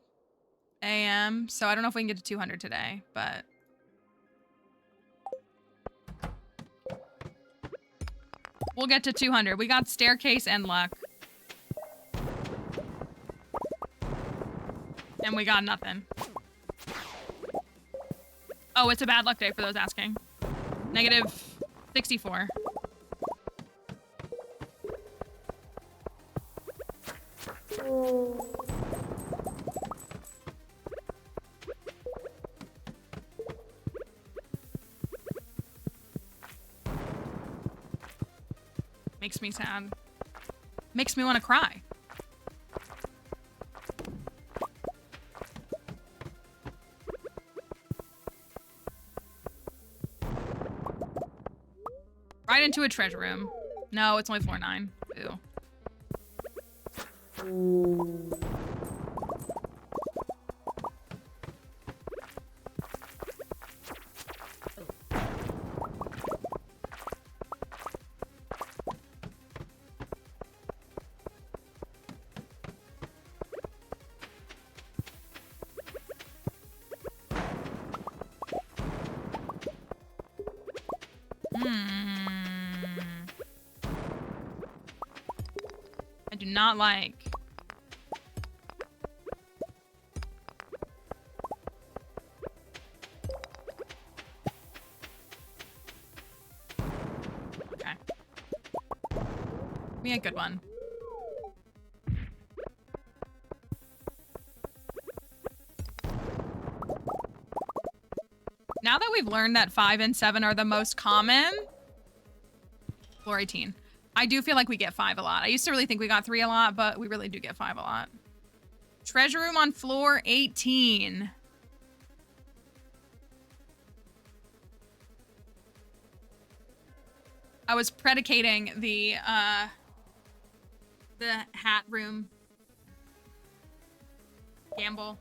a.m., so I don't know if we can get to 200 today, but... we'll get to 200. We got staircase and luck. And we got nothing. Oh, it's a bad luck day for those asking. Negative 64. Makes me sad. Makes me want to cry. Right into a treasure room. No, it's only floor 9. Ew. I do not like. Okay. Give me a good one. Now that we've learned that 5 and 7 are the most common, floor 18. I do feel like we get 5 a lot. I used to really think we got 3 a lot, but we really do get 5 a lot. Treasure room on floor 18. I was predicating the hat room gamble.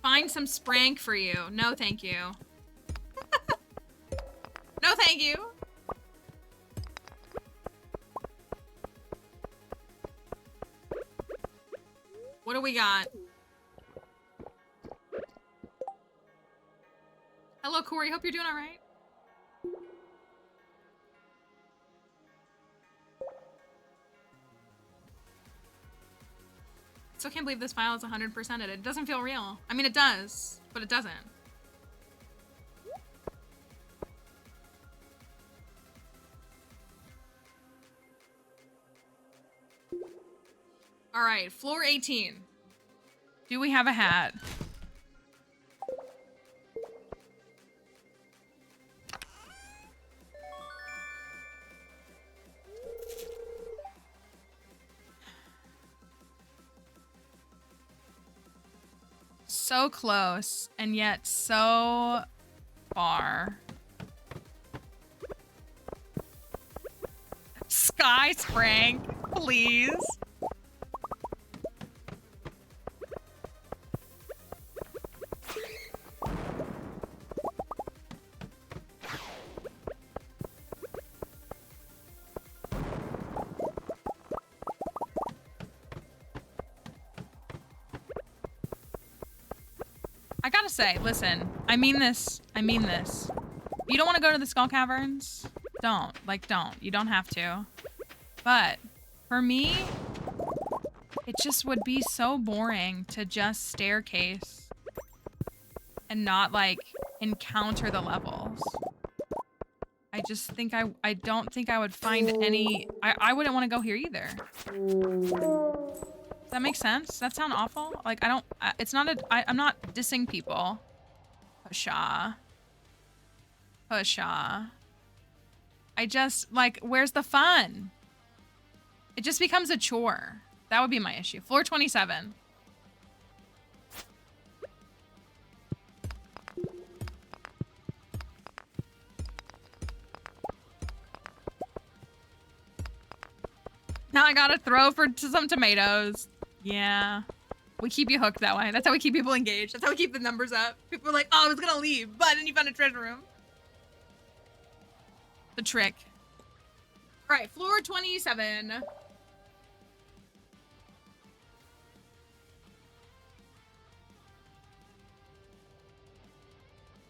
Find some sprank for you. No, thank you. No, thank you. What do we got? Hello, Corey. Hope you're doing all right. Still can't believe this file is 100%ed. It doesn't feel real. I mean, it does, but it doesn't. All right, floor 18. Do we have a hat? So close, and yet so far. Sky Sprank, please. I gotta say, listen, I mean this. I mean this. If you don't want to go to the Skull Caverns, don't. Like, don't. You don't have to. But for me, it just would be so boring to just staircase and not, like, encounter the levels. I just think I don't think I would find any... I wouldn't want to go here either. Does that make sense? Does that sound awful? Like, I don't... it's not a... I'm not dissing people. Pusha. Pusha. I just... Like, where's the fun? It just becomes a chore. That would be my issue. Floor 27. Now I gotta throw for some tomatoes. Yeah. We keep you hooked that way. That's how we keep people engaged. That's how we keep the numbers up. People are like, oh, I was gonna leave, but then you found a treasure room. The trick. All right, floor 27.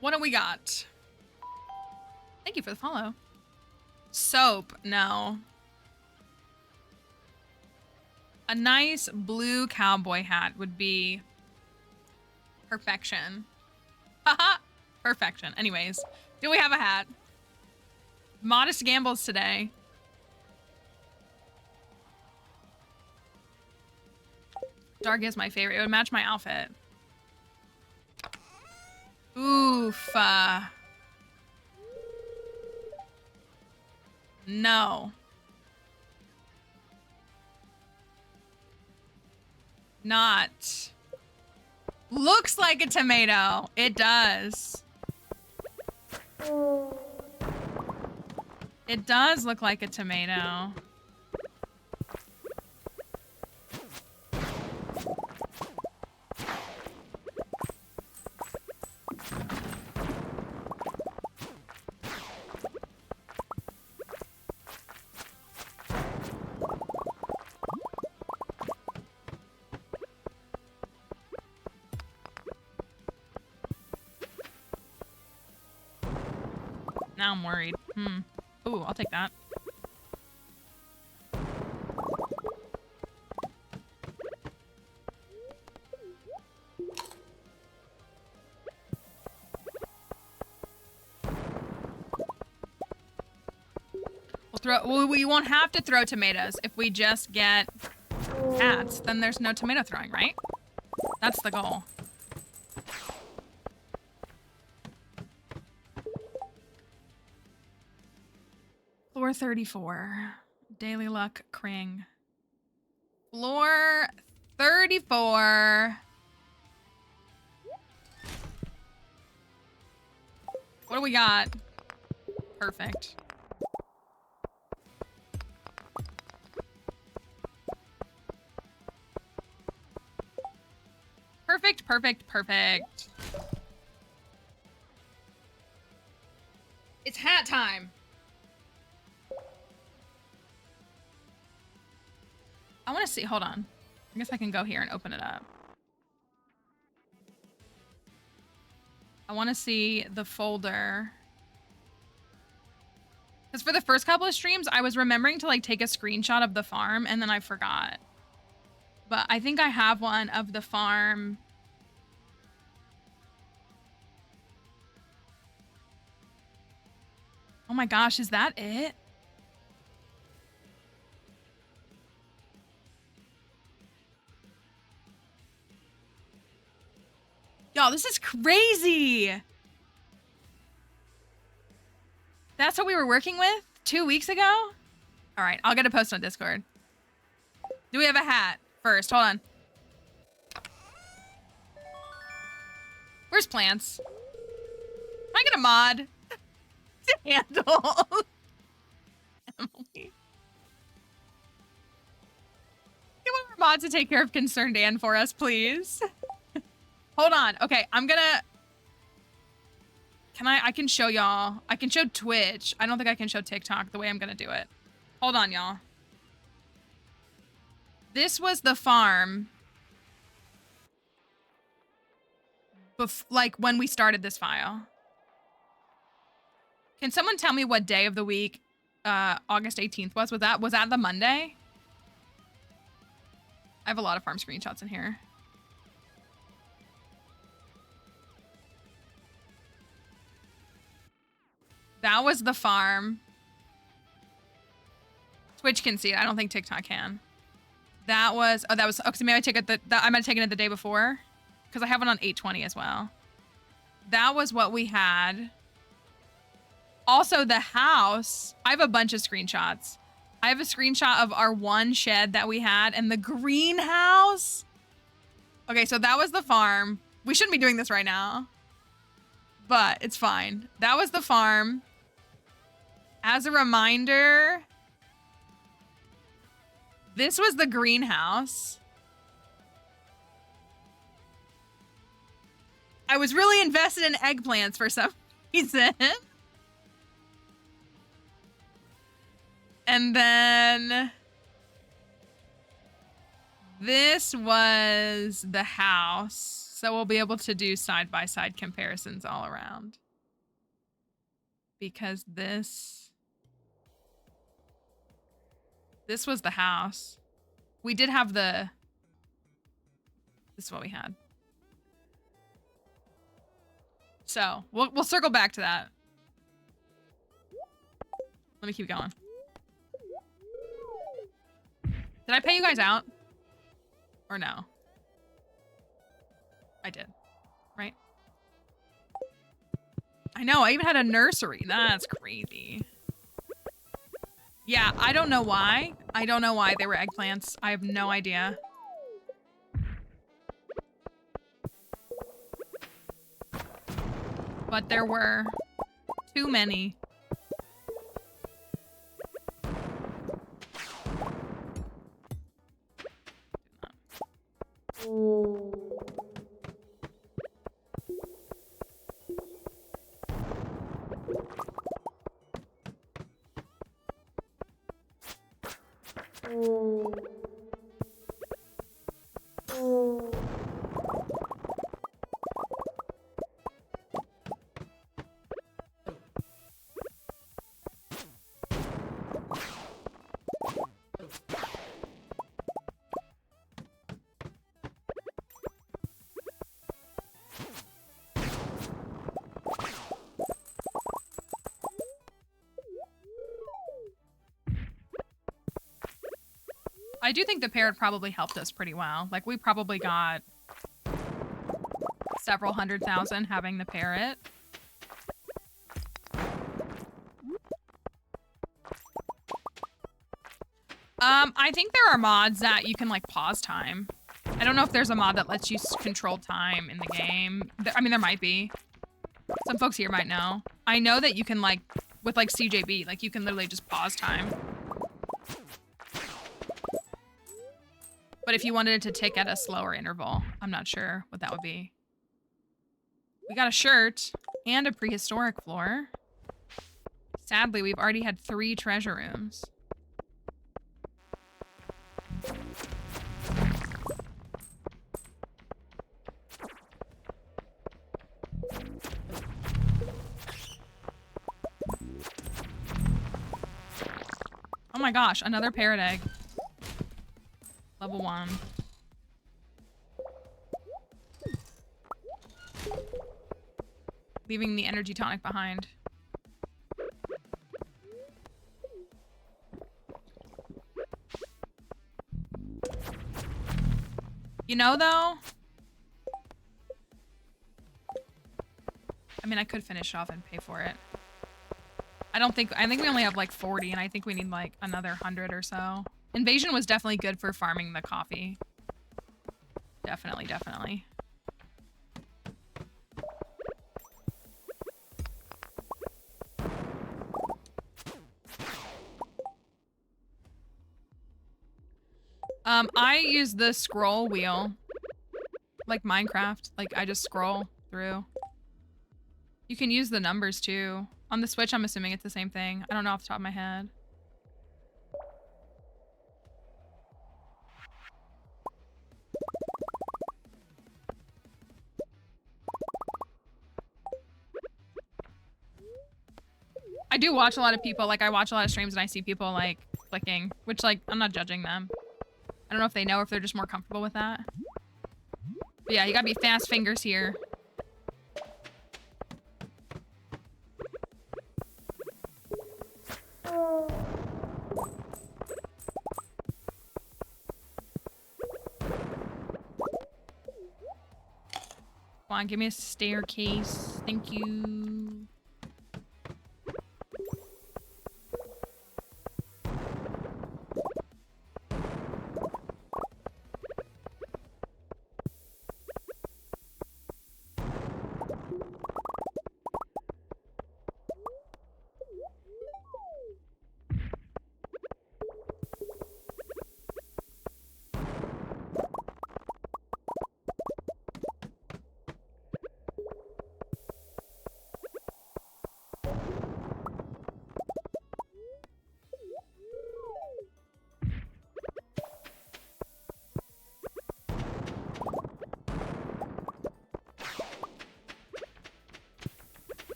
What do we got? Thank you for the follow. Soap, no. A nice blue cowboy hat would be perfection. Haha, perfection. Anyways, do we have a hat? Modest gambles today. Dark is my favorite. It would match my outfit. Oof. No. Not. Looks like a tomato. It does. It does look like a tomato. Now I'm worried. Ooh, I'll take that. We won't have to throw tomatoes if we just get hats. Then there's no tomato throwing, right? That's the goal. Floor 34. Daily luck, Kring. Floor 34. What do we got? Perfect. Perfect, perfect, perfect. It's hat time. I want to see, hold on. I guess I can go here and open it up. I want to see the folder. Because for the first couple of streams, I was remembering to like take a screenshot of the farm and then I forgot. But I think I have one of the farm. Oh my gosh, is that it? Y'all, this is crazy. That's what we were working with 2 weeks ago? All right, I'll get a post on Discord. Do we have a hat first? Hold on. Where's plants? Can I get a mod to handle Emily? Get one of our mods to take care of Concerned Anne for us, please. Hold on. Okay, I'm gonna... I can show y'all. I can show Twitch. I don't think I can show TikTok the way I'm gonna do it. Hold on, y'all. This was the farm. Like when we started this file. Can someone tell me what day of the week August 18th was? Was that the Monday? I have a lot of farm screenshots in here. That was the farm. Twitch can see it. I don't think TikTok can. That was, oh, that was, okay, so maybe I take it, I might have taken it the day before. Because I have one on 820 as well. That was what we had. Also, the house, I have a bunch of screenshots. I have a screenshot of our one shed that we had and the greenhouse. Okay, so that was the farm. We shouldn't be doing this right now. But it's fine. That was the farm. As a reminder, this was the greenhouse. I was really invested in eggplants for some reason. And then this was the house. So we'll be able to do side-by-side comparisons all around. Because this was the house. We did have this is what we had. So we'll circle back to that. Let me keep going. Did I pay you guys out? Or no? I did. Right? I know, I even had a nursery. That's crazy. Yeah, I don't know why. I don't know why they were eggplants. I have no idea. But there were too many. I do think the parrot probably helped us pretty well. Like, we probably got several 100,000 having the parrot. I think there are mods that you can, like, pause time. I don't know if there's a mod that lets you control time in the game. I mean, there might be. Some folks here might know. I know that you can, like, with, like, CJB, like, you can literally just pause time. But if you wanted it to tick at a slower interval, I'm not sure what that would be. We got a shirt and a prehistoric floor. Sadly, we've already had 3 treasure rooms. Oh my gosh, another parrot egg. Level 1. Leaving the energy tonic behind. You know, though? I mean, I could finish off and pay for it. I think we only have like 40, and I think we need like another 100 or so. Invasion was definitely good for farming the coffee. Definitely, definitely. I use the scroll wheel. Like Minecraft. Like, I just scroll through. You can use the numbers, too. On the Switch, I'm assuming it's the same thing. I don't know off the top of my head. I do watch a lot of people. Like, I watch a lot of streams and I see people, like, clicking. Which, like, I'm not judging them. I don't know if they know or if they're just more comfortable with that. But yeah, you gotta be fast fingers here. Come on, give me a staircase. Thank you.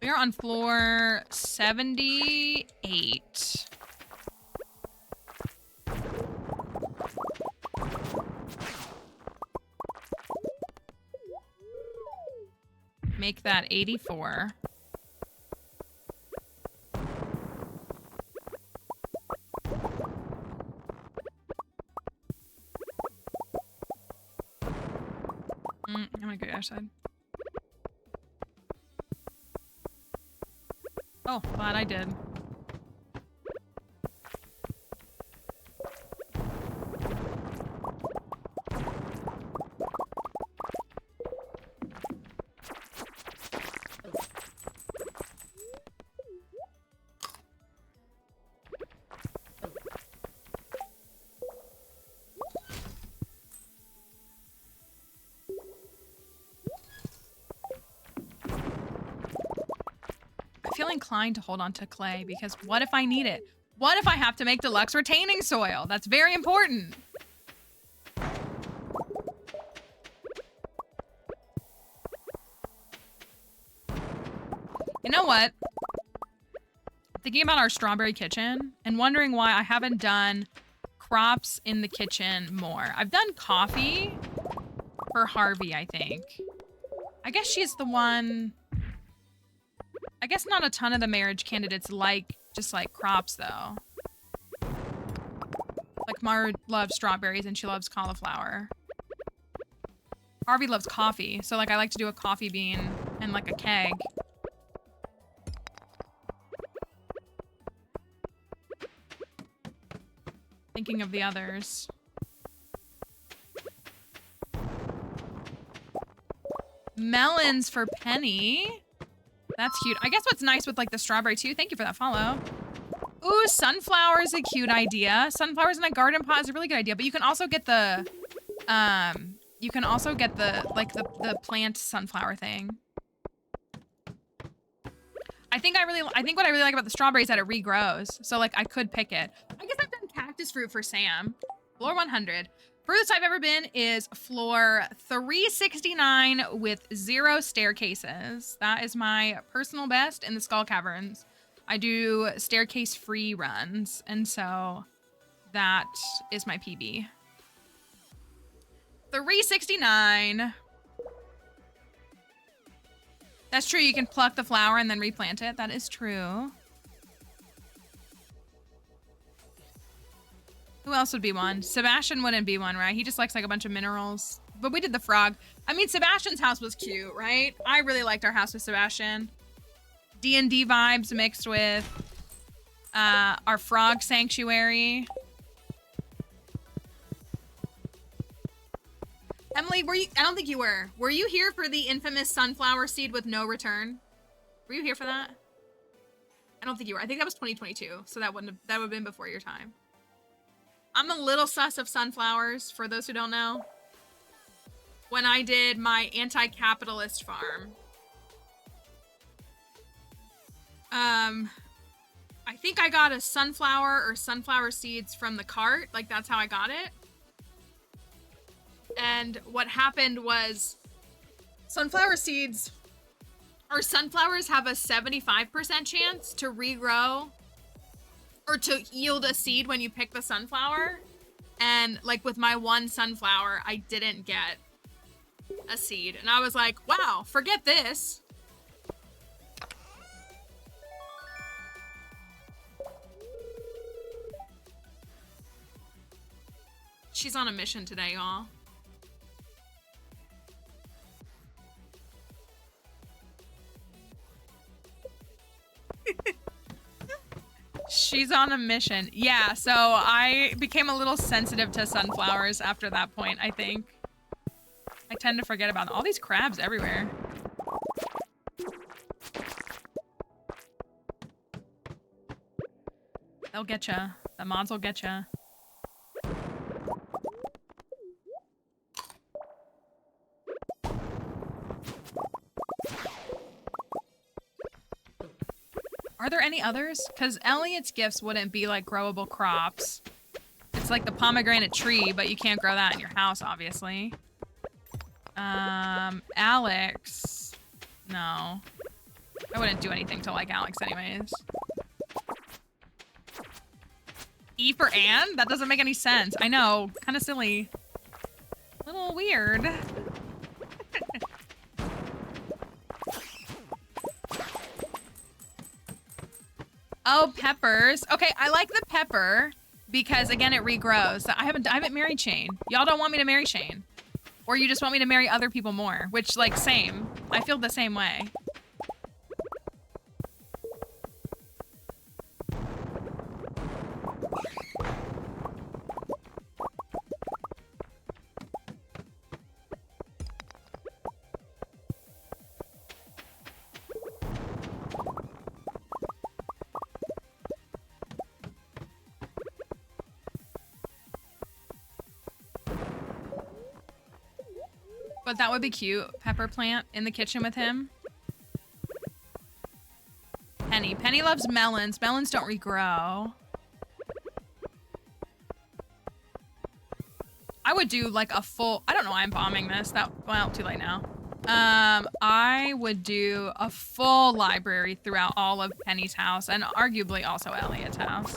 We are on floor 78. Make that 84. I'm gonna go outside. Oh, glad I did. I feel inclined to hold on to clay because what if I need it? What if I have to make deluxe retaining soil? That's very important. You know what? Thinking about our strawberry kitchen and wondering why I haven't done crops in the kitchen more. I've done coffee for Harvey, I think. I guess she's the one... I guess not a ton of the marriage candidates just like crops, though. Like, Mara loves strawberries and she loves cauliflower. Harvey loves coffee, so, like, I like to do a coffee bean and, like, a keg. Thinking of the others. Melons for Penny. That's cute. I guess what's nice with, like, the strawberry, too. Thank you for that follow. Ooh, sunflower is a cute idea. Sunflowers in a garden pot is a really good idea. But you can also get the, like, the plant sunflower thing. I think what I really like about the strawberry is that it regrows. So, like, I could pick it. I guess I've done cactus fruit for Sam. Floor 100. Furthest I've ever been is floor 369 with 0 staircases. That is my personal best in the Skull Caverns. I do staircase-free runs, and so that is my PB. 369. That's true, you can pluck the flower and then replant it. That is true. Who else would be one? Sebastian wouldn't be one, right? He just likes like a bunch of minerals. But we did the frog. I mean, Sebastian's house was cute, right? I really liked our house with Sebastian. D&D vibes mixed with our frog sanctuary. Emily, were you? I don't think you were. Were you here for the infamous sunflower seed with no return? Were you here for that? I don't think you were. I think that was 2022, so that would have been before your time. I'm a little sus of sunflowers, for those who don't know. When I did my anti-capitalist farm. I think I got a sunflower or sunflower seeds from the cart. Like, that's how I got it. And what happened was sunflower seeds or sunflowers have a 75% chance to regrow or to yield a seed when you pick the sunflower. And like with my one sunflower, I didn't get a seed. And I was like, wow, forget this. She's on a mission today, y'all. She's on a mission. Yeah, so I became a little sensitive to sunflowers after that point, I think. I tend to forget about them. All these crabs everywhere. They'll get ya. The mods will get ya. Are there any others? Because Elliot's gifts wouldn't be like growable crops. It's like the pomegranate tree, but you can't grow that in your house, obviously. Alex. No. I wouldn't do anything to like Alex anyways. E for Anne? That doesn't make any sense. I know. Kind of silly. A little weird. Oh, peppers. Okay, I like the pepper because again it regrows. I haven't married Shane. Y'all don't want me to marry Shane. Or you just want me to marry other people more, which like same. I feel the same way. But that would be cute. Pepper plant in the kitchen with him. Penny. Penny loves melons. Melons don't regrow. I would do like a full... I don't know why I'm bombing this. Well, too late now. I would do a full library throughout all of Penny's house and arguably also Elliot's house.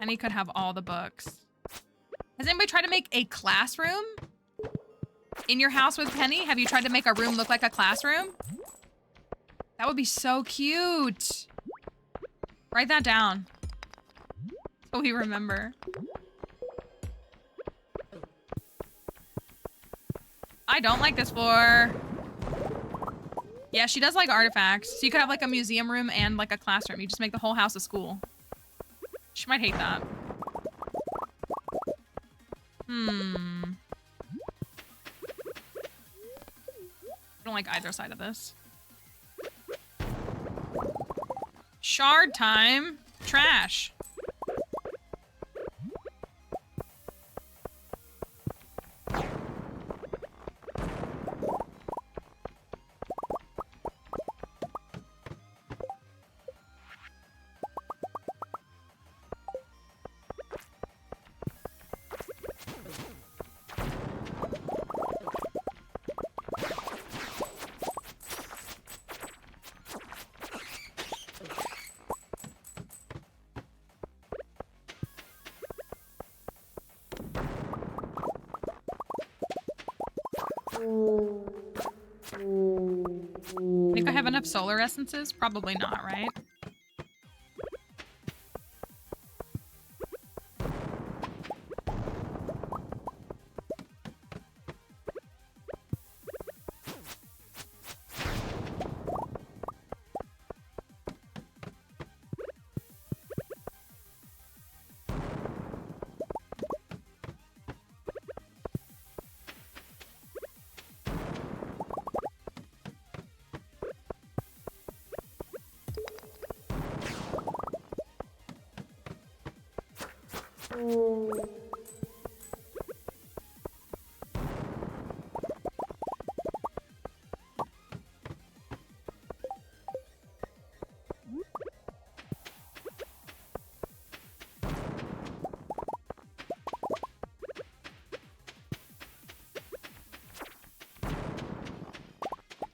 Penny could have all the books. Has anybody tried to make a classroom in your house with Penny? Have you tried to make a room look like a classroom? That would be so cute. Write that down so we remember. I don't like this floor. Yeah, she does like artifacts. So you could have like a museum room and like a classroom. You just make the whole house a school. She might hate that. I don't like either side of this. Shard time. Trash. Think I have enough solar essences? Probably not, right?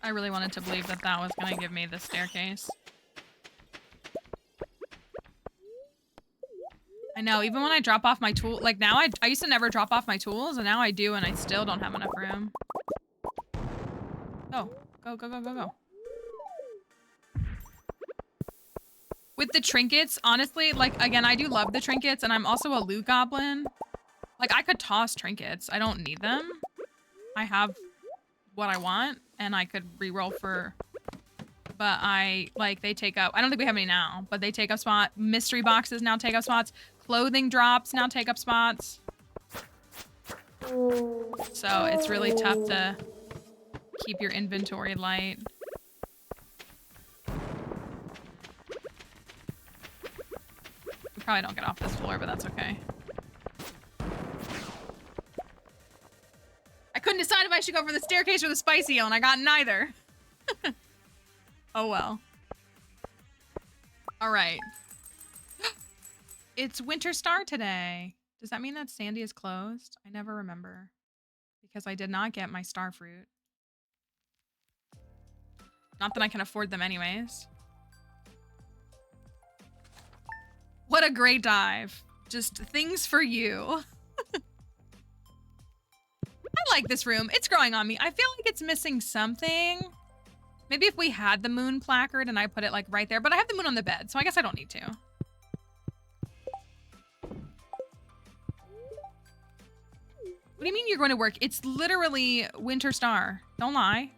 I really wanted to believe that that was going to give me the staircase. I know, even when I drop off my tool, like now I used to never drop off my tools, and now I do, and I still don't have enough room. Go, go, go, go, go, go. With the trinkets, honestly, like, again, I do love the trinkets, and I'm also a loot goblin. Like, I could toss trinkets. I don't need them. I have what I want, and I could reroll for... But they take up... I don't think we have any now, but they take up spot. Mystery boxes now take up spots. Clothing drops now take up spots. So it's really tough to keep your inventory light. We probably don't get off this floor, but that's okay. I couldn't decide if I should go for the staircase or the spicy hill, and I got neither. Oh well. All right. It's Winter Star today. Does that mean that Sandy is closed? I never remember. Because I did not get my star fruit. Not that I can afford them anyways. What a great dive. Just things for you. I like this room. It's growing on me. I feel like it's missing something. Maybe if we had the moon placard and I put it like right there, but I have the moon on the bed, so I guess I don't need to. What do you mean you're going to work? It's literally Winter Star. Don't lie.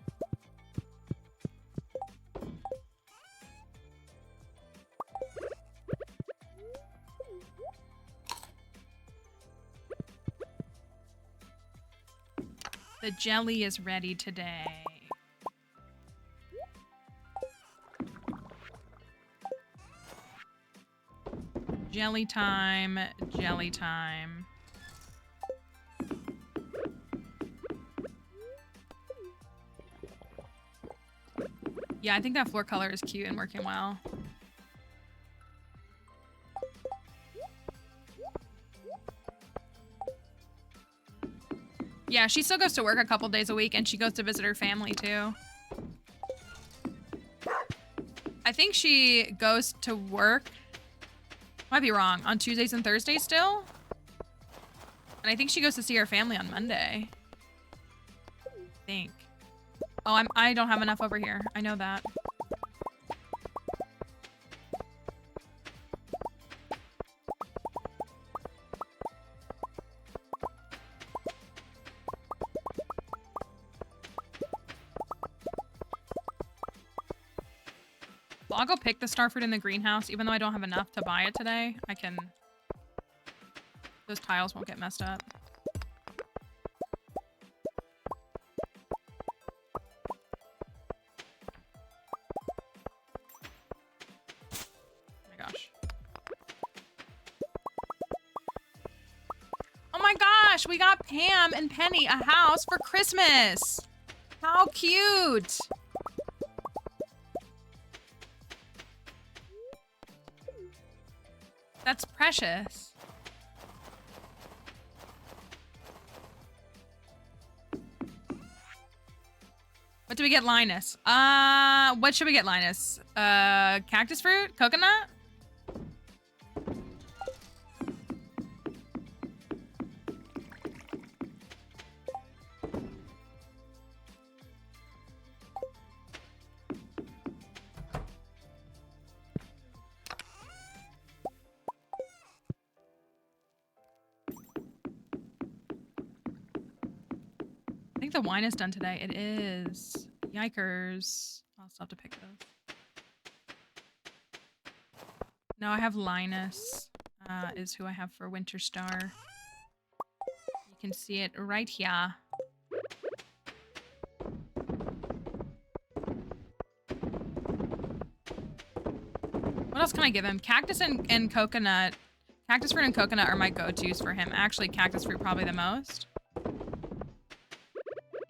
The jelly is ready today. Jelly time, jelly time. Yeah, I think that floor color is cute and working well. Yeah, she still goes to work a couple days a week, and she goes to visit her family too. I think she goes to work Might be wrong. On Tuesdays and Thursdays still? And I think she goes to see her family on Monday. I think. Oh, I don't have enough over here. I know that. Well, I'll go pick the star fruit in the greenhouse, even though I don't have enough to buy it today. I can... Those tiles won't get messed up. Oh my gosh. Oh my gosh! We got Pam and Penny a house for Christmas! How cute! That's precious. What do we get, Linus? What should we get, Linus? Cactus fruit? Coconut? I think the wine is done today. It is. Yikers. I'll still have to pick those. No, I have Linus, is who I have for Winter Star. You can see it right here. What else can I give him? Cactus and coconut. Cactus fruit and coconut are my go-tos for him. Actually, cactus fruit probably the most.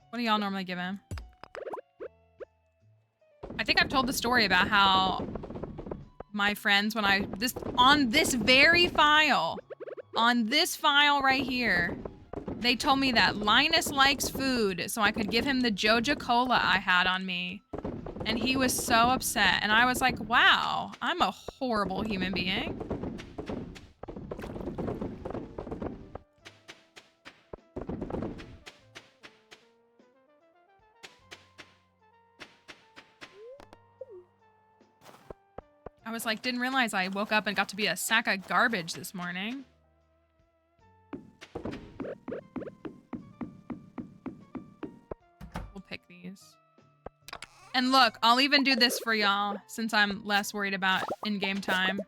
What do y'all normally give him? I think I've told the story about how my friends, when on this very file, on this file right here, they told me that Linus likes food, so I could give him the Joja Cola I had on me. And he was so upset. And I was like, wow, I'm a horrible human being. I was like, didn't realize I woke up and got to be a sack of garbage this morning. We'll pick these. And look, I'll even do this for y'all since I'm less worried about in-game time.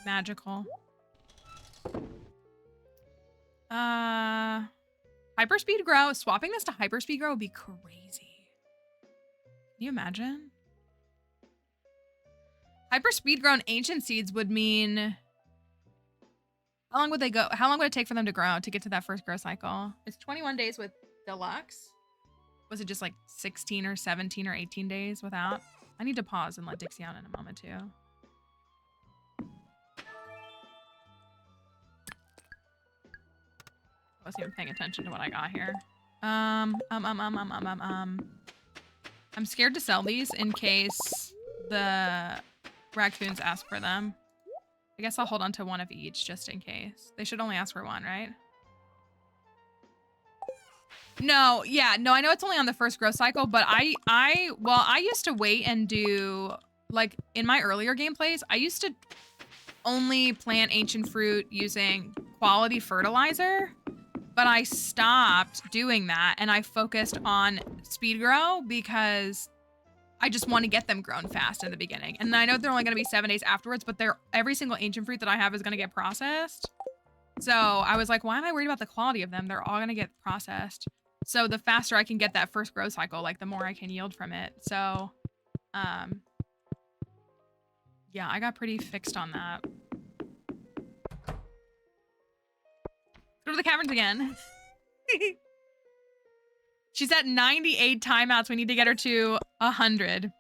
Magical. Hyperspeed grow. Swapping this to hyperspeed grow would be crazy. Can you imagine? Hyperspeed grown ancient seeds would mean... How long would they go? How long would it take for them to grow to get to that first grow cycle? It's 21 days with deluxe. Was it just like 16 or 17 or 18 days without? I need to pause and let Dixie out in a moment too. I wasn't even paying attention to what I got here. I'm scared to sell these in case the raccoons ask for them. I guess I'll hold on to one of each just in case. They should only ask for one, right? No, yeah, no, I know it's only on the first growth cycle, but I used to wait and do, like, in my earlier gameplays, I used to only plant ancient fruit using quality fertilizer. But I stopped doing that and I focused on speed grow because I just want to get them grown fast in the beginning. And I know they're only going to be 7 days afterwards, but every single ancient fruit that I have is going to get processed. So I was like, why am I worried about the quality of them? They're all going to get processed. So the faster I can get that first growth cycle, like the more I can yield from it. So, yeah, I got pretty fixed on that. Go to the caverns again. She's at 98 timeouts. We need to get her to 100.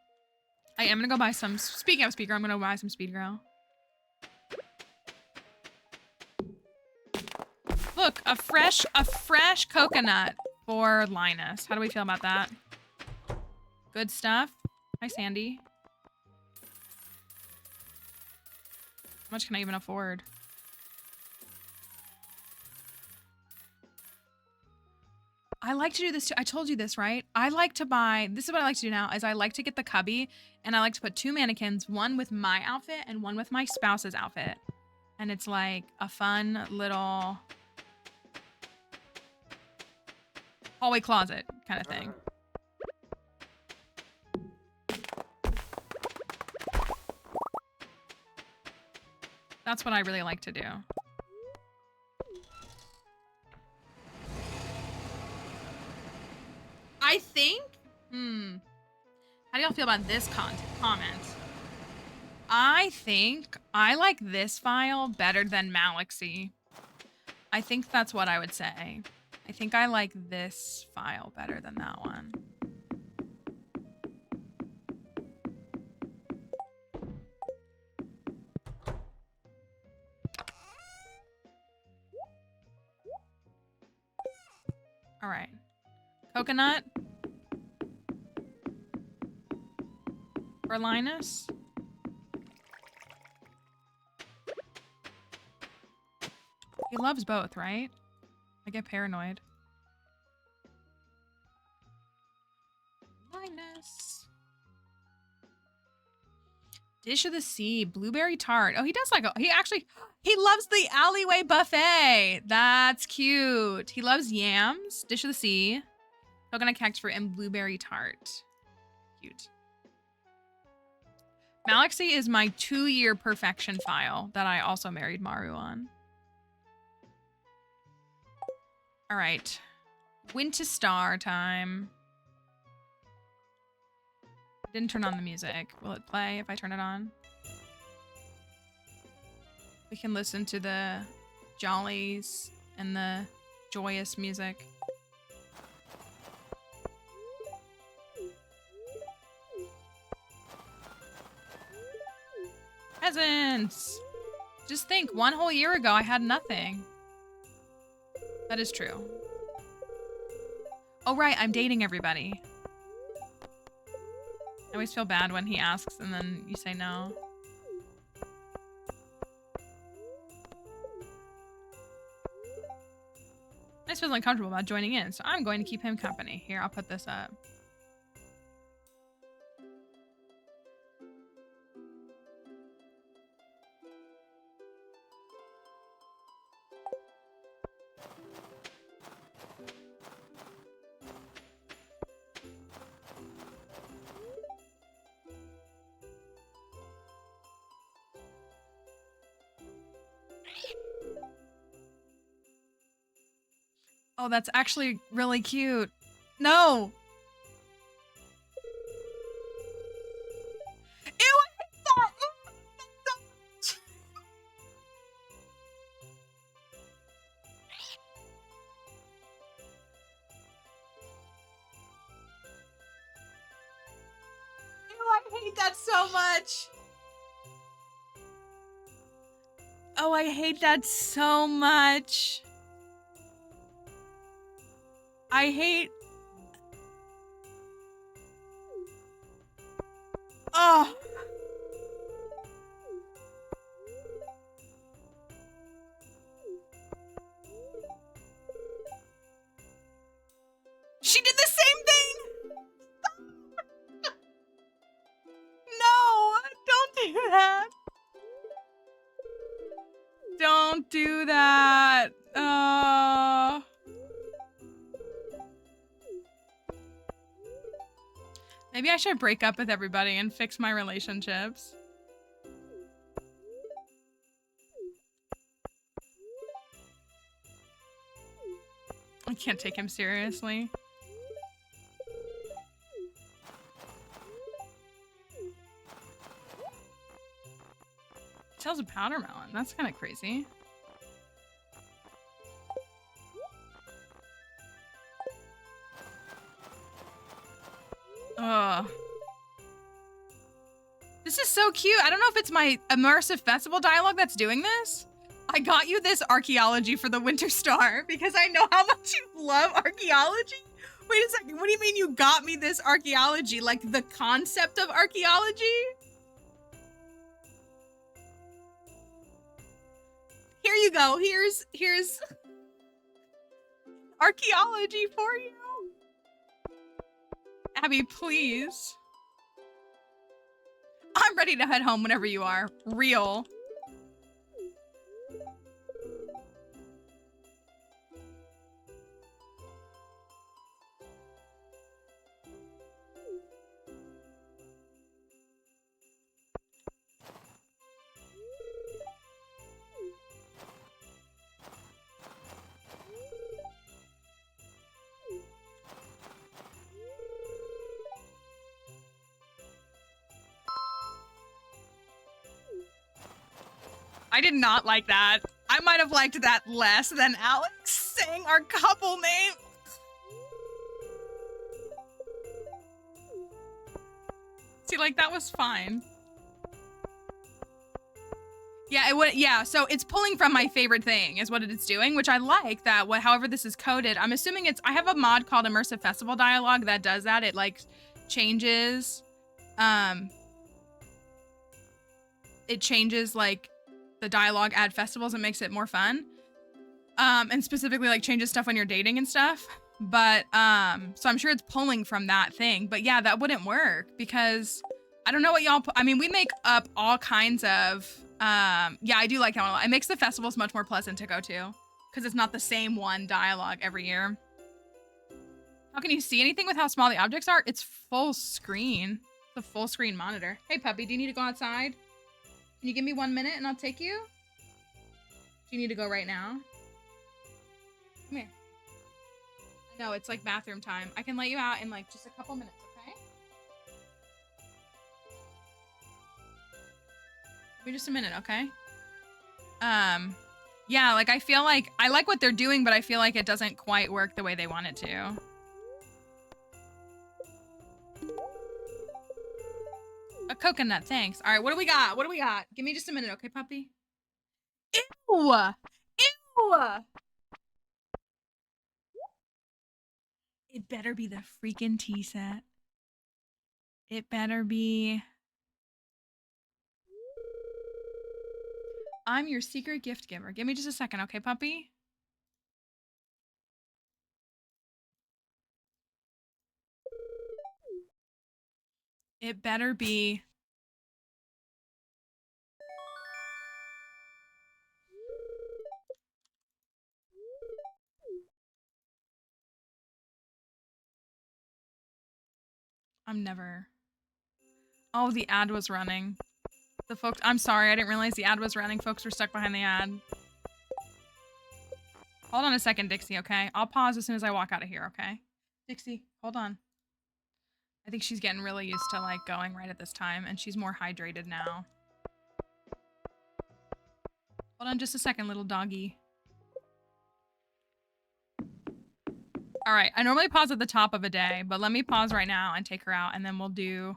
I am gonna go buy some, speaking of speed grow, I'm gonna buy some speed grow. Look, look, a fresh coconut for Linus. How do we feel about that? Good stuff. Hi, Sandy. How much can I even afford? I like to do this too. I told you this, right? I like to buy, this is what I like to do now, is I like to get the cubby and I like to put 2 mannequins, one with my outfit and one with my spouse's outfit. And it's like a fun little hallway closet kind of thing. That's what I really like to do. I think, how do y'all feel about this comment? I think I like this file better than Malaxy. I think that's what I would say. I think I like this file better than that one. All right. Coconut for Linus. He loves both, right? I get paranoid. Linus. Dish of the Sea, blueberry tart. Oh, he does like, he loves the alleyway buffet. That's cute. He loves yams, dish of the sea, coconut cactus fruit, and blueberry tart. Cute. Malaxy is my 2-year perfection file that I also married Maru on. All right. Winter Star time. Didn't turn on the music. Will it play if I turn it on? We can listen to the jollies and the joyous music. Peasants! Just think, 1 whole year ago I had nothing. That is true. Oh right, I'm dating everybody. I always feel bad when he asks and then you say no. I just feel uncomfortable about joining in, so I'm going to keep him company. Here, I'll put this up. Oh, that's actually really cute. No! Ew, I hate that! Ew, I hate that so much! Oh, I hate that so much. I hate... Oh! She did the same thing! No! Don't do that! Don't do that! Oh... Maybe I should break up with everybody and fix my relationships. I can't take him seriously. Tails of powder melon. That's kind of crazy. Ugh. This is so cute. I don't know if it's my immersive festival dialogue that's doing this, I got you this archaeology for the Winter Star because I know how much you love archaeology. Wait a second, what do you mean you got me this archaeology? Like the concept of archaeology? Here you go, here's archaeology for you. Abby, please. I'm ready to head home whenever you are. Real. I did not like that. I might have liked that less than Alex saying our couple name. See, like, that was fine. Yeah, it would. Yeah, so it's pulling from my favorite thing is what it's doing, which I like that. However this is coded, I'm assuming it's. I have a mod called Immersive Festival Dialogue that does that. It like changes, it changes like the dialogue at festivals and makes it more fun, and specifically like changes stuff when you're dating and stuff. But so I'm sure it's pulling from that thing. But yeah, that wouldn't work because I don't know what y'all. I mean, we make up all kinds of. Yeah, I do like that one a lot. It makes the festivals much more pleasant to go to because it's not the same one dialogue every year. How can you see anything with how small the objects are? It's full screen. It's a full screen monitor. Hey puppy, do you need to go outside? Can you give me 1 minute and I'll take you? Do you need to go right now? Come here. I know, it's like bathroom time. I can let you out in like just a couple minutes, okay? Give me just a minute, okay? Yeah, like I feel like I like what they're doing, but I feel like it doesn't quite work the way they want it to. A coconut, thanks. All right, what do we got? What do we got? Give me just a minute, okay, puppy? Ew! Ew! It better be the freaking tea set. It better be. I'm your secret gift giver. Give me just a second, okay, puppy? It better be. I'm never. Oh, the ad was running. The folks. I'm sorry, I didn't realize the ad was running. Folks were stuck behind the ad. Hold on a second, Dixie, okay? I'll pause as soon as I walk out of here, okay? Dixie, hold on. I think she's getting really used to like going right at this time and she's more hydrated now. Hold on just a second, little doggy. All right, I normally pause at the top of a day, but let me pause right now and take her out and then we'll do,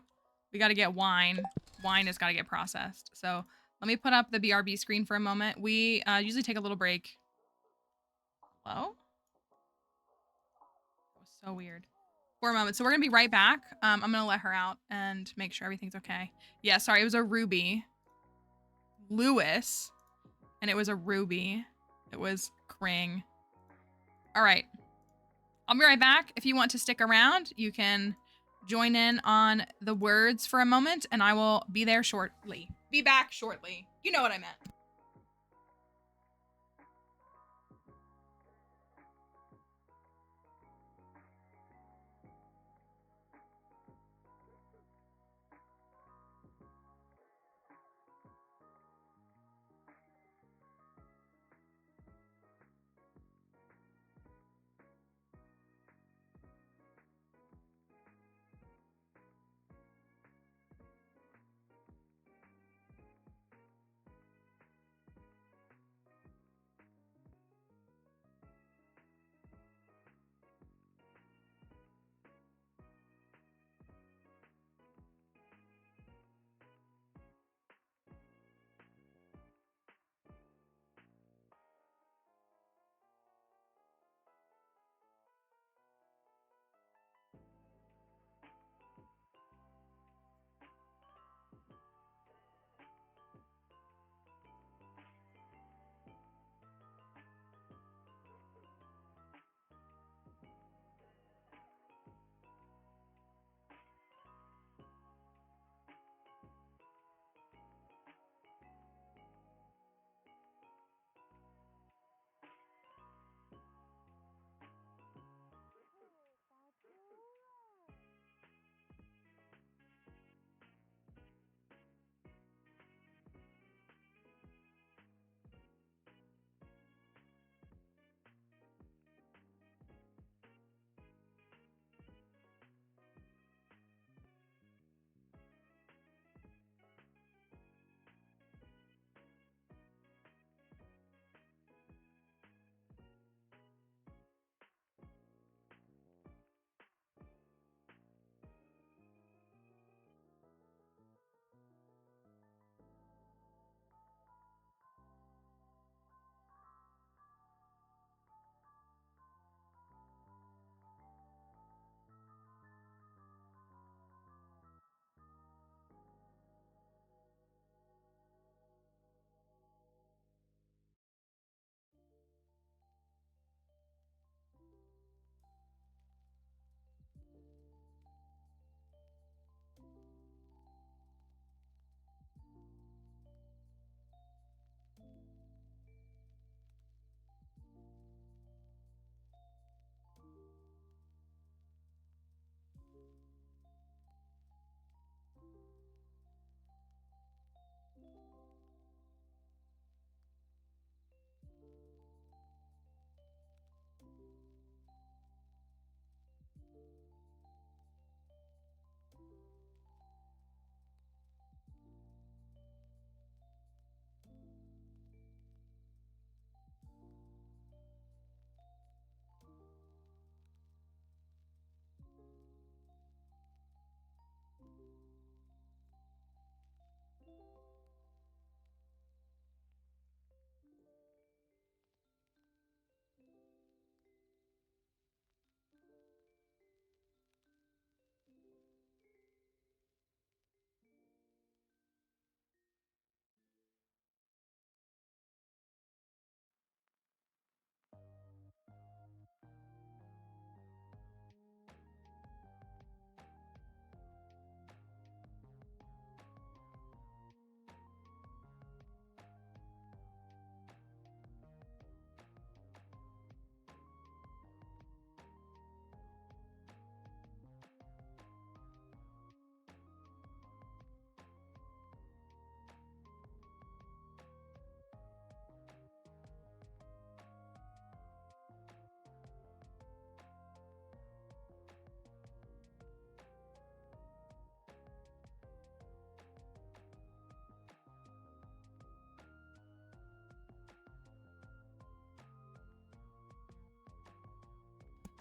we gotta get wine. Wine has gotta get processed. So let me put up the BRB screen for a moment. We usually take a little break. Hello? That was so weird. For a moment. So we're gonna be right back. I'm gonna let her out and make sure everything's okay. Yeah, sorry, it was a Ruby. Lewis. And it was a Ruby. It was Kring. All right. I'll be right back. If you want to stick around, you can join in on the words for a moment and I will be there shortly. Be back shortly. You know what I meant.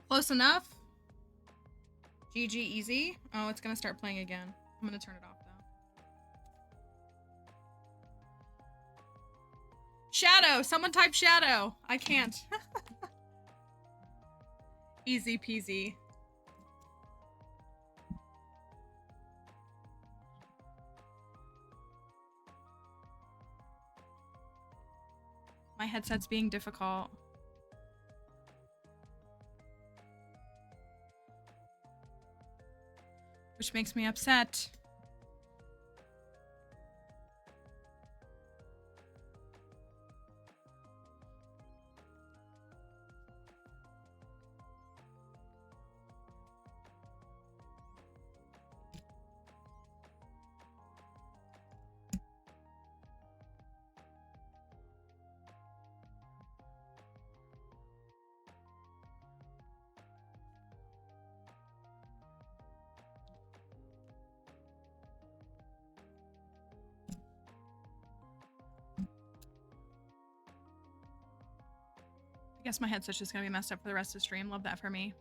Close enough. GG easy. Oh, it's gonna start playing again. I'm gonna turn it off though. Shadow! Someone type shadow! I can't. Easy peasy. My headset's being difficult. Which makes me upset. I guess my headset's just gonna be messed up for the rest of the stream. Love that for me.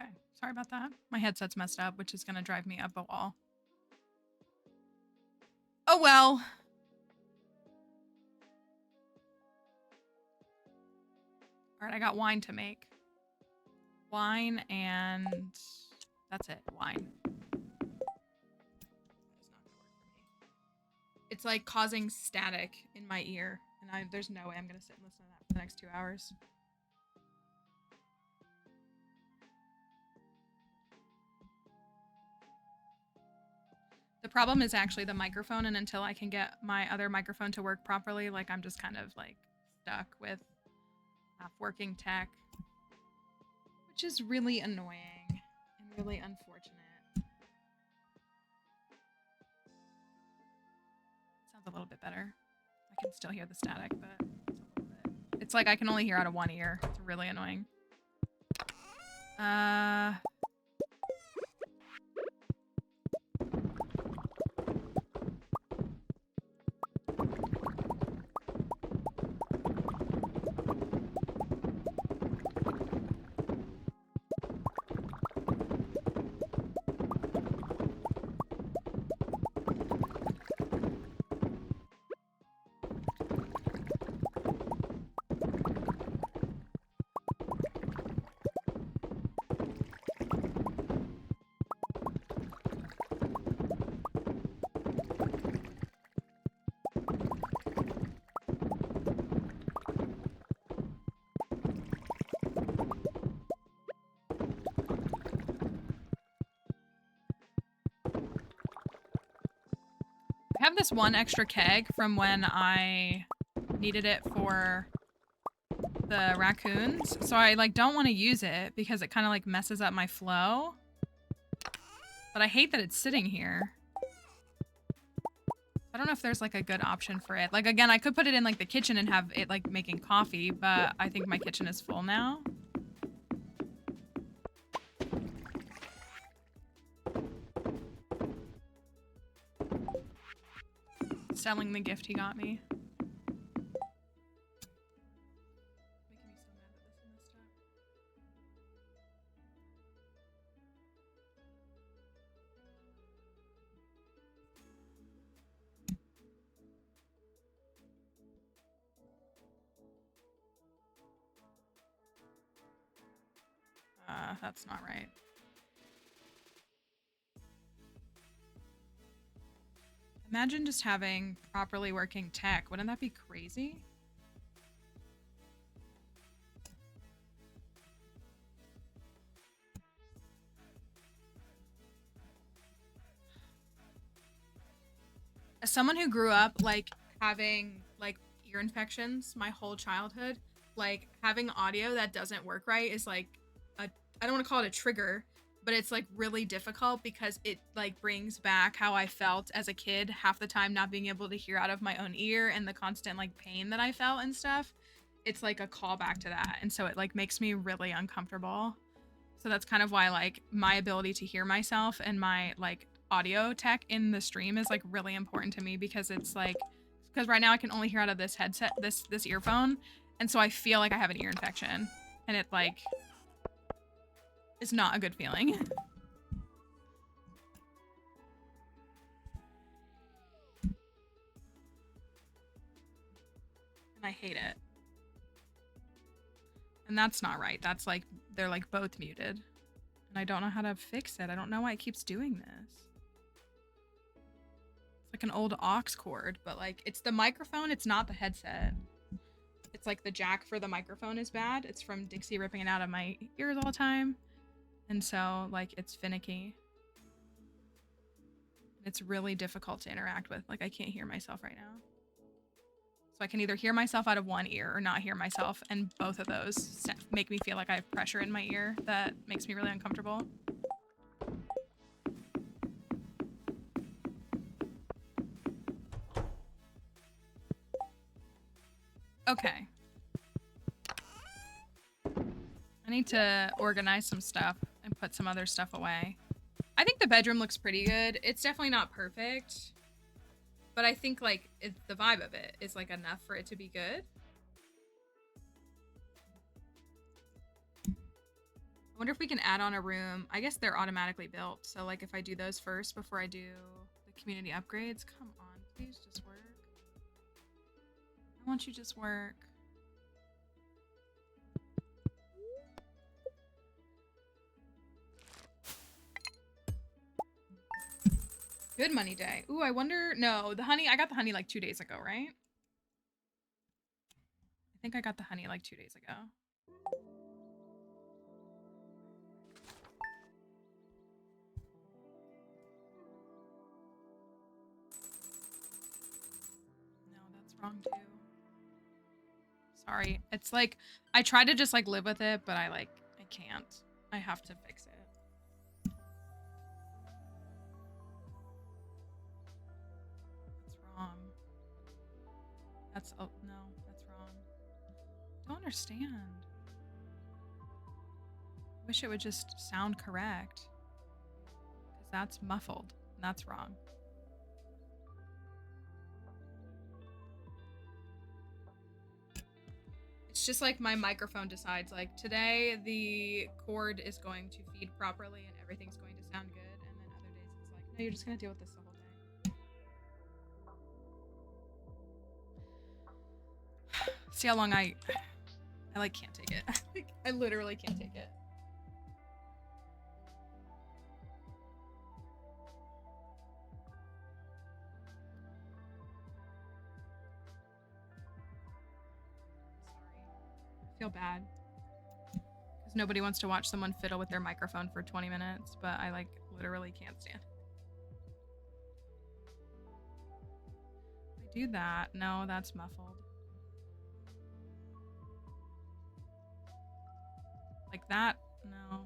Okay, sorry about that. My headset's messed up, which is gonna drive me up a wall. Oh well. All right, I got wine to make. Wine and that's it. Wine. It's like causing static in my ear, and there's no way I'm gonna sit and listen to that for the next 2 hours. The problem is actually the microphone, and until I can get my other microphone to work properly, like I'm just kind of like stuck with half working tech, which is really annoying and really unfortunate. Sounds a little bit better. I can still hear the static, but it's like I can only hear out of one ear. It's really annoying. I have this one extra keg from when I needed it for the raccoons, so I like don't want to use it because it kind of like messes up my flow. But I hate that it's sitting here. I don't know if there's like a good option for it. Like again, I could put it in like the kitchen and have it like making coffee, but I think my kitchen is full now. Selling the gift he got me. That's not right. Imagine just having properly working tech. Wouldn't that be crazy? as someone who grew up like having like ear infections my whole childhood, like having audio that doesn't work right is like a, I don't want to call it a trigger, but it's like really difficult because it like brings back how I felt as a kid, half the time not being able to hear out of my own ear and the constant like pain that I felt and stuff. It's like a callback to that. And so it like makes me really uncomfortable. So that's kind of why like my ability to hear myself and my like audio tech in the stream is like really important to me, because it's like, because right now I can only hear out of this headset, this earphone. And so I feel like I have an ear infection, and it like is not a good feeling. And I hate it. And that's not right. That's like, they're like both muted. And I don't know how to fix it. I don't know why it keeps doing this. It's like an old aux cord, but like it's the microphone, it's not the headset. It's like the jack for the microphone is bad. It's from Dixie ripping it out of my ears all the time. And so like it's finicky. It's really difficult to interact with. Like I can't hear myself right now. So I can either hear myself out of one ear or not hear myself, and both of those make me feel like I have pressure in my ear that makes me really uncomfortable. Okay. I need to organize some stuff and put some other stuff away. I think the bedroom looks pretty good. It's definitely not perfect, but I think like the vibe of it is like enough for it to be good. I wonder if we can add on a room. I guess they're automatically built. So like if I do those first before I do the community upgrades, come on, please just work. I want you to just work. Good money day. Ooh, I wonder. No, the honey. I got the honey like 2 days ago, right? I think I got the honey like 2 days ago. No, that's wrong too. Sorry. It's like I try to just like live with it, but I can't. I have to fix it. That's, oh, no, that's wrong. Don't understand. Wish it would just sound correct. Because that's muffled. And that's wrong. It's just like my microphone decides, like, today the cord is going to feed properly and everything's going to sound good. And then other days it's like, no, you're just going to deal with this the whole day. See how long I like can't take it. I literally can't take it. Sorry. I feel bad. Because nobody wants to watch someone fiddle with their microphone for 20 minutes, but I like literally can't stand it. I do that. No, that's muffled. Like that? No.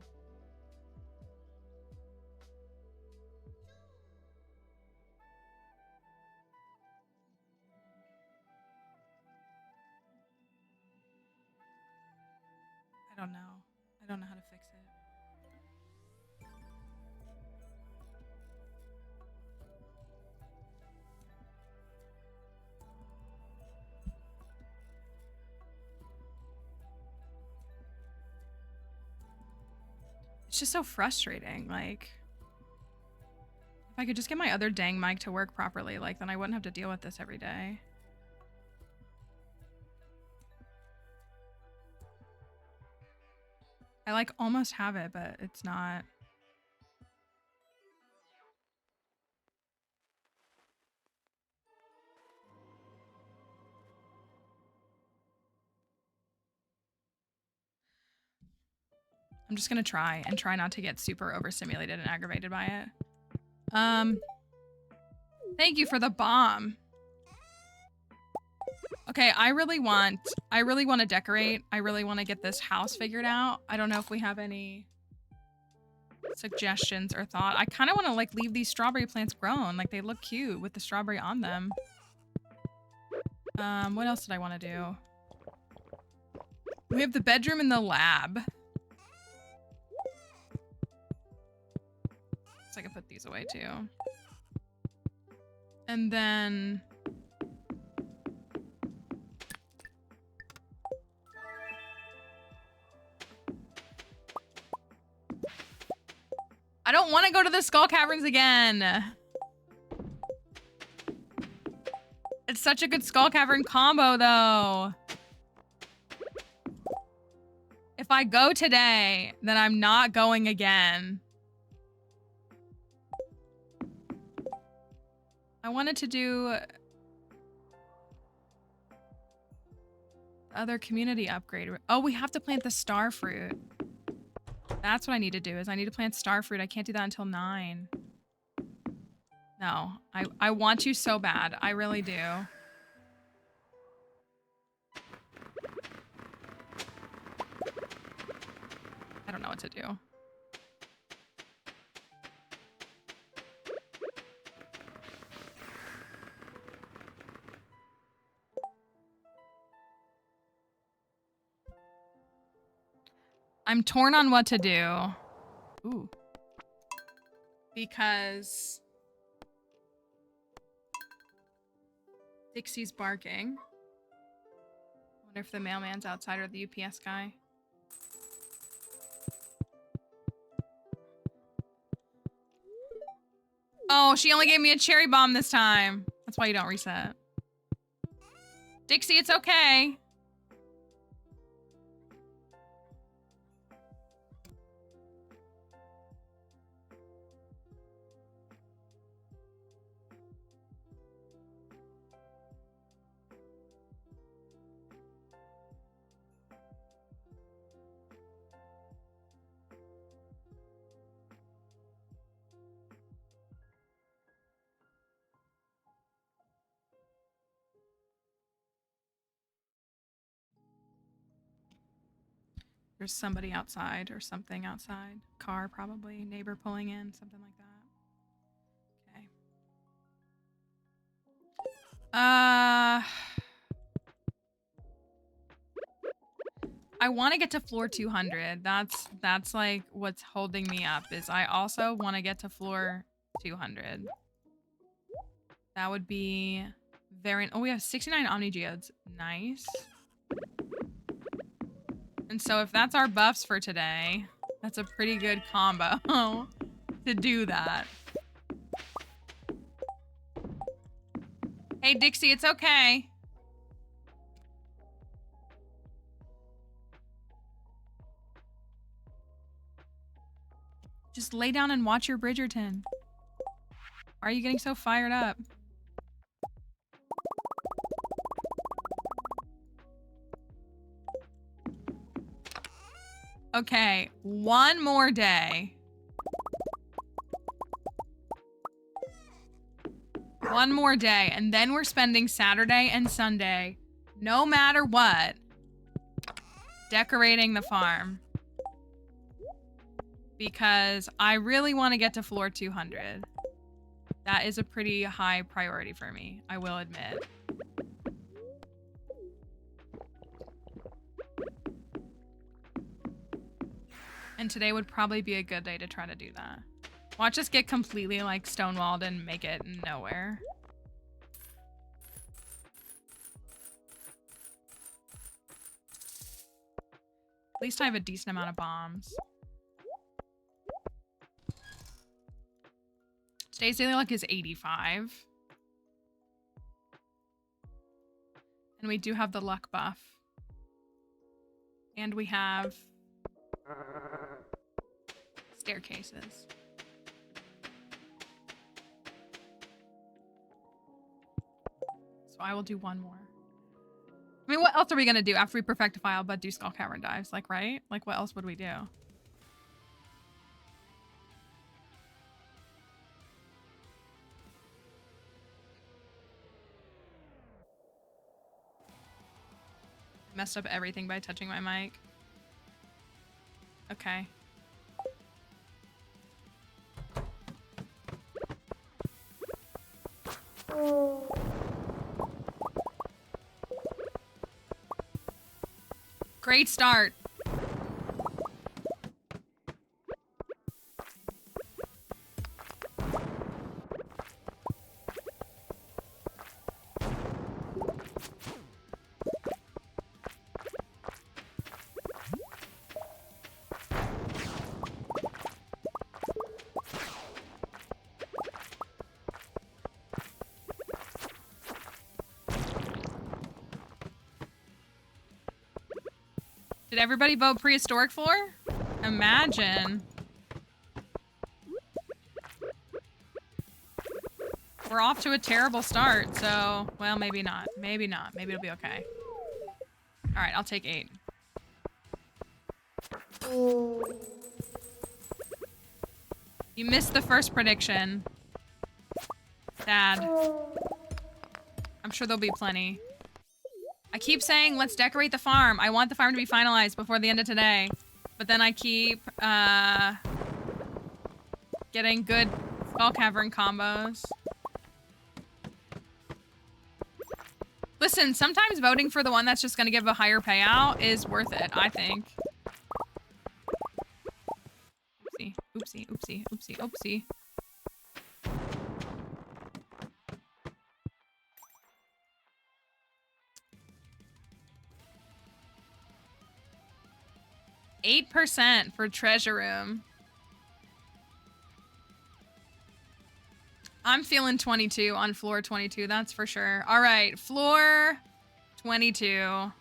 I don't know. I don't know how to fix it. It's just so frustrating. Like, if I could just get my other dang mic to work properly, like, then I wouldn't have to deal with this every day. I like almost have it, but it's not. I'm just gonna try not to get super overstimulated and aggravated by it. Thank you for the bomb. Okay, I really want to decorate. I really want to get this house figured out. I don't know if we have any suggestions or thought. I kind of want to like leave these strawberry plants grown. Like they look cute with the strawberry on them. What else did I want to do? We have the bedroom and the lab. So I can put these away too. And then I don't want to go to the Skull Caverns again. It's such a good Skull Cavern combo, though. If I go today, then I'm not going again. I wanted to do other community upgrade. Oh, we have to plant the star fruit. That's what I need to do, is I need to plant star fruit. I can't do that until 9. No, I want you so bad. I really do. I don't know what to do. I'm torn on what to do. Ooh. Because Dixie's barking. I wonder if the mailman's outside or the UPS guy. Oh, she only gave me a cherry bomb this time. That's why you don't reset. Dixie, it's okay. There's somebody outside or something outside. Car, probably. Neighbor pulling in, something like that. Okay. I want to get to floor 200. That's like what's holding me up, is I also want to get to floor 200. That would be very... Oh, we have 69 Omni Geodes. Nice. And so if that's our buffs for today, that's a pretty good combo to do that. Hey, Dixie, it's okay. Just lay down and watch your Bridgerton. Why are you getting so fired up? Okay, one more day. One more day, and then we're spending Saturday and Sunday, no matter what, decorating the farm. Because I really want to get to floor 200. That is a pretty high priority for me, I will admit. And today would probably be a good day to try to do that. Watch us get completely like stonewalled and make it nowhere. At least I have a decent amount of bombs. Today's daily luck is 85. And we do have the luck buff. And we have staircases. So I will do one more. I mean, what else are we gonna do after we perfect a file but do Skull Cavern dives? Like, right? Like, what else would we do? Messed up everything by touching my mic. Okay. Great start. Did everybody vote prehistoric floor? Imagine. We're off to a terrible start, so... Well, maybe not. Maybe not. Maybe it'll be okay. Alright, I'll take 8. You missed the first prediction. Sad. I'm sure there'll be plenty. I keep saying, let's decorate the farm. I want the farm to be finalized before the end of today. But then I keep, getting good skull cavern combos. Listen, sometimes voting for the one that's just gonna give a higher payout is worth it, I think. Oopsie, oopsie, oopsie, oopsie, oopsie. %8 for treasure room. I'm feeling 22 on floor 22, that's for sure. All right, floor 22.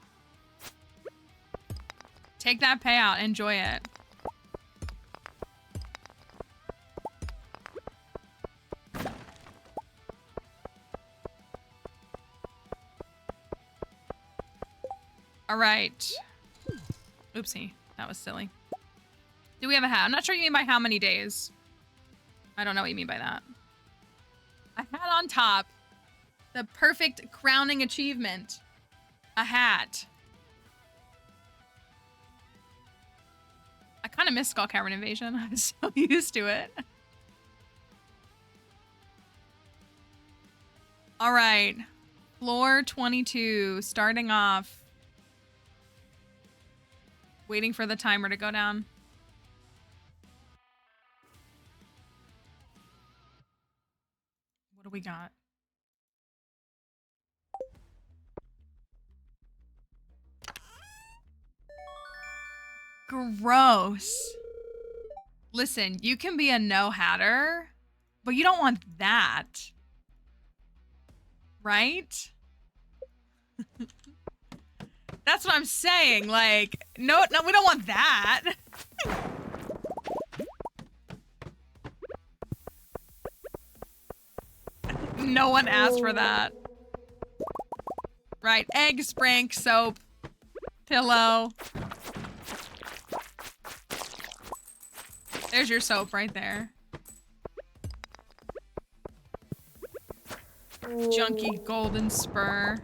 Take that payout, enjoy it. All right. Oopsie. That was silly. Do we have a hat? I'm not sure you mean by how many days. I don't know what you mean by that. A hat on top. The perfect crowning achievement. A hat. I kind of miss Skull Cavern Invasion. I was so used to it. All right. Floor 22. Starting off. Waiting for the timer to go down. What do we got? Gross. Listen, you can be a no-hatter, but you don't want that. Right? That's what I'm saying. Like, no, we don't want that. No one asked for that. Right, egg, sprank, soap, pillow. There's your soap right there. Junky golden spur.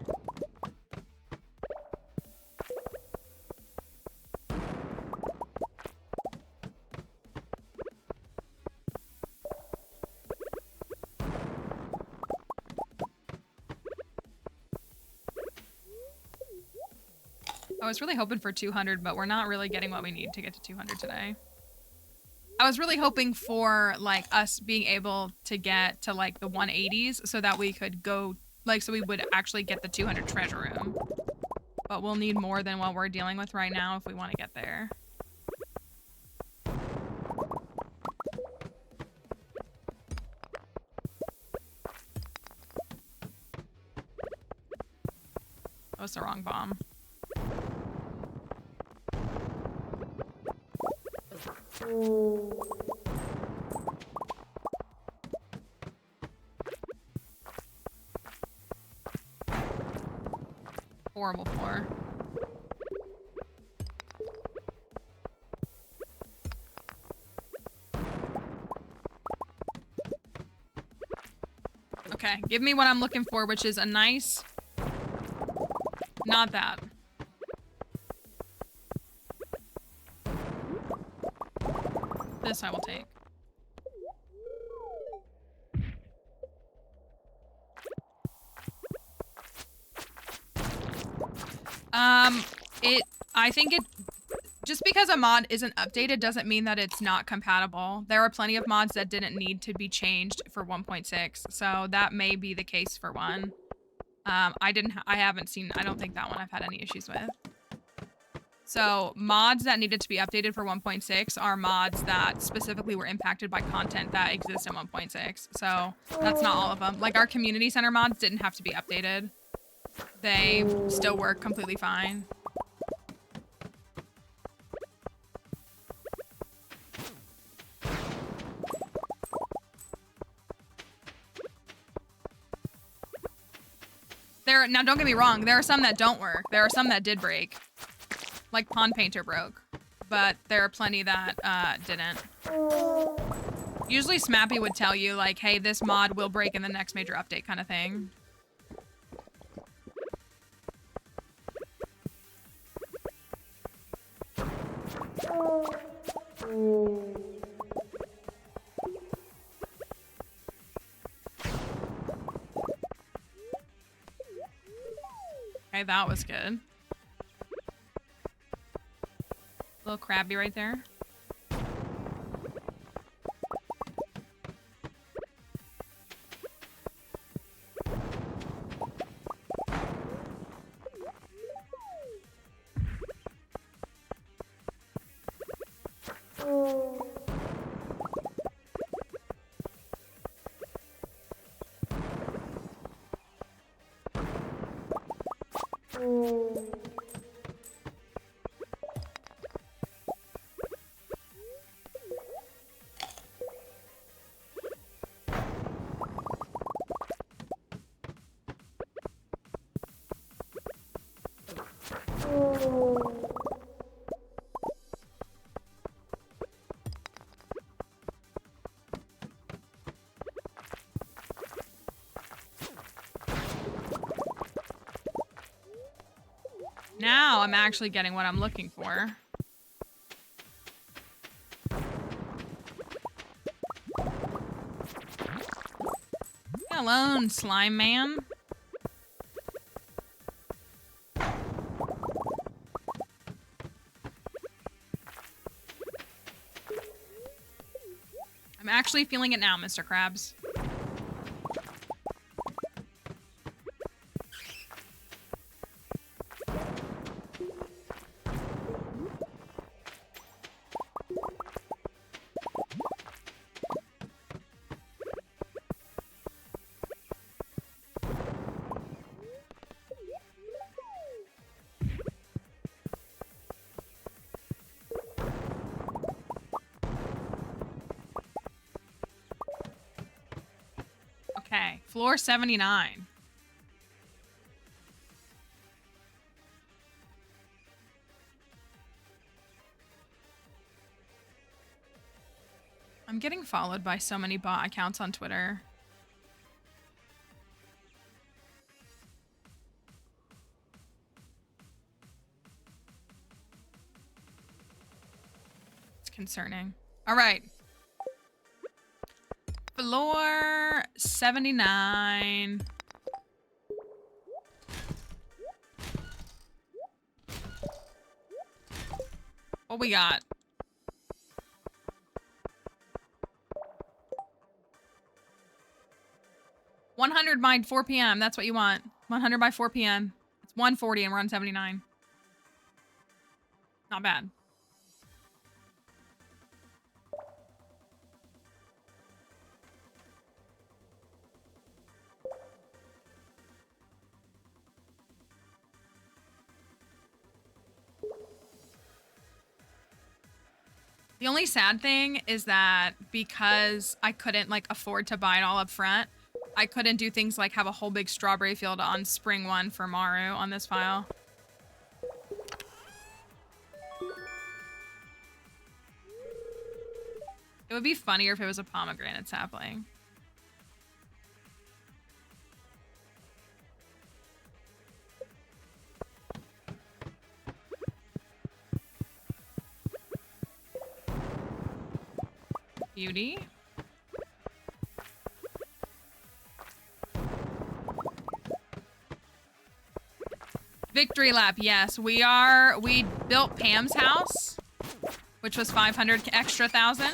I was really hoping for 200, but we're not really getting what we need to get to 200 today. I was really hoping for, like, us being able to get to, like, the 180s so that we could go, like, so we would actually get the 200 treasure room. But we'll need more than what we're dealing with right now if we want to get there. That was the wrong bomb. Horrible floor. Okay, give me what I'm looking for, which is a nice... Not that. This I will take. I think just because a mod isn't updated doesn't mean that it's not compatible. There are plenty of mods that didn't need to be changed for 1.6, so that may be the case for one. I haven't seen, I don't think that one I've had any issues with. So mods that needed to be updated for 1.6 are mods that specifically were impacted by content that exists in 1.6. So that's not all of them. Like our community center mods didn't have to be updated. They still work completely fine. Now don't get me wrong, there are some that don't work. There are some that did break. Like Pond Painter broke. But there are plenty that didn't. Usually Smappy would tell you like, hey, this mod will break in the next major update kind of thing. Okay, that was good. Little crabby right there. Now I'm actually getting what I'm looking for. Get alone, slime man. I'm actually feeling it now, Mr. Krabs. Okay, floor 79. I'm getting followed by so many bot accounts on Twitter. It's concerning. All right. Floor 79. What we got? $100 by 4 p.m. That's what you want. 100 by 4 p.m. It's 140 and we're on 79. Not bad. The only sad thing is that because I couldn't like afford to buy it all up front, I couldn't do things like have a whole big strawberry field on spring 1 for Maru on this file. It would be funnier if it was a pomegranate sapling. Beauty. Victory lap, yes. We built Pam's house, which was 500 extra thousand.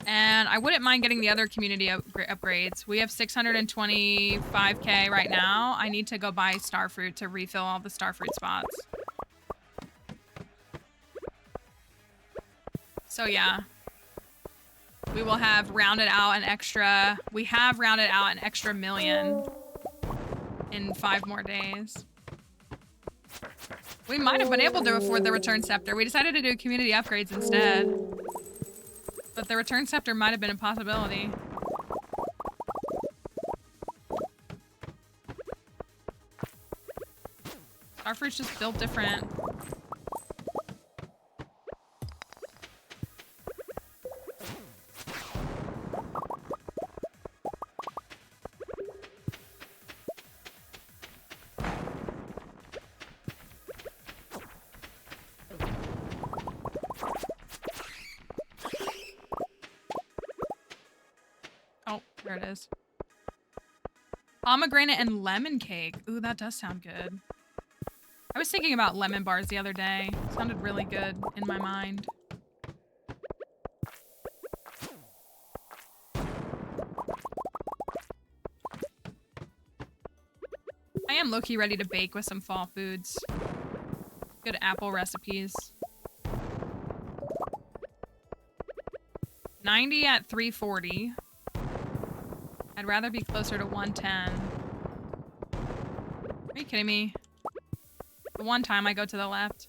And I wouldn't mind getting the other community upgrades. We have 625k right now. I need to go buy starfruit to refill all the starfruit spots. So yeah. We will have rounded out an extra... We have rounded out an extra million in 5 more days. We might have been able to afford the return scepter. We decided to do community upgrades instead. But the return scepter might have been a possibility. Starfruit's just built different. There it is. Pomegranate and lemon cake. Ooh, that does sound good. I was thinking about lemon bars the other day. It sounded really good in my mind. I am low-key ready to bake with some fall foods. Good apple recipes. 90 at 340. I'd rather be closer to 110. Are you kidding me? The one time I go to the left.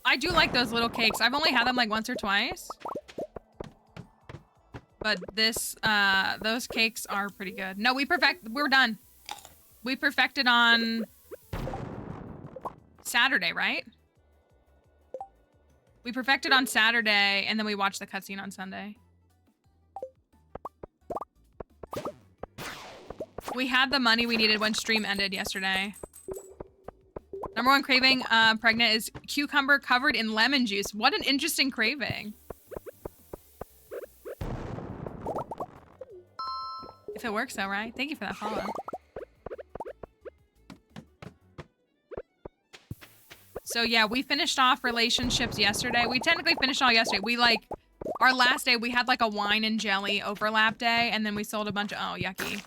I do like those little cakes. I've only had them like once or twice. But those cakes are pretty good. No, we're done. We perfected on Saturday, right? We perfected on Saturday, and then we watched the cutscene on Sunday. We had the money we needed when stream ended yesterday. Number 1 craving, pregnant, is cucumber covered in lemon juice. What an interesting craving. If it works though, right? Thank you for that follow. So yeah, we finished off relationships yesterday. We technically finished all yesterday. We our last day, we had like a wine and jelly overlap day, and then we sold a bunch of, oh, yucky.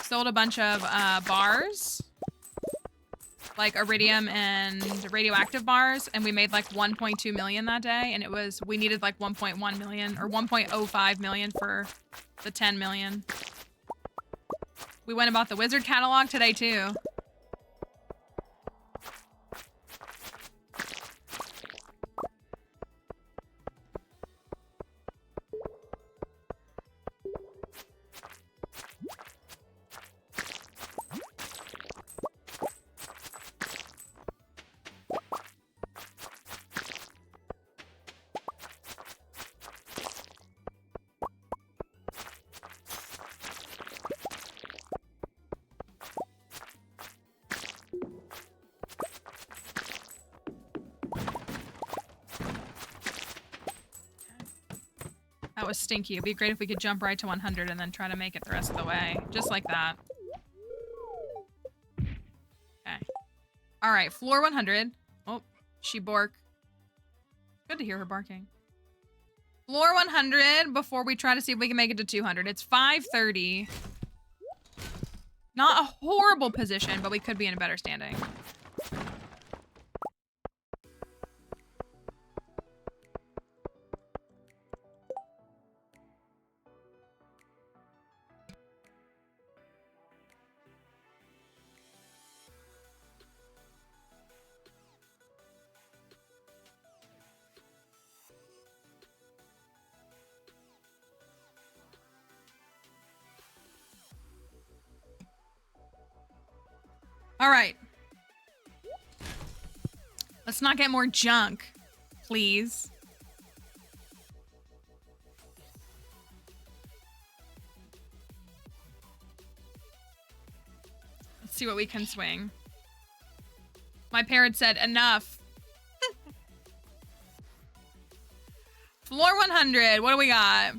Sold a bunch of bars, like iridium and radioactive bars, and we made like 1.2 million that day, and we needed like 1.1 million or 1.05 million for the 10 million. We went and bought the wizard catalog today too. That was stinky. It'd be great if we could jump right to 100 and then try to make it the rest of the way. Just like that. Okay. All right, floor 100. Oh, she bork. Good to hear her barking. Floor 100 before we try to see if we can make it to 200. It's 5:30. Not a horrible position, but we could be in a better standing. All right. Let's not get more junk, please. Let's see what we can swing. My parents said, enough. Floor 100. What do we got?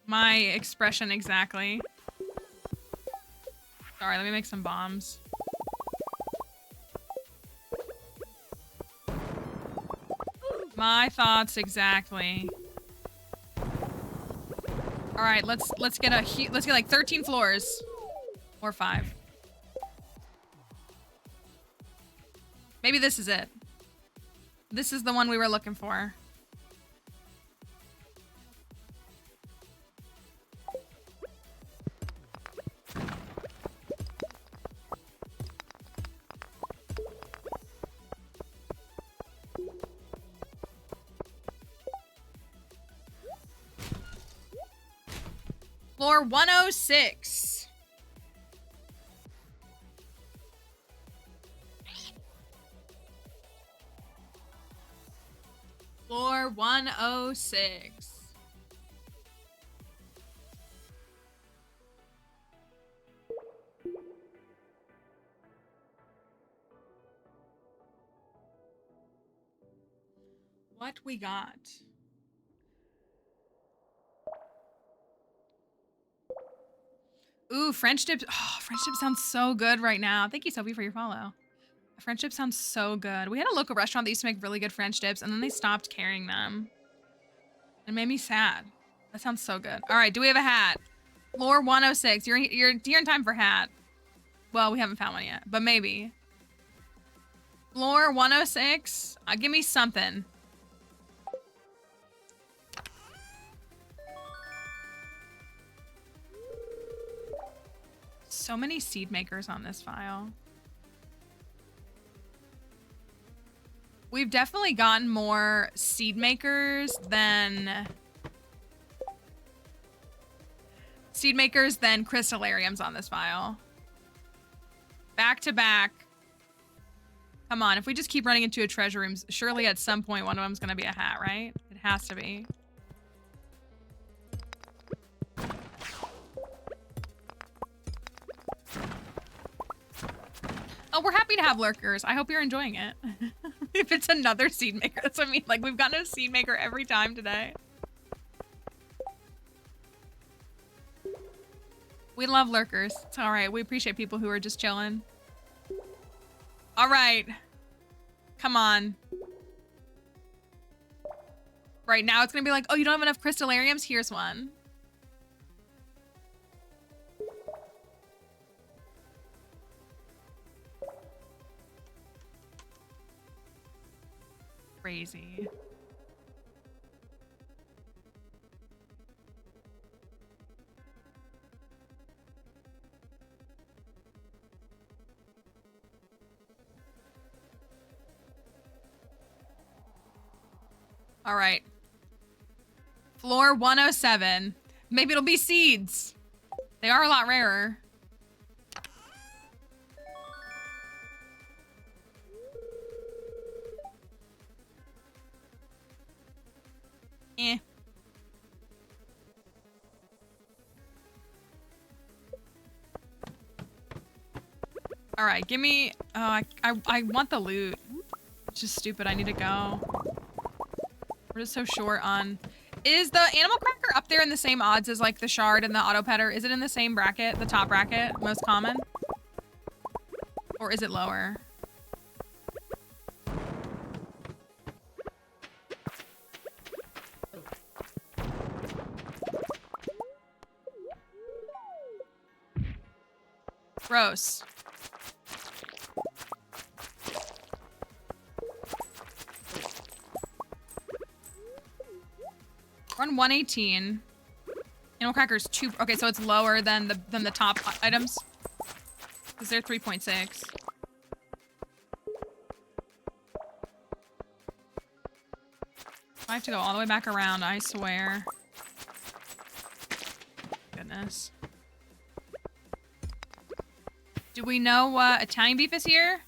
My expression exactly. Sorry, let me make some bombs. My thoughts exactly. All right, let's get like 13 floors or 5. Maybe this is it. This is the one we were looking for. Floor 106. Floor 106. What we got? Ooh, French dip. Oh, French dip sounds so good right now. Thank you, Sophie, for your follow. French dip sounds so good. We had a local restaurant that used to make really good French dips, and then they stopped carrying them. It made me sad. That sounds so good. All right, do we have a hat? Floor 106. You're here in time for hat. Well, we haven't found one yet, but maybe. Floor 106. Give me something. So many seed makers on this file. We've definitely gotten more seed makers than crystallariums on this file. Back to back. Come on, if we just keep running into a treasure room, surely at some point one of them's gonna be a hat, right? It has to be. Oh, we're happy to have lurkers. I hope you're enjoying it. If it's another seed maker, that's what I mean. Like, we've gotten a seed maker every time today. We love lurkers. It's all right. We appreciate people who are just chilling. All right. Come on. Right now it's going to be like, oh, you don't have enough crystallariums? Here's one. Crazy. All right. Floor 107. Maybe it'll be seeds. They are a lot rarer. Eh. All right, give me. Oh, I want the loot. It's just stupid. I need to go. We're just so short on. Is the animal cracker up there in the same odds as like the shard and the auto petter? Is it in the same bracket, the top bracket, most common? Or is it lower? Gross. We're on 118. Animal crackers 2. Okay, so it's lower than the top items because they're 3.6. I have to go all the way back around, I swear. Goodness. Do we know what Italian beef is here?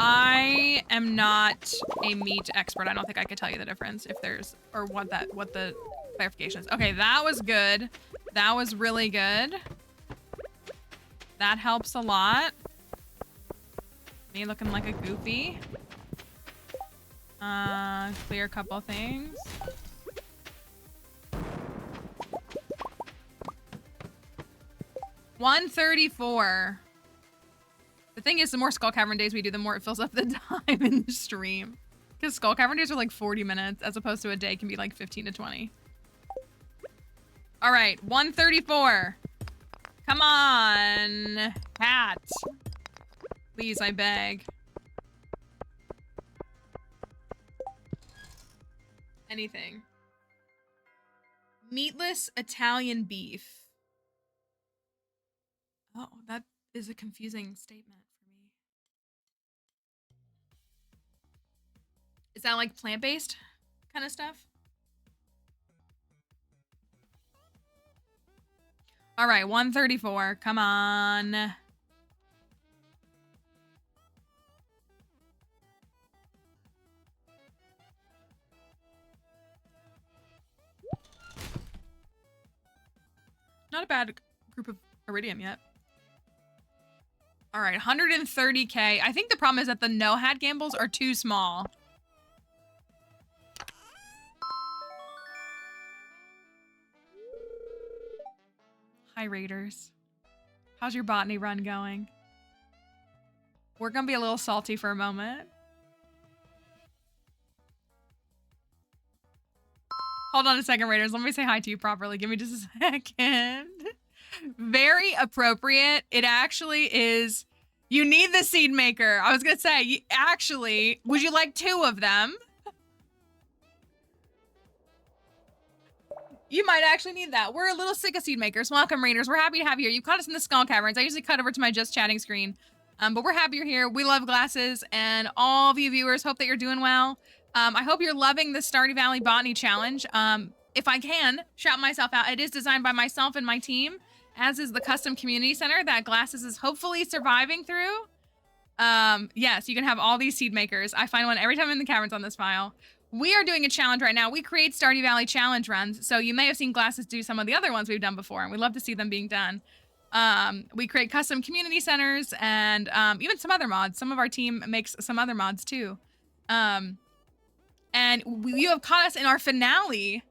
I am not a meat expert. I don't think I could tell you the difference if there's, or what the clarification is. Okay, that was good. That was really good. That helps a lot. Me looking like a goofy. Clear a couple things. $134. The thing is, the more Skull Cavern days we do, the more it fills up the time in the stream. Because Skull Cavern days are like 40 minutes, as opposed to a day can be like 15 to 20. All right, 134. Come on, cat. Please, I beg. Anything. Meatless Italian beef. Oh, that is a confusing statement for me. Is that like plant-based kind of stuff? All right, 134. Come on. Not a bad group of iridium yet. All right, 130K. I think the problem is that the no-hat gambles are too small. Hi, Raiders. How's your botany run going? We're gonna be a little salty for a moment. Hold on a second, Raiders. Let me say hi to you properly. Give me just a second. Very appropriate. It actually is. You need the seed maker. I was gonna say, actually, would you like 2 of them? You might actually need that. We're a little sick of seed makers. Welcome, Raiders. We're happy to have you here. You caught us in the Skull Caverns. I usually cut over to my just chatting screen. But we're happy you're here. We love glasses, and all of you viewers hope that you're doing well. I hope you're loving the Stardew Valley Botany Challenge. If I can, shout myself out. It is designed by myself and my team, as is the custom community center that Glasses is hopefully surviving through. Yes, you can have all these seed makers. I find one every time I'm in the caverns on this file. We are doing a challenge right now. We create Stardew Valley challenge runs, so you may have seen Glasses do some of the other ones we've done before, and we love to see them being done. We create custom community centers and even some other mods. Some of our team makes some other mods too. And you have caught us in our finale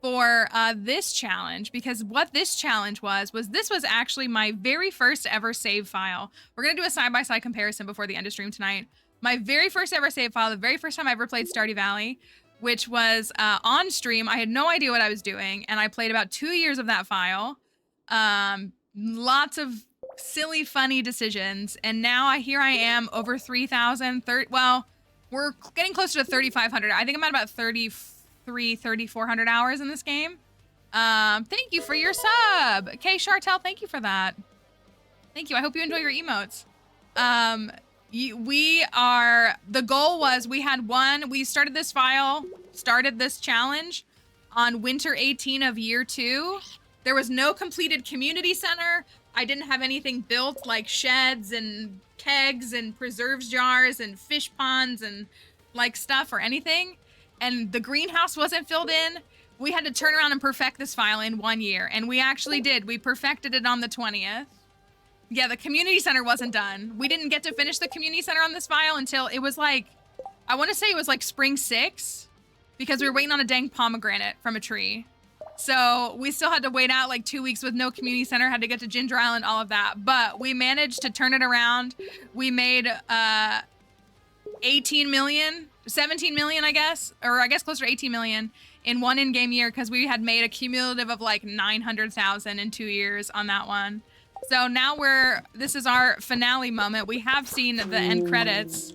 for this challenge, because what this challenge was this was actually my very first ever save file. We're gonna do a side-by-side comparison before the end of stream tonight. My very first ever save file, the very first time I ever played Stardew Valley, which was on stream. I had no idea what I was doing, and I played about 2 years of that file. Lots of silly, funny decisions, and now here I am, over 3,000, well, we're getting closer to 3,500. I think I'm at about 3,400 hours in this game. Thank you for your sub. Okay, Chartel, thank you for that. Thank you. I hope you enjoy your emotes. The goal was we started this challenge on winter 18 of year 2. There was no completed community center. I didn't have anything built like sheds and kegs and preserves jars and fish ponds and like stuff or anything. And the greenhouse wasn't filled in. We had to turn around and perfect this file in 1 year. And we actually did. We perfected it on the 20th. Yeah, the community center wasn't done. We didn't get to finish the community center on this file until it was like, I want to say it was like spring 6, because we were waiting on a dang pomegranate from a tree. So we still had to wait out like 2 weeks with no community center, had to get to Ginger Island, all of that. But we managed to turn it around. We made 17 million, I guess, or I guess closer to 18 million in one in-game year, because we had made a cumulative of like 900,000 in 2 years on that one. So now this is our finale moment. We have seen the end credits,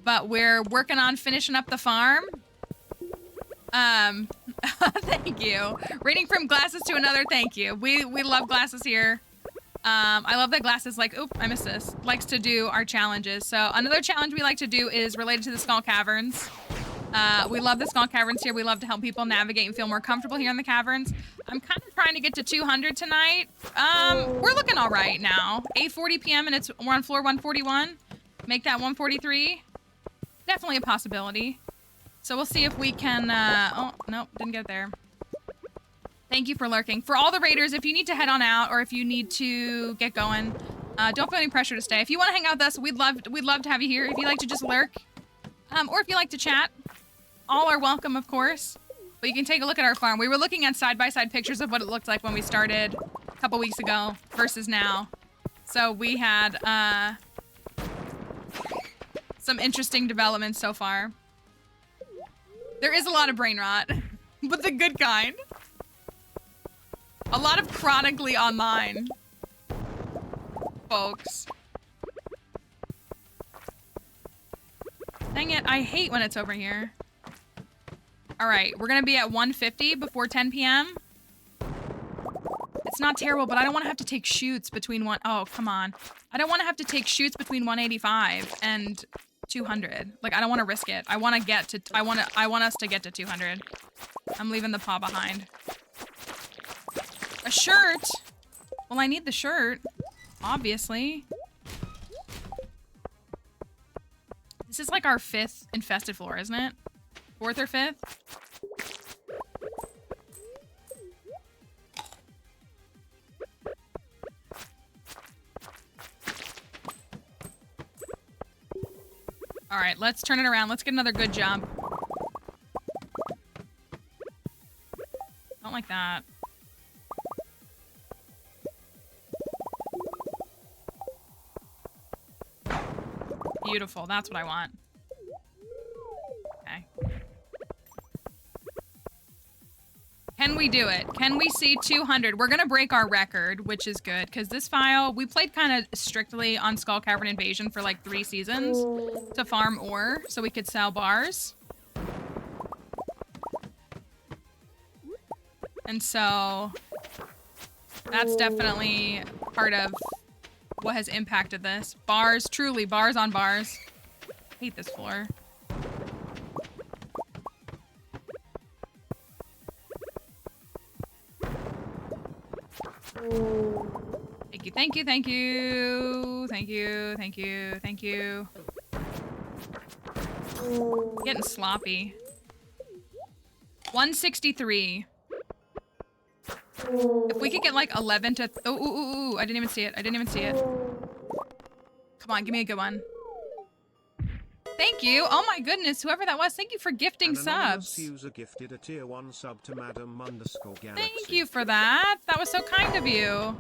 but we're working on finishing up the farm. Thank you. Reading from Glasses to another, thank you. We love Glasses here. I love that Glasses I missed this, likes to do our challenges. So another challenge we like to do is related to the Skull Caverns. We love the Skull Caverns here. We love to help people navigate and feel more comfortable here in the caverns. I'm kind of trying to get to 200 tonight. We're looking all right now. 8:40 p.m. and we're on floor 141. Make that 143. definitely a possibility. So we'll see if we can, oh, nope, didn't get there. Thank you for lurking. For all the raiders, if you need to head on out or if you need to get going, don't feel any pressure to stay. If you want to hang out with us, we'd love to have you here. If you like to just lurk, or if you like to chat, all are welcome, of course. But you can take a look at our farm. We were looking at side-by-side pictures of what it looked like when we started a couple weeks ago versus now. So we had, some interesting developments so far. There is a lot of brain rot, but the good kind. A lot of chronically online, folks. Dang it, I hate when it's over here. All right, we're gonna be at 150 before 10 p.m. It's not terrible, but I don't want to have to take shoots between oh, come on. I don't want to have to take shoots between 185 and 200. Like, I don't want to risk it. I want to get to, I want us to get to 200. I'm leaving the paw behind. A shirt? Well, I need the shirt, obviously. This is like our 5th infested floor, isn't it? 4th or 5th? All right, let's turn it around. Let's get another good jump. Don't like that. Beautiful, that's what I want. Okay. Can we do it? Can we see 200? We're gonna break our record, which is good, because this file, we played kind of strictly on Skull Cavern Invasion for like 3 seasons to farm ore so we could sell bars. And so that's definitely part of what has impacted this. Bars, truly, bars on bars. I hate this floor. Thank you, thank you, thank you. Thank you, thank you, thank you. Getting sloppy. 163. If we could get like 11 to... I didn't even see it. I didn't even see it. Come on, give me a good one. Thank you. Oh my goodness, whoever that was, thank you for gifting subs. User gifted a tier 1 sub to Madam_Galaxy. Thank you for that. That was so kind of you.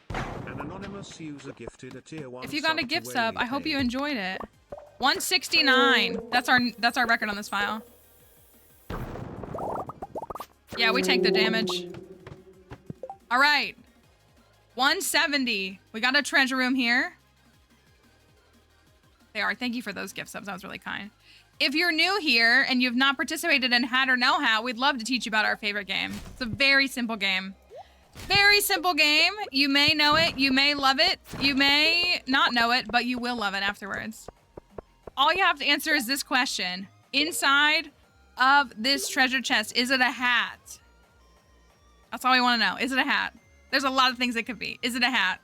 An anonymous user gifted a tier 1 if you got a gift sub, I hope K. you enjoyed it. 169. That's our record on this file. Yeah, we take the damage. All right. 170. We got a treasure room here. They are. Thank you for those gift subs. That was really kind. If you're new here and you've not participated in Hat or No Hat, we'd love to teach you about our favorite game. It's a very simple game. Very simple game. You may know it. You may love it. You may not know it, but you will love it afterwards. All you have to answer is this question. Inside of this treasure chest, is it a hat? That's all we want to know. Is it a hat? There's a lot of things it could be. Is it a hat?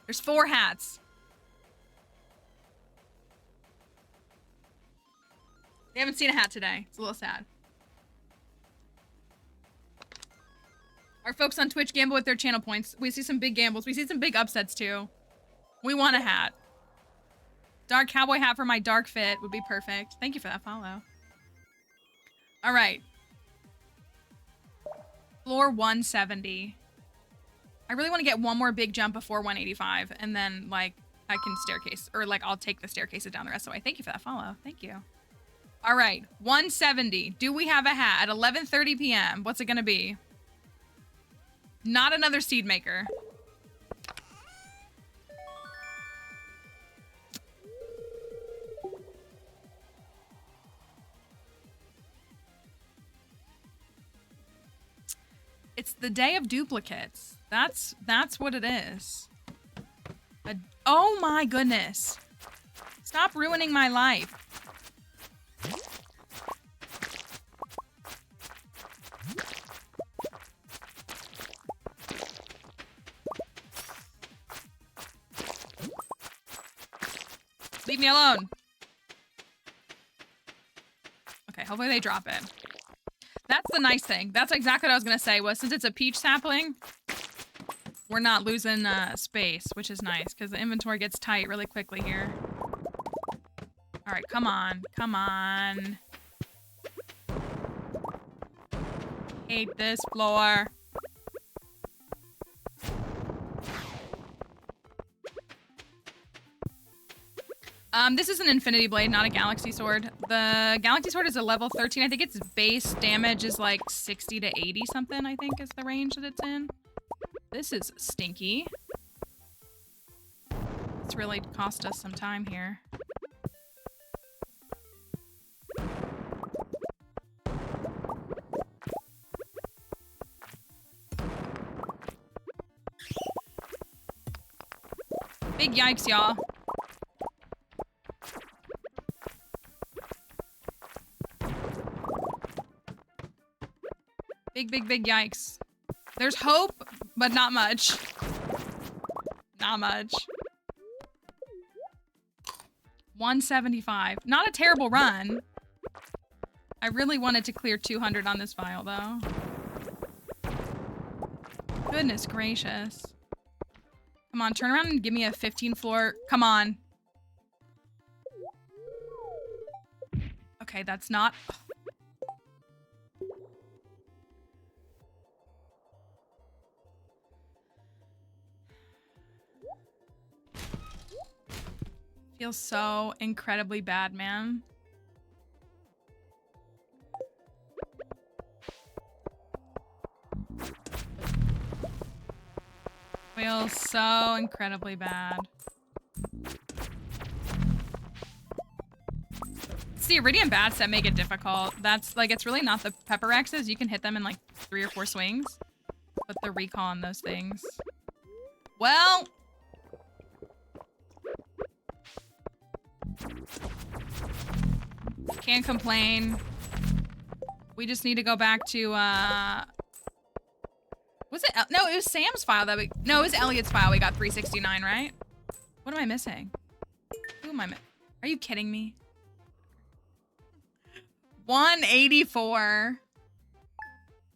There's 4 hats. They haven't seen a hat today. It's a little sad. Our folks on Twitch gamble with their channel points. We see some big gambles. We see some big upsets too. We want a hat. Dark cowboy hat for my dark fit would be perfect. Thank you for that follow. All right. Floor 170. I really want to get one more big jump before 185, and then like I can staircase, or like I'll take the staircases down the rest of the way. Thank you for that follow. Thank you. All right, 170. Do we have a hat at 11:30 p.m.? What's it gonna be? Not another seed maker. It's the day of duplicates. That's what it is. Oh my goodness. Stop ruining my life. Leave me alone. Hopefully they drop it. That's the nice thing. That's exactly what I was gonna say, was since it's a peach sapling, we're not losing space, which is nice, because the inventory gets tight really quickly here. All right, come on. Come on. Hate this floor. This is an infinity blade, not a galaxy sword. The galaxy sword is a level 13. I think its base damage is like 60 to 80 something, I think is the range that it's in. This is stinky. It's really cost us some time here. Big yikes, y'all. Big yikes. There's hope, but not much. Not much. 175. Not a terrible run. I really wanted to clear 200 on this file, though. Goodness gracious. Come on, turn around and give me a 15 floor. Come on. Okay, that's not... Feels so incredibly bad, man. Feels so incredibly bad. It's the Iridium bats that make it difficult. That's like, it's really not the pepper X's. You can hit them in like 3 or 4 swings. But the recall on those things. Well. Can't complain. We just need to go back to, was it? No, it was Sam's file that we... No, it was Elliot's file. We got 369, right? What am I missing? Who am I missing? Are you kidding me? 184.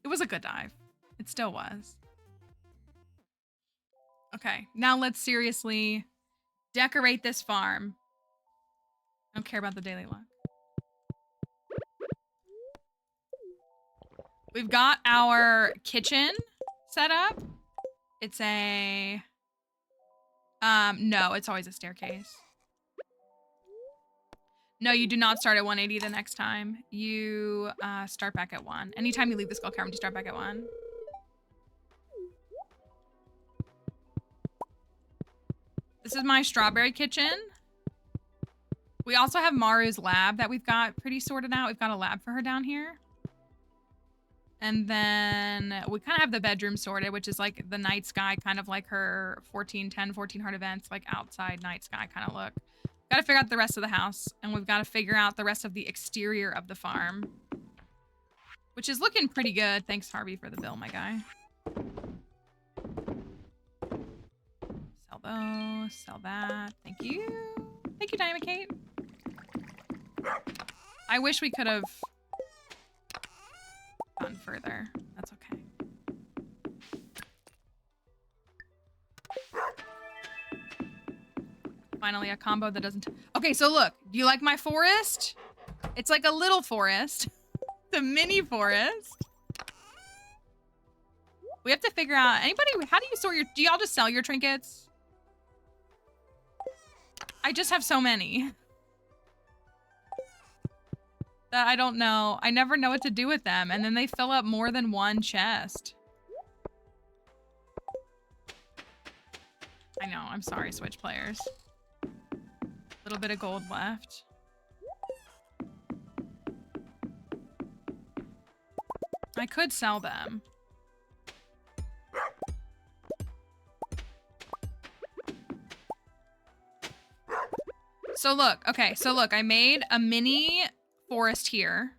It was a good dive. It still was. Okay, now let's seriously decorate this farm. I don't care about the daily luck. We've got our kitchen set up. It's a... no, it's always a staircase. No, you do not start at 180 the next time. You start back at 1. Anytime you leave the skull cavern, you start back at 1. This is my strawberry kitchen. We also have Maru's lab that we've got pretty sorted out. We've got a lab for her down here. And then we kind of have the bedroom sorted, which is like the night sky, kind of like her 14 heart events, like outside night sky kind of look. Got to figure out the rest of the house, and we've got to figure out the rest of the exterior of the farm, which is looking pretty good. Thanks, Harvey, for the bill, my guy. Sell those, sell that. Thank you. Thank you, Diamond Kate. I wish we could have gone further. That's okay. Finally, a combo that doesn't... Okay, so look. Do you like my forest? It's like a little forest. It's a mini forest. We have to figure out... Anybody... How do you sort your... Do y'all just sell your trinkets? I just have so many. That I don't know. I never know what to do with them. And then they fill up more than one chest. I know. I'm sorry, Switch players. Little bit of gold left. I could sell them. So look, okay, so look, I made a mini forest here.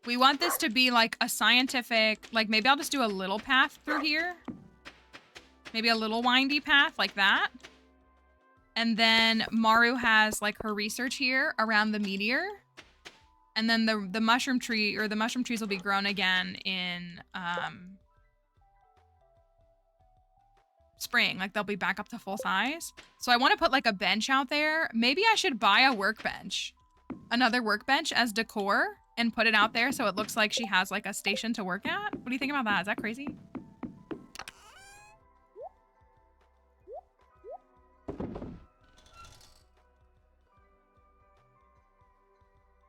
We want this to be like a scientific, like maybe I'll just do a little path through here. Maybe a little windy path like that. And then Maru has like her research here around the meteor. And then the mushroom tree, or the mushroom trees will be grown again in spring. Like they'll be back up to full size. So I want to put like a bench out there. Maybe I should buy a workbench, another workbench as decor, and put it out there so it looks like she has like a station to work at. What do you think about that? Is that crazy?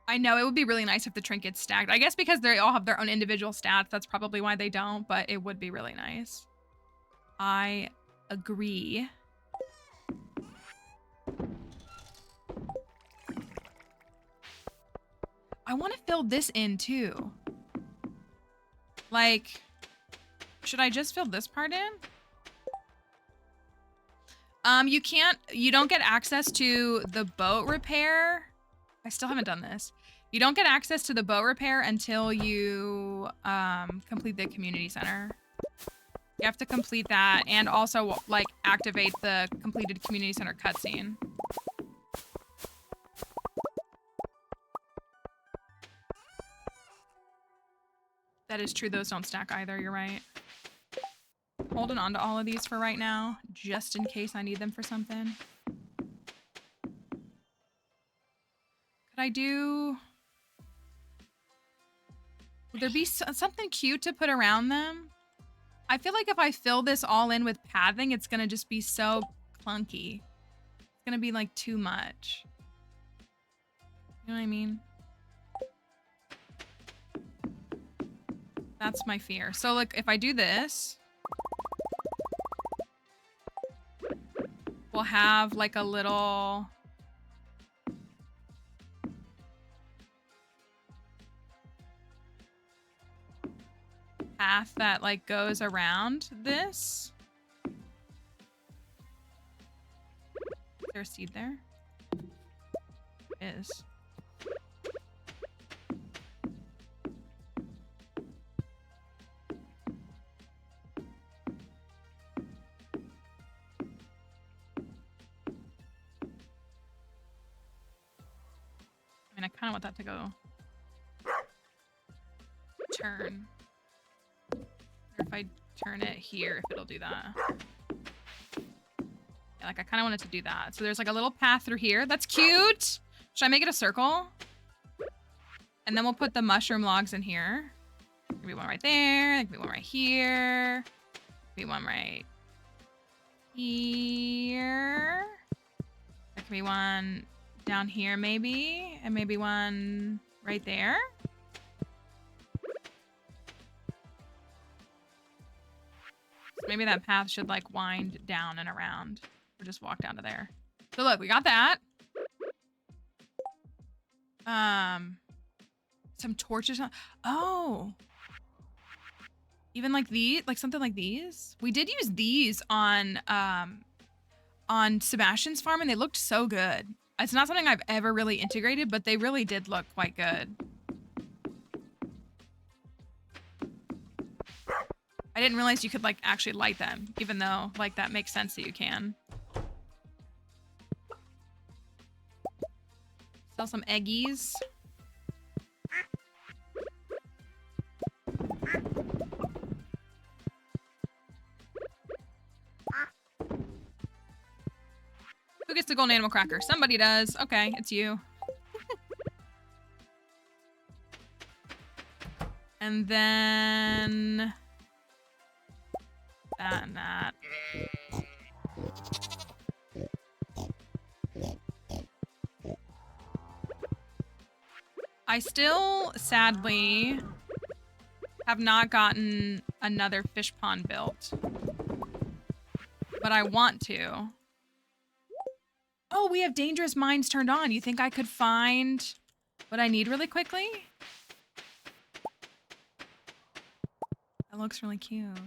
I know it would be really nice if the trinkets stacked. I guess because they all have their own individual stats, that's probably why they don't, but it would be really nice. I agree. I want to fill this in too. Like, should I just fill this part in? You don't get access to the boat repair. I still haven't done this. You don't get access to the boat repair until you complete the community center. You have to complete that and also like activate the completed community center cutscene. That is true, those don't stack either, you're right. Holding on to all of these for right now, just in case I need them for something. Could I do... Would there be something cute to put around them? I feel like if I fill this all in with pathing, it's gonna just be so clunky. It's gonna be like too much. You know what I mean? That's my fear. So like if I do this, we'll have like a little... path that like goes around this. Is there a seed there? There is. I mean, I kind of want that to go turn. Or if I turn it here, if it'll do that. Yeah, like I kind of want it to do that. So there's like a little path through here. That's cute. Should I make it a circle? And then we'll put the mushroom logs in here. There could be one right there. There could be one right here. There could be one right here. There could be one down here maybe. And maybe one right there. Maybe that path should like wind down and around or just walk down to there. So look, we got that. Some torches. Oh, even like these, like something like these. We did use these on Sebastian's farm and they looked so good. It's not something I've ever really integrated, but they really did look quite good. I didn't realize you could like actually light them, even though like that makes sense that you can. Sell some eggies. Who gets the golden animal cracker? Somebody does. Okay, it's you. And then... that and that. I still, sadly, have not gotten another fish pond built. But I want to. Oh, we have dangerous mines turned on. You think I could find what I need really quickly? That looks really cute.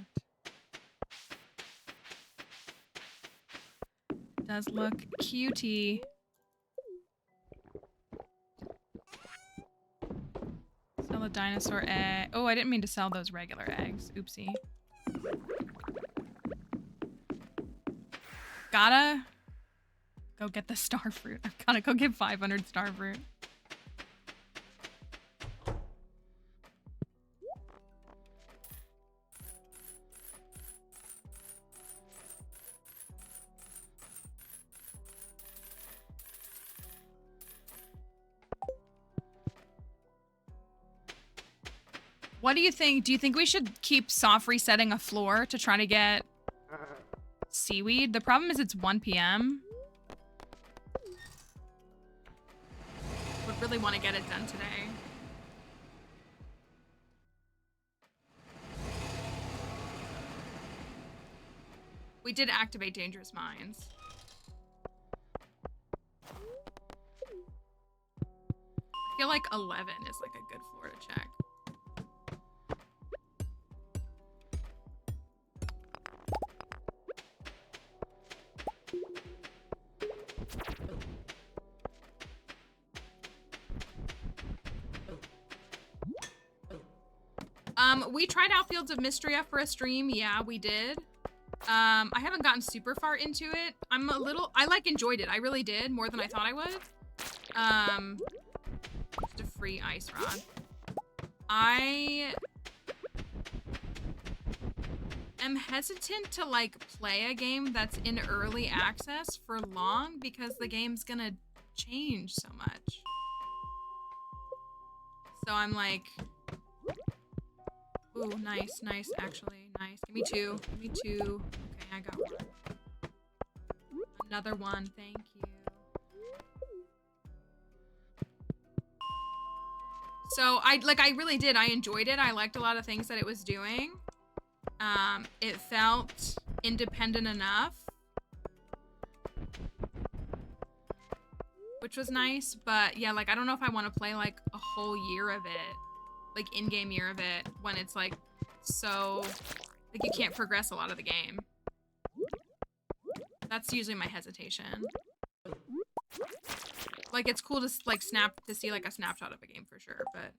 Does look cutie. Sell a dinosaur egg. Oh, I didn't mean to sell those regular eggs. Oopsie. Gotta go get the star fruit. I've gotta go get 500 star fruit. What do you think? Do you think we should keep soft resetting a floor to try to get seaweed? The problem is it's 1 p.m. Would really want to get it done today. We did activate Dangerous Minds. I feel like 11 is like a good floor to check. We tried out Fields of Mystria for a stream. Yeah, we did. I haven't gotten super far into it. I like enjoyed it. I really did, more than I thought I would. Just a free ice rod. I am hesitant to like play a game that's in early access for long because the game's gonna change so much. So I'm like, ooh, nice, actually, nice. Give me two. Okay, I got one. Another one, thank you. So I really did. I enjoyed it. I liked a lot of things that it was doing. It felt independent enough, which was nice. But yeah, like I don't know if I want to play like a whole year of it, like in-game year of it, when it's like so like you can't progress a lot of the game. That's usually my hesitation. Like it's cool to like see like a snapshot of a game for sure, but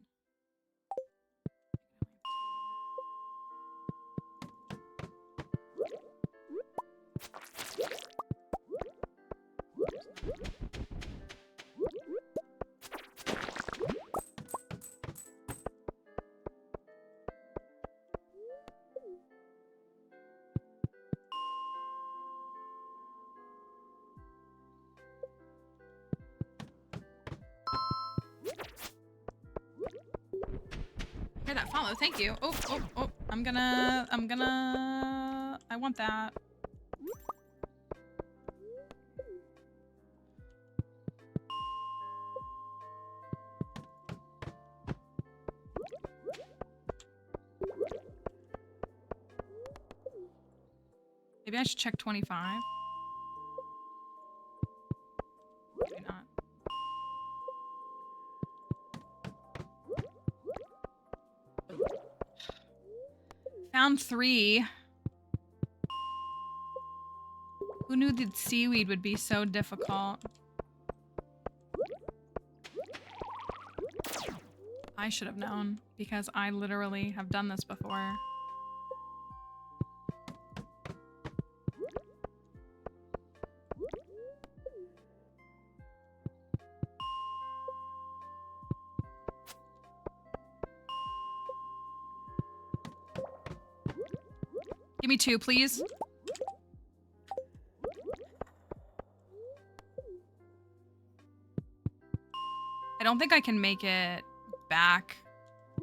hear that follow. Thank you. Oh, I'm gonna I want that. Maybe I should check 25. Maybe not. Found 3. Who knew that seaweed would be so difficult? I should have known, because I literally have done this before. Give me 2, please. I don't think I can make it back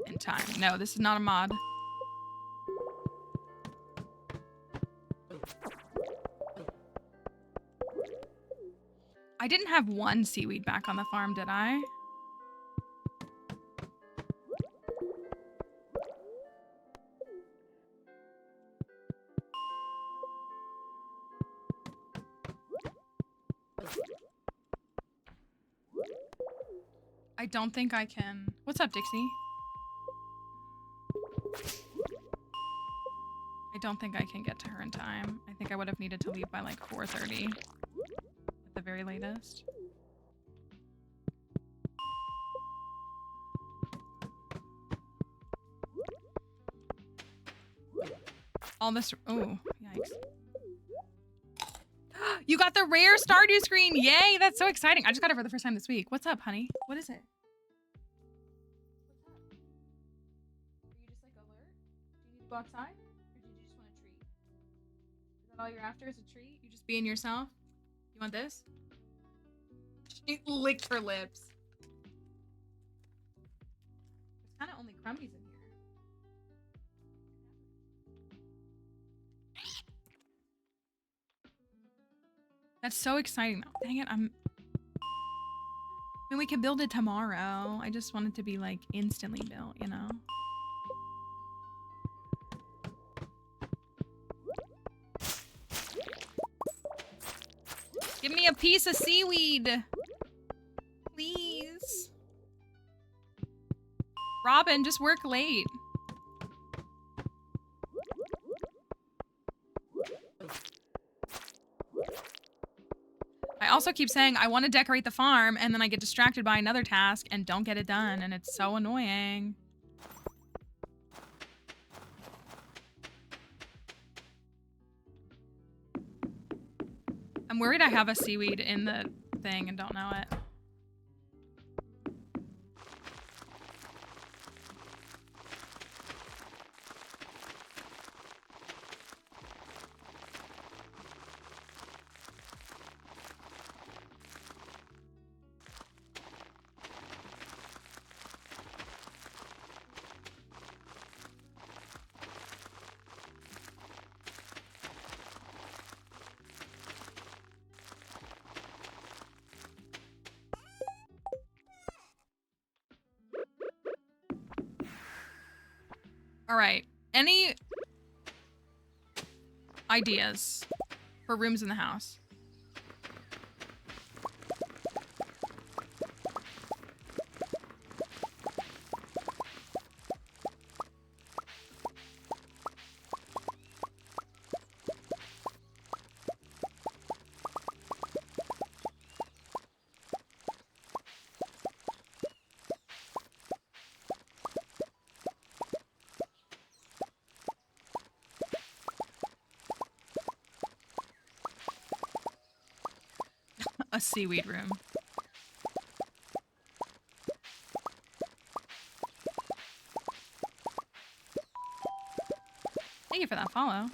in time. No, this is not a mod. I didn't have 1 seaweed back on the farm, did I? I don't think I can. What's up, Dixie? I don't think I can get to her in time. I think I would have needed to leave by like 4:30 at the very latest. All this, oh, yikes. You got the rare Stardew screen. Yay, that's so exciting. I just got it for the first time this week. What's up, honey? What is it? What's up? Are you just like alert? Do you need to go outside? Or do you just want a treat? Is that all you're after is a treat? You just being yourself? You want this? She licked her lips. There's kind of only crummies in here. That's so exciting. Oh, dang it, I mean, we could build it tomorrow. I just want it to be like instantly built, you know? Give me a piece of seaweed. Please. Robin, just work late. I also keep saying I want to decorate the farm, and then I get distracted by another task and don't get it done, and it's so annoying. I'm worried I have a seaweed in the thing and don't know it. All right. Any ideas for rooms in the house? A seaweed room. Thank you for that follow.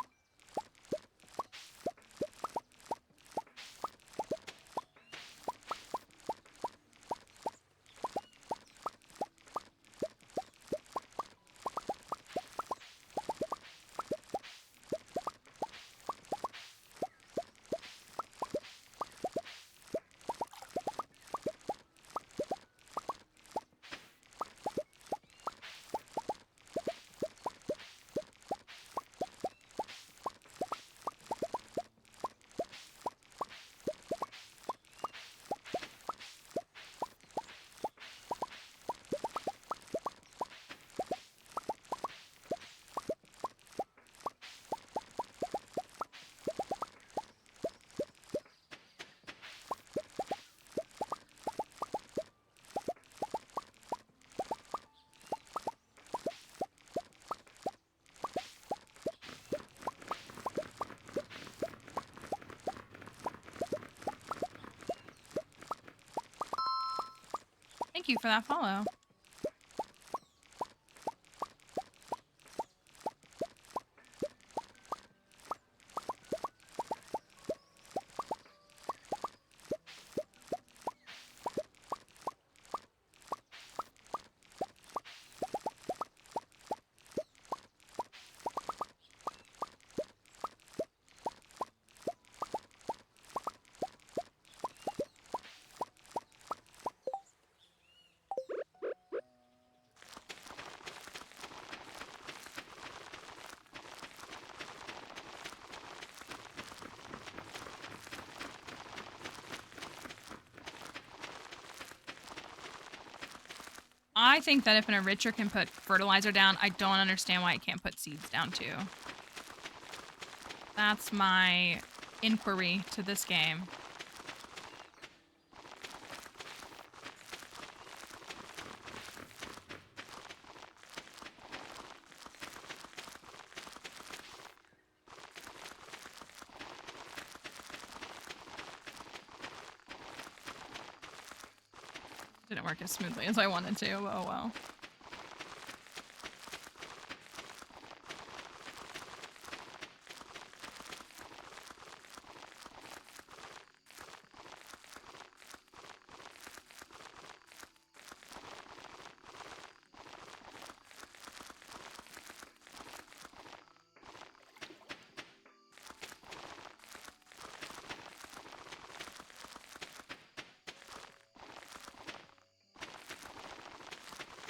Thank you for that follow. I think that if an enricher can put fertilizer down, I don't understand why it can't put seeds down too. That's my inquiry to this game. Didn't work as smoothly as I wanted to. Oh well.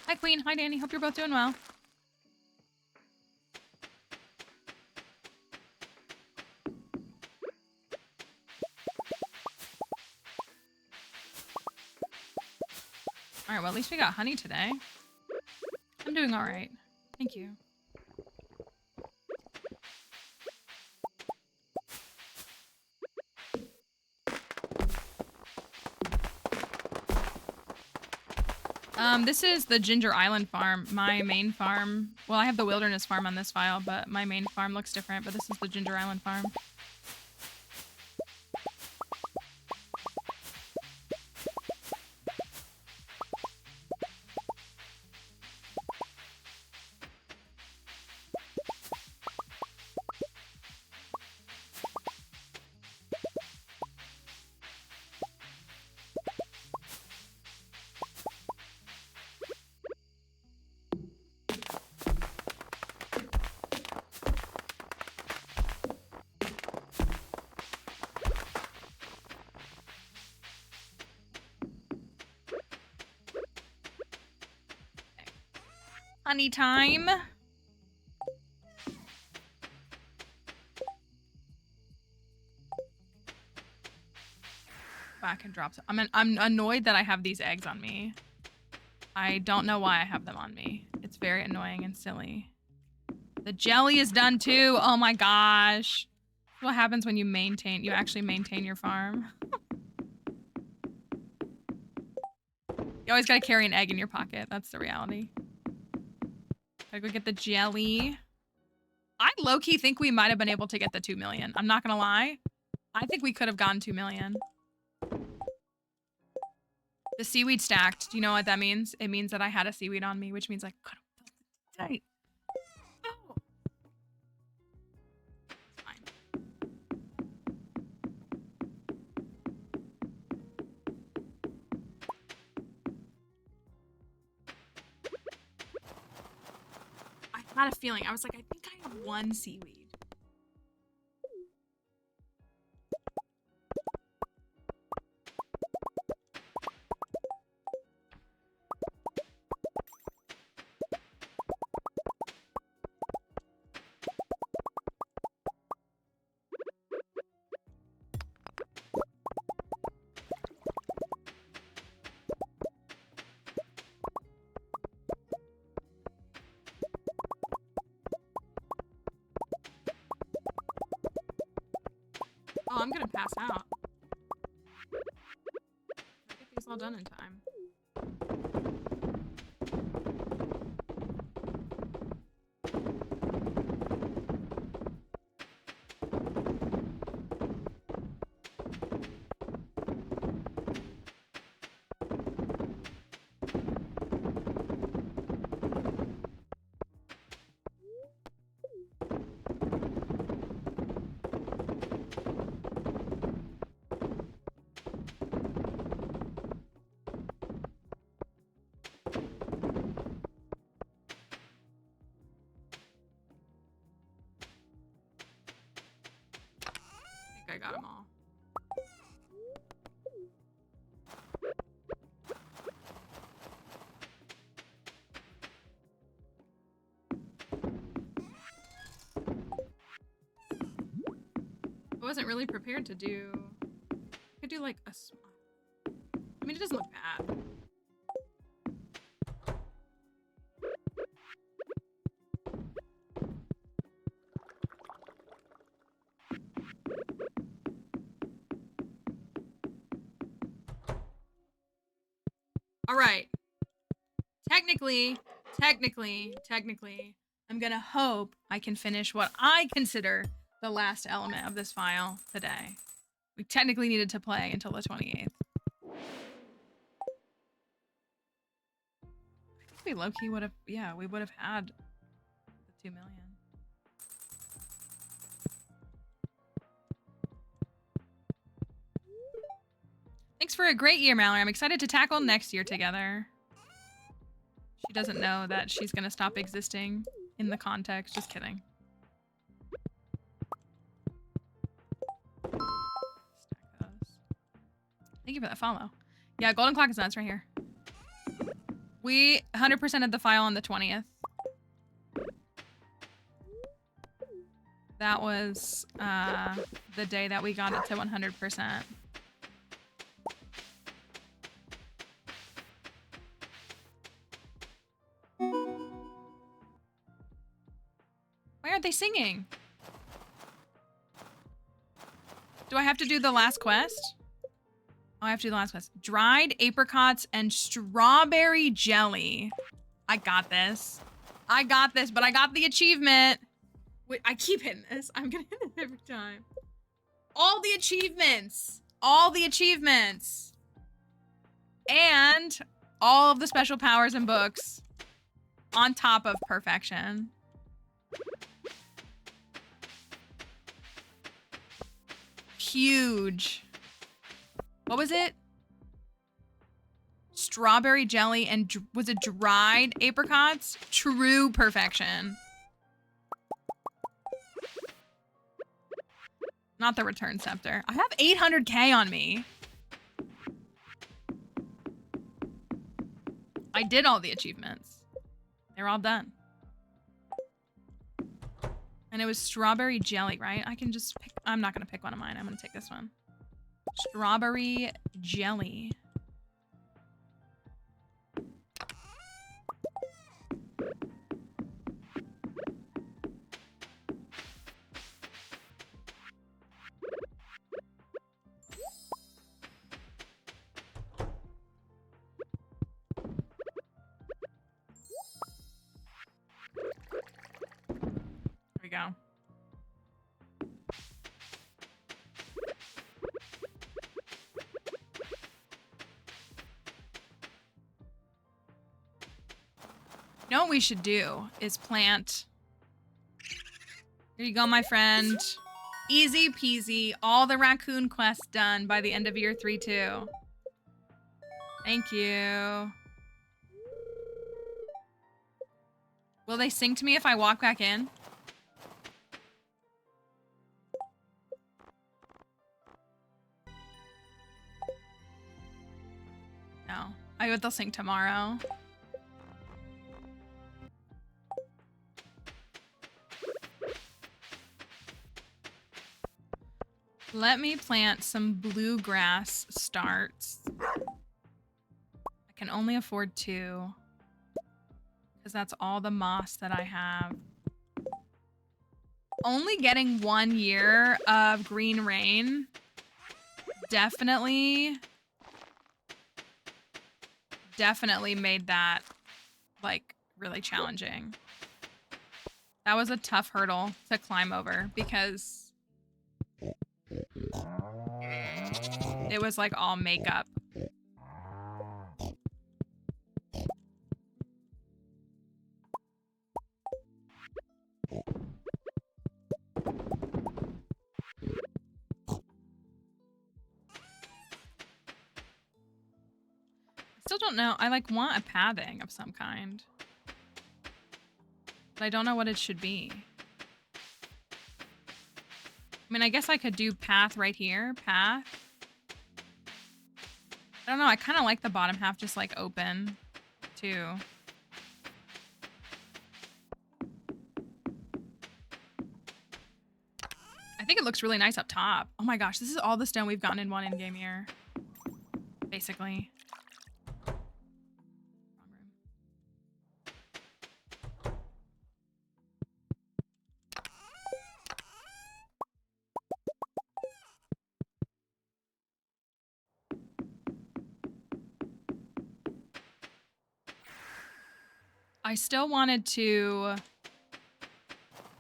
Hi, Queen. Hi, Danny. Hope you're both doing well. All right, well, at least we got honey today. I'm doing all right. Thank you. This is the Ginger Island farm, my main farm. Well, I have the Wilderness farm on this file, but my main farm looks different, but this is the Ginger Island farm. Honey time. Back and drop. I'm annoyed that I have these eggs on me. I don't know why I have them on me. It's very annoying and silly. The jelly is done too. Oh my gosh. What happens when you actually maintain your farm? You always gotta carry an egg in your pocket. That's the reality. Gotta go get the jelly. I low-key think we might have been able to get the 2 million. I'm not gonna lie. I think we could have gotten 2 million. The seaweed stacked. Do you know what that means? It means that I had a seaweed on me, which means I could have tight. Oh. It's fine. I had a feeling. I was like, I think I have one seaweed. Oh, I'm gonna pass out. I'll get these all done in time. I got them all. I wasn't really prepared to do... I could do like a... I mean, it doesn't look bad. All right. Technically, I'm gonna hope I can finish what I consider the last element of this file today. We technically needed to play until the 28th. I think we low-key would have, yeah, we would have had the 2 million. Thanks for a great year, Mallory. I'm excited to tackle next year together. She doesn't know that she's gonna stop existing in the context. Just kidding. Stack those. Thank you for that follow. Yeah, golden clock is nuts right here. We 100%ed the file on the 20th. That was the day that we got it to 100%. Why aren't they singing? Do I have to do the last quest? Oh, I have to do the last quest. Dried apricots and strawberry jelly. I got this. I got this, but I got the achievement. Wait, I keep hitting this. I'm gonna hit it every time. All the achievements. All the achievements. And all of the special powers and books on top of perfection. Huge. What was it? Strawberry jelly and was it dried apricots? True perfection. Not the return scepter. I have 800K on me. I did all the achievements. They're all done. And it was strawberry jelly, right? I can just pick. I'm not gonna pick one of mine. I'm gonna take this one. Strawberry jelly. There we go. You know what we should do is plant. Here you go, my friend. Easy peasy. All the raccoon quests done by the end of year 3 too. Thank you. Will they sing to me if I walk back in? No. I bet they'll sing tomorrow. Let me plant some bluegrass starts. I can only afford 2. Because that's all the moss that I have. Only getting 1 year of green rain definitely made that, like, really challenging. That was a tough hurdle to climb over because it was like all makeup. Still don't know. I like want a pathing of some kind. But I don't know what it should be. I mean, I guess I could do path right here. Path. I don't know. I kind of like the bottom half just like open too. I think it looks really nice up top. Oh my gosh, this is all the stone we've gotten in one in-game year. Basically. I still wanted to...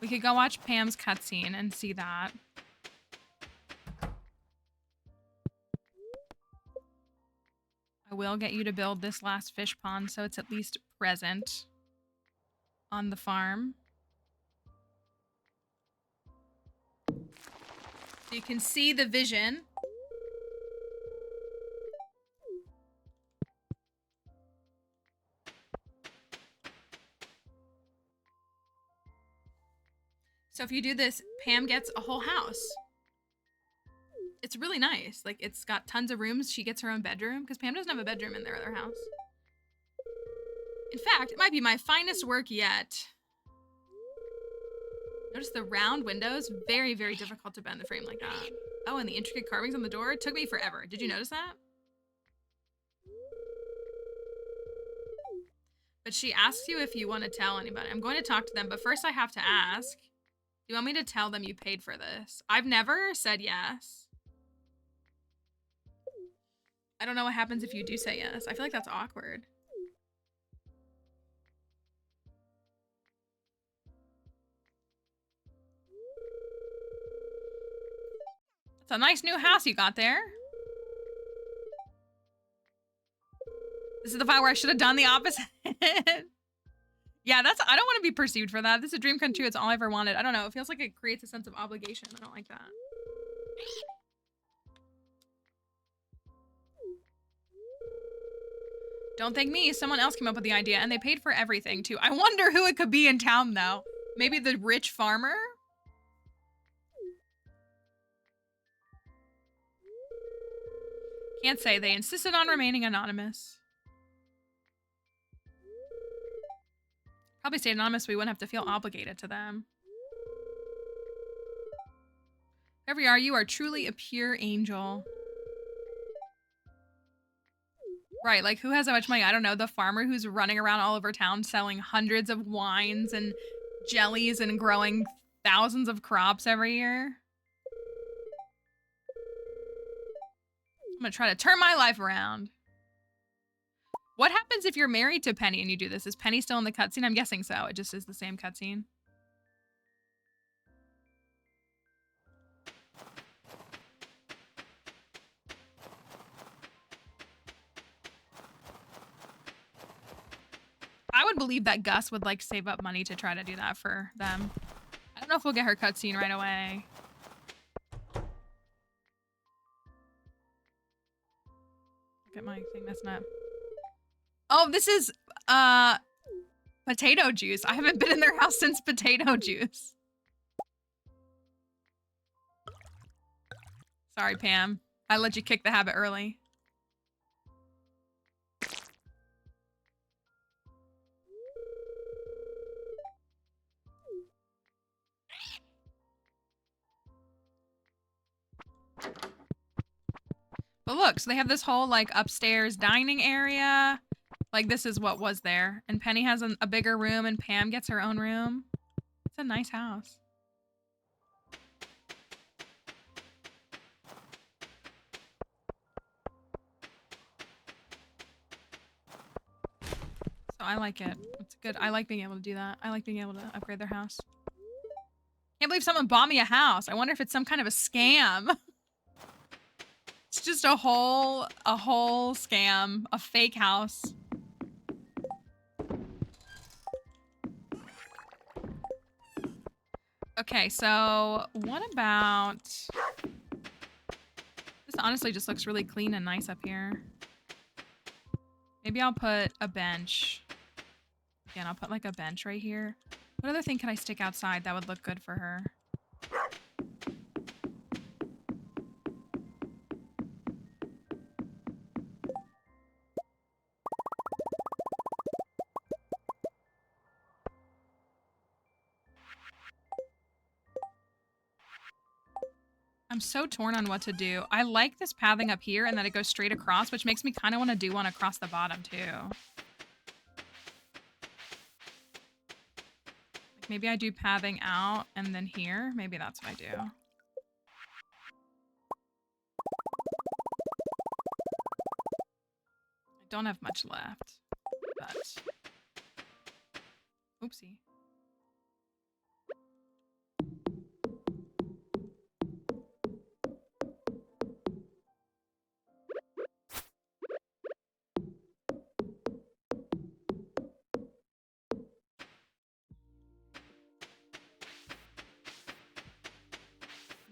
We could go watch Pam's cutscene and see that. I will get you to build this last fish pond so it's at least present on the farm. So you can see the vision. So if you do this, Pam gets a whole house. It's really nice. Like, it's got tons of rooms. She gets her own bedroom because Pam doesn't have a bedroom in their other house. In fact, it might be my finest work yet. Notice the round windows? Very, very difficult to bend the frame like that. Oh, and the intricate carvings on the door? It took me forever. Did you notice that? But she asks you if you want to tell anybody. I'm going to talk to them, but first I have to ask. Do you want me to tell them you paid for this? I've never said yes. I don't know what happens if you do say yes. I feel like that's awkward. It's a nice new house you got there. This is the part where I should have done the opposite. Yeah, that's, I don't want to be perceived for that. This is a dream come true. It's all I ever wanted. I don't know. It feels like it creates a sense of obligation. I don't like that. Don't thank me. Someone else came up with the idea and they paid for everything too. I wonder who it could be in town though. Maybe the rich farmer? Can't say. They insisted on remaining anonymous. Probably stay anonymous so we wouldn't have to feel obligated to them. Whoever you are truly a pure angel. Right, like who has that much money? I don't know, the farmer who's running around all over town selling hundreds of wines and jellies and growing thousands of crops every year. I'm gonna try to turn my life around. What happens if you're married to Penny and you do this? Is Penny still in the cutscene? I'm guessing so. It just is the same cutscene. I would believe that Gus would like save up money to try to do that for them. I don't know if we'll get her cutscene right away. Get my thing messing up. Oh, this is potato juice. I haven't been in their house since potato juice. Sorry, Pam. I let you kick the habit early. But look, so they have this whole like upstairs dining area. Like this is what was there. And Penny has a bigger room and Pam gets her own room. It's a nice house. So I like it. It's good. I like being able to do that. I like being able to upgrade their house. Can't believe someone bought me a house. I wonder if it's some kind of a scam. It's just a whole scam, a fake house. Okay, so what about... This honestly just looks really clean and nice up here. Maybe I'll put a bench. Again, I'll put like a bench right here. What other thing can I stick outside that would look good for her? I'm so torn on what to do. I like this pathing up here and that it goes straight across, which makes me kind of want to do one across the bottom too. Like maybe I do pathing out and then here. Maybe that's what I do. I don't have much left, but oopsie.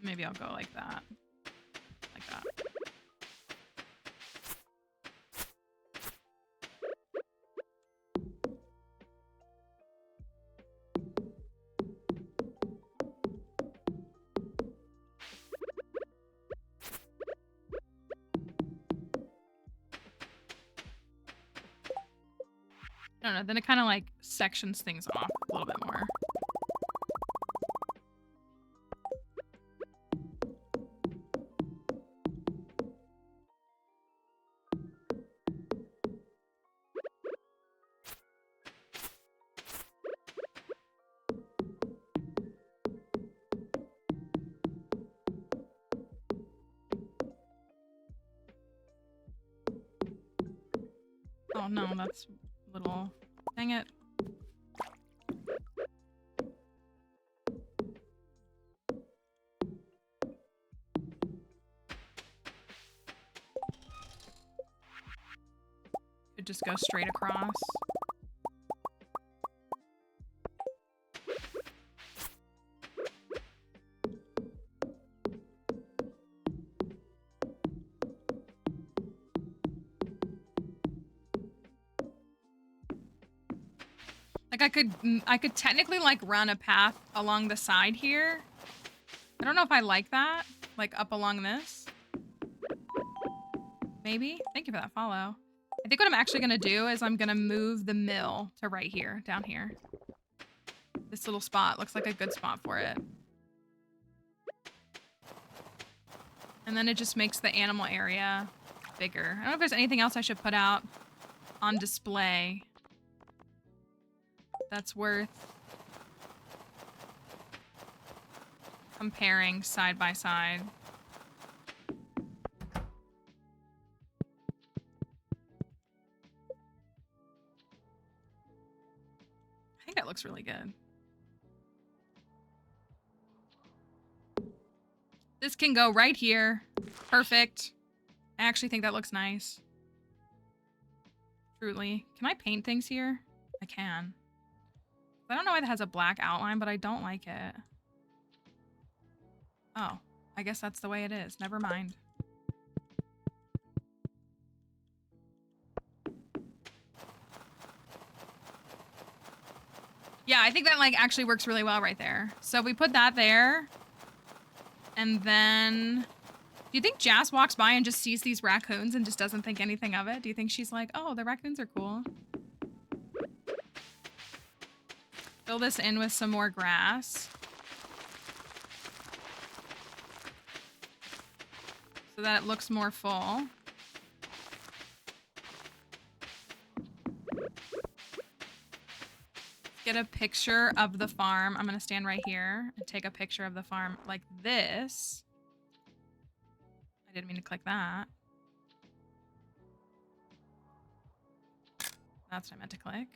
Maybe I'll go like that. Like that. I don't know, then it kind of like sections things off a little bit more. Oh no, that's little. Dang it. Could just go straight across. Like I could technically like run a path along the side here. I don't know if I like that. Like up along this. Maybe. Thank you for that follow. I think what I'm actually gonna do is I'm gonna move the mill to right here, down here. This little spot looks like a good spot for it. And then it just makes the animal area bigger. I don't know if there's anything else I should put out on display that's worth comparing side by side. I think that looks really good. This can go right here. Perfect. I actually think that looks nice. Truly. Can I paint things here? I can. I don't know why that has a black outline, but I don't like it. Oh, I guess that's the way it is. Never mind. Yeah, I think that like actually works really well right there. So we put that there. And then, do you think Jazz walks by and just sees these raccoons and just doesn't think anything of it? Do you think she's like, oh, the raccoons are cool? Fill this in with some more grass. So that it looks more full. Get a picture of the farm. I'm gonna stand right here and take a picture of the farm like this. I didn't mean to click that. That's what I meant to click.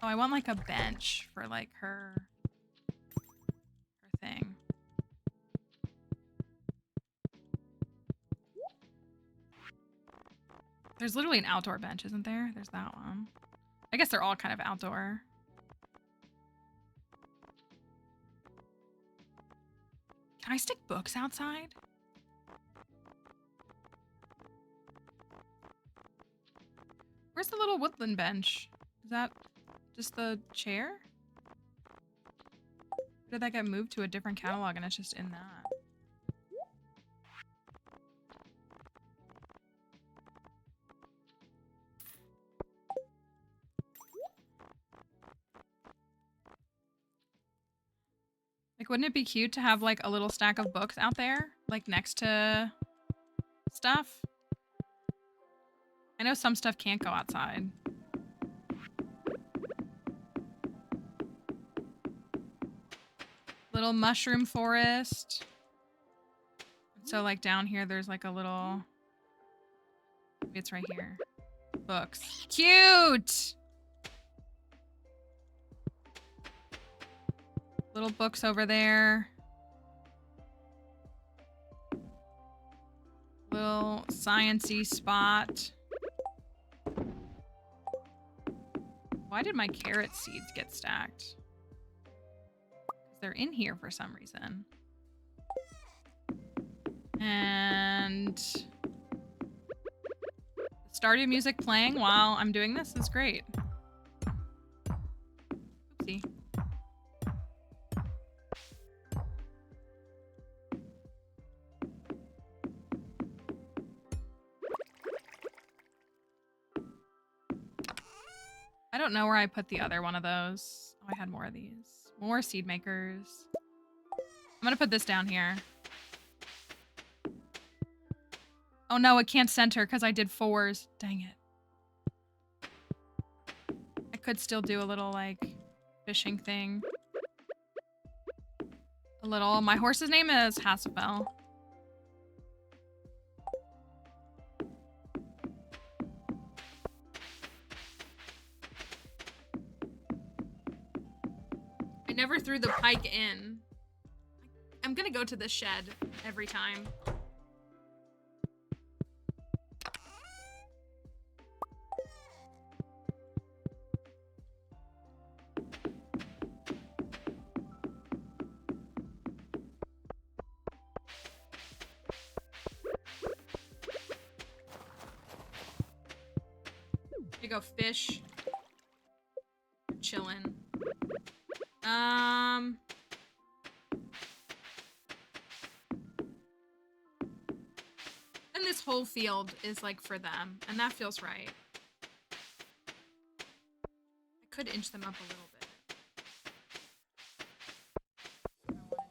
Oh, I want like a bench for like her thing. There's literally an outdoor bench, isn't there? There's that one. I guess they're all kind of outdoor. Can I stick books outside? Where's the little woodland bench? Is that just the chair? Or did that get moved to a different catalog and it's just in that? Like, wouldn't it be cute to have, like, a little stack of books out there? Like, next to stuff? I know some stuff can't go outside. Little mushroom forest. So, like, down here, there's, like, a little... Maybe it's right here. Books. Cute! Little books over there. Little science-y spot. Why did my carrot seeds get stacked? Because they're in here for some reason. And Stardew music playing while I'm doing this is great. Oopsie. I don't know where I put the other one of those. Oh, I had more of these. More seed makers. I'm gonna put this down here. Oh no, it can't center because I did 4s. Dang it. I could still do a little, like, fishing thing. A little. My horse's name is Hasselfell. I never threw the pike in. I'm gonna go to the shed every time. You go fish. Chillin'. And this whole field is like for them, and that feels right. I could inch them up a little bit. If I wanted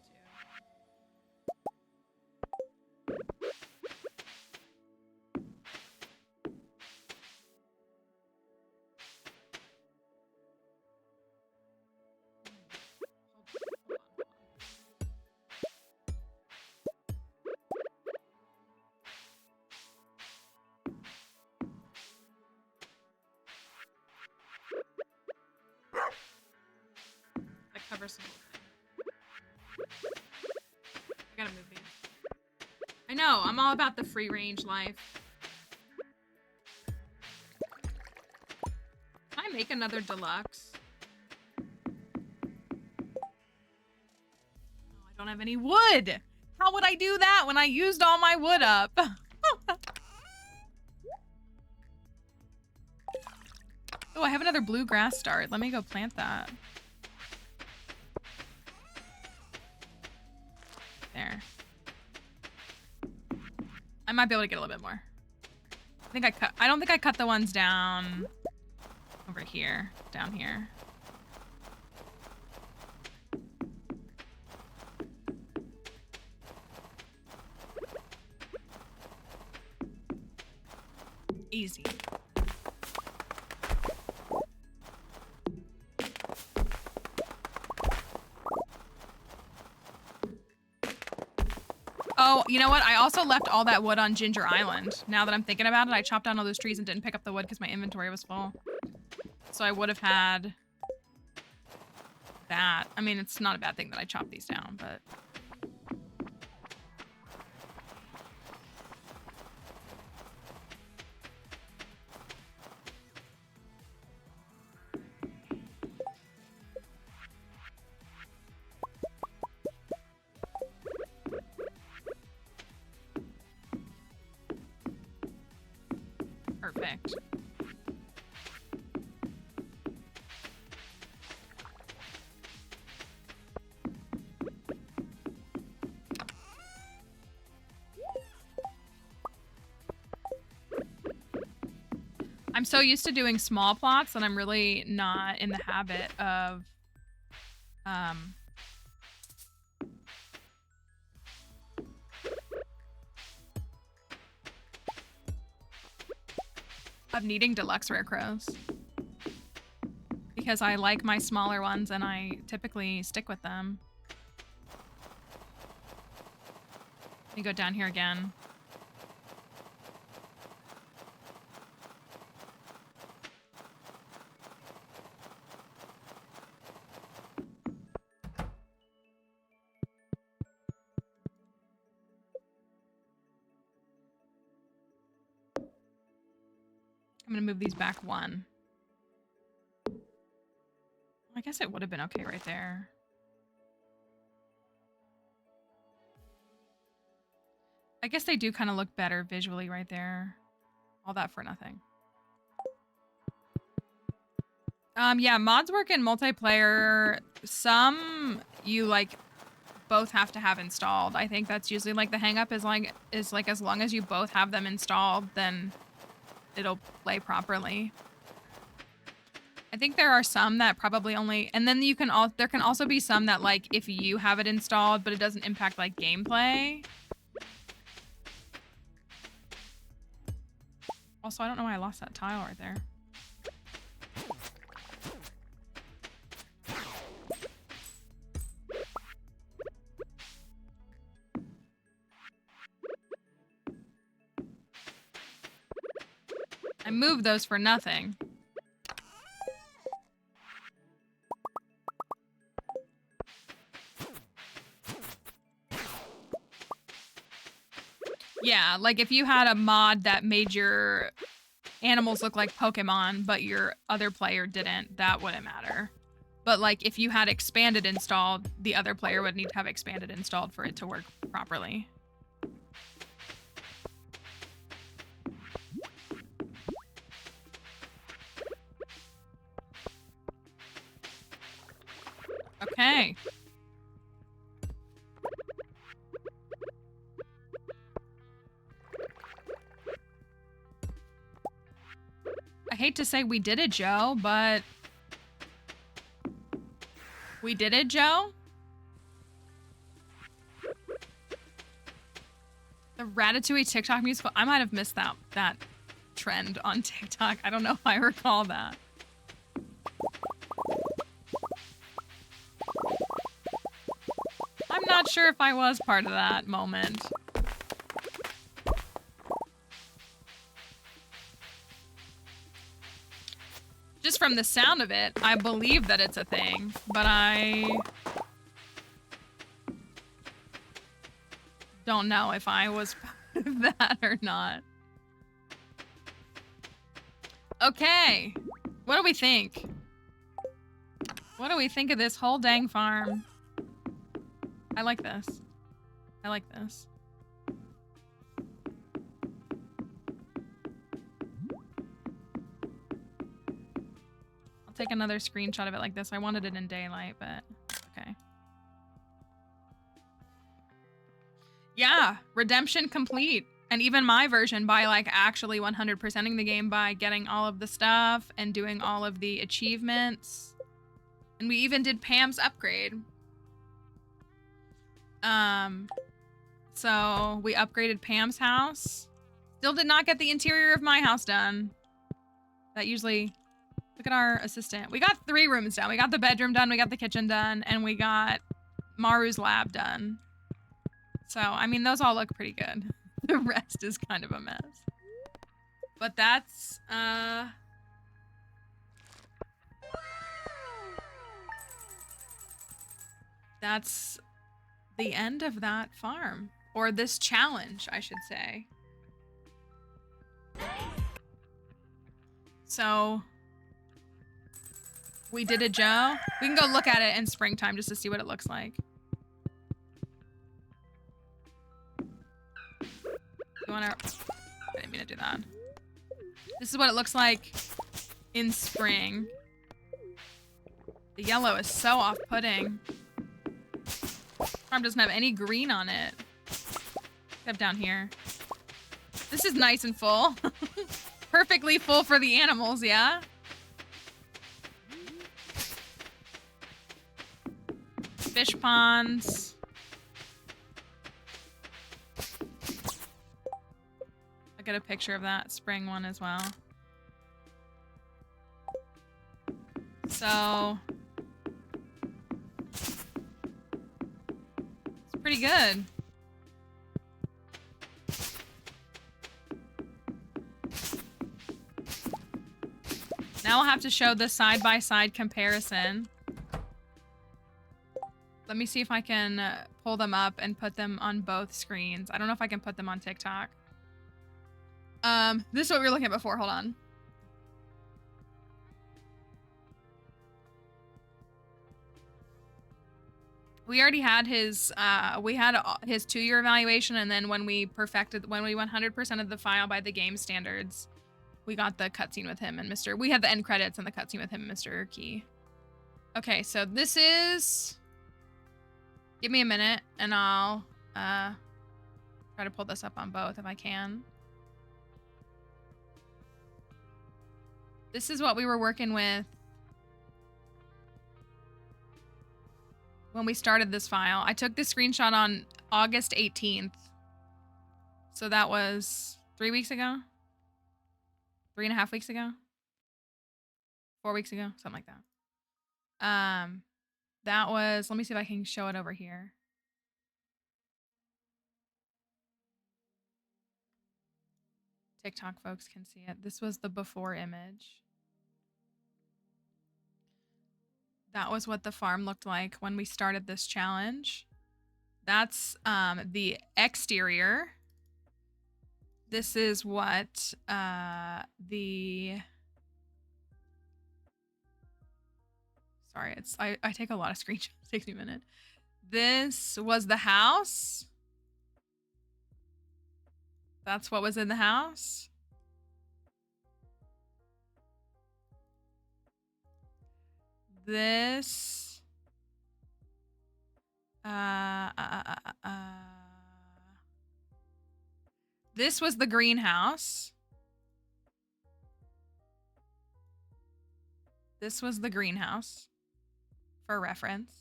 That covers the whole thing. I gotta move these. I know, I'm all about the free range life. Can I make another deluxe? No, I don't have any wood. How would I do that when I used all my wood up? Oh, I have another blue grass start. Let me go plant that. There. I might be able to get a little bit more. I don't think I cut the ones down over here, down here. Easy. Oh, you know what? I also left all that wood on Ginger Island. Now that I'm thinking about it, I chopped down all those trees and didn't pick up the wood because my inventory was full. So I would have had that. I mean, it's not a bad thing that I chopped these down, but... Perfect. I'm so used to doing small plots that I'm really not in the habit of needing deluxe rare crows. Because I like my smaller ones and I typically stick with them. Let me go down here again. I'm gonna move these back one. I guess it would have been okay right there. I guess they do kind of look better visually right there. All that for nothing. Yeah, mods work in multiplayer. Some you like both have to have installed. I think that's usually like the hang up is like as long as you both have them installed, then it'll play properly. think there are some that probably only, and then you can there can also be some that like if you have it installed, but it doesn't impact like gameplay. Also, I don't know why I lost that tile right there. I moved those for nothing. Yeah, like if you had a mod that made your animals look like Pokemon, but your other player didn't, that wouldn't matter. But like if you had expanded installed, the other player would need to have expanded installed for it to work properly. Okay. I hate to say we did it, Joe, but we did it, Joe. The Ratatouille TikTok musical. I might have missed that trend on TikTok. I don't know if I recall that. I'm not sure if I was part of that moment. Just from the sound of it, I believe that it's a thing, but I don't know if I was part of that or not. Okay, what do we think? What do we think of this whole dang farm? I like this. I like this. I'll take another screenshot of it like this. I wanted it in daylight, but okay. Yeah, redemption complete. And even my version by like actually 100%ing the game by getting all of the stuff and doing all of the achievements. And we even did Pam's upgrade. So we upgraded Pam's house. Still did not get the interior of my house done. That usually, look at our assistant. We got 3 rooms done. We got the bedroom done, we got the kitchen done, and we got Maru's lab done. So, I mean, those all look pretty good. The rest is kind of a mess. But that's, that's the end of that farm. Or this challenge, I should say. So, we did it, Joe. We can go look at it in springtime just to see what it looks like. You wanna... I didn't mean to do that. This is what it looks like in spring. The yellow is so off-putting. Farm doesn't have any green on it. Except down here. This is nice and full. Perfectly full for the animals, yeah? Fish ponds. I'll get a picture of that spring one as well. So... it's pretty good. Now I'll have to show the side-by-side comparison. Let me see if I can pull them up and put them on both screens. I don't know if I can put them on TikTok. This is what we were looking at before. Hold on. We already had his, we had his 2-year evaluation, and then when we 100% of the file by the game standards, we got the cutscene with him and we had the end credits and the cutscene with him and Mr. Key. Okay, so this is, give me a minute and I'll, try to pull this up on both if I can. This is what we were working with when we started this file. I took this screenshot on August 18th. So that was 3 weeks ago? 3.5 weeks ago? 4 weeks ago? Something like that. That was, let me see if I can show it over here. TikTok folks can see it. This was the before image. That was what the farm looked like when we started this challenge. That's the exterior. This is what the... Sorry, I take a lot of screenshots. It takes me a minute. This was the house. That's what was in the house. This this was the greenhouse. This was the greenhouse, for reference.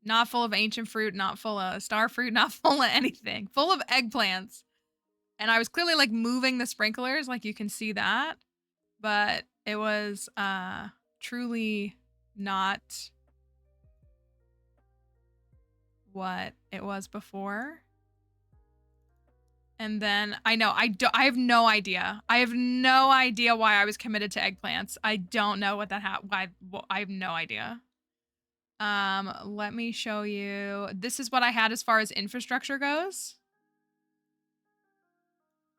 Not full of ancient fruit, not full of star fruit, not full of anything. Full of eggplants. And I was clearly like moving the sprinklers, like you can see that. But it was truly not what it was before. And then I know I have no idea. I have no idea why I was committed to eggplants. I don't know what that I have no idea. Let me show you. This is what I had as far as infrastructure goes.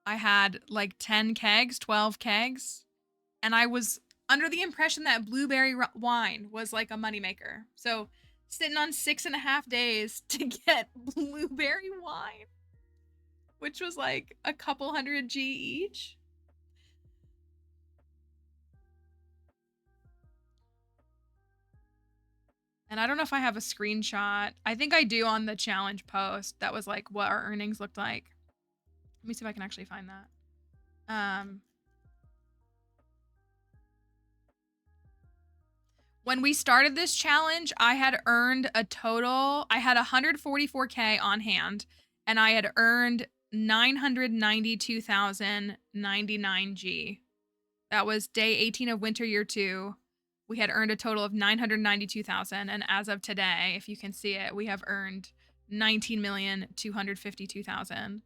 I had like 10 kegs, 12 kegs, and I was under the impression that blueberry wine was like a moneymaker. So sitting on 6.5 days to get blueberry wine, which was like a couple hundred G each. And I don't know if I have a screenshot. I think I do on the challenge post that was like what our earnings looked like. Let me see if I can actually find that. When we started this challenge, I had earned a total, I had 144K on hand, and I had earned 992,099 G. That was day 18 of winter year 2. We had earned a total of 992,000, and as of today, if you can see it, we have earned 19,252,000.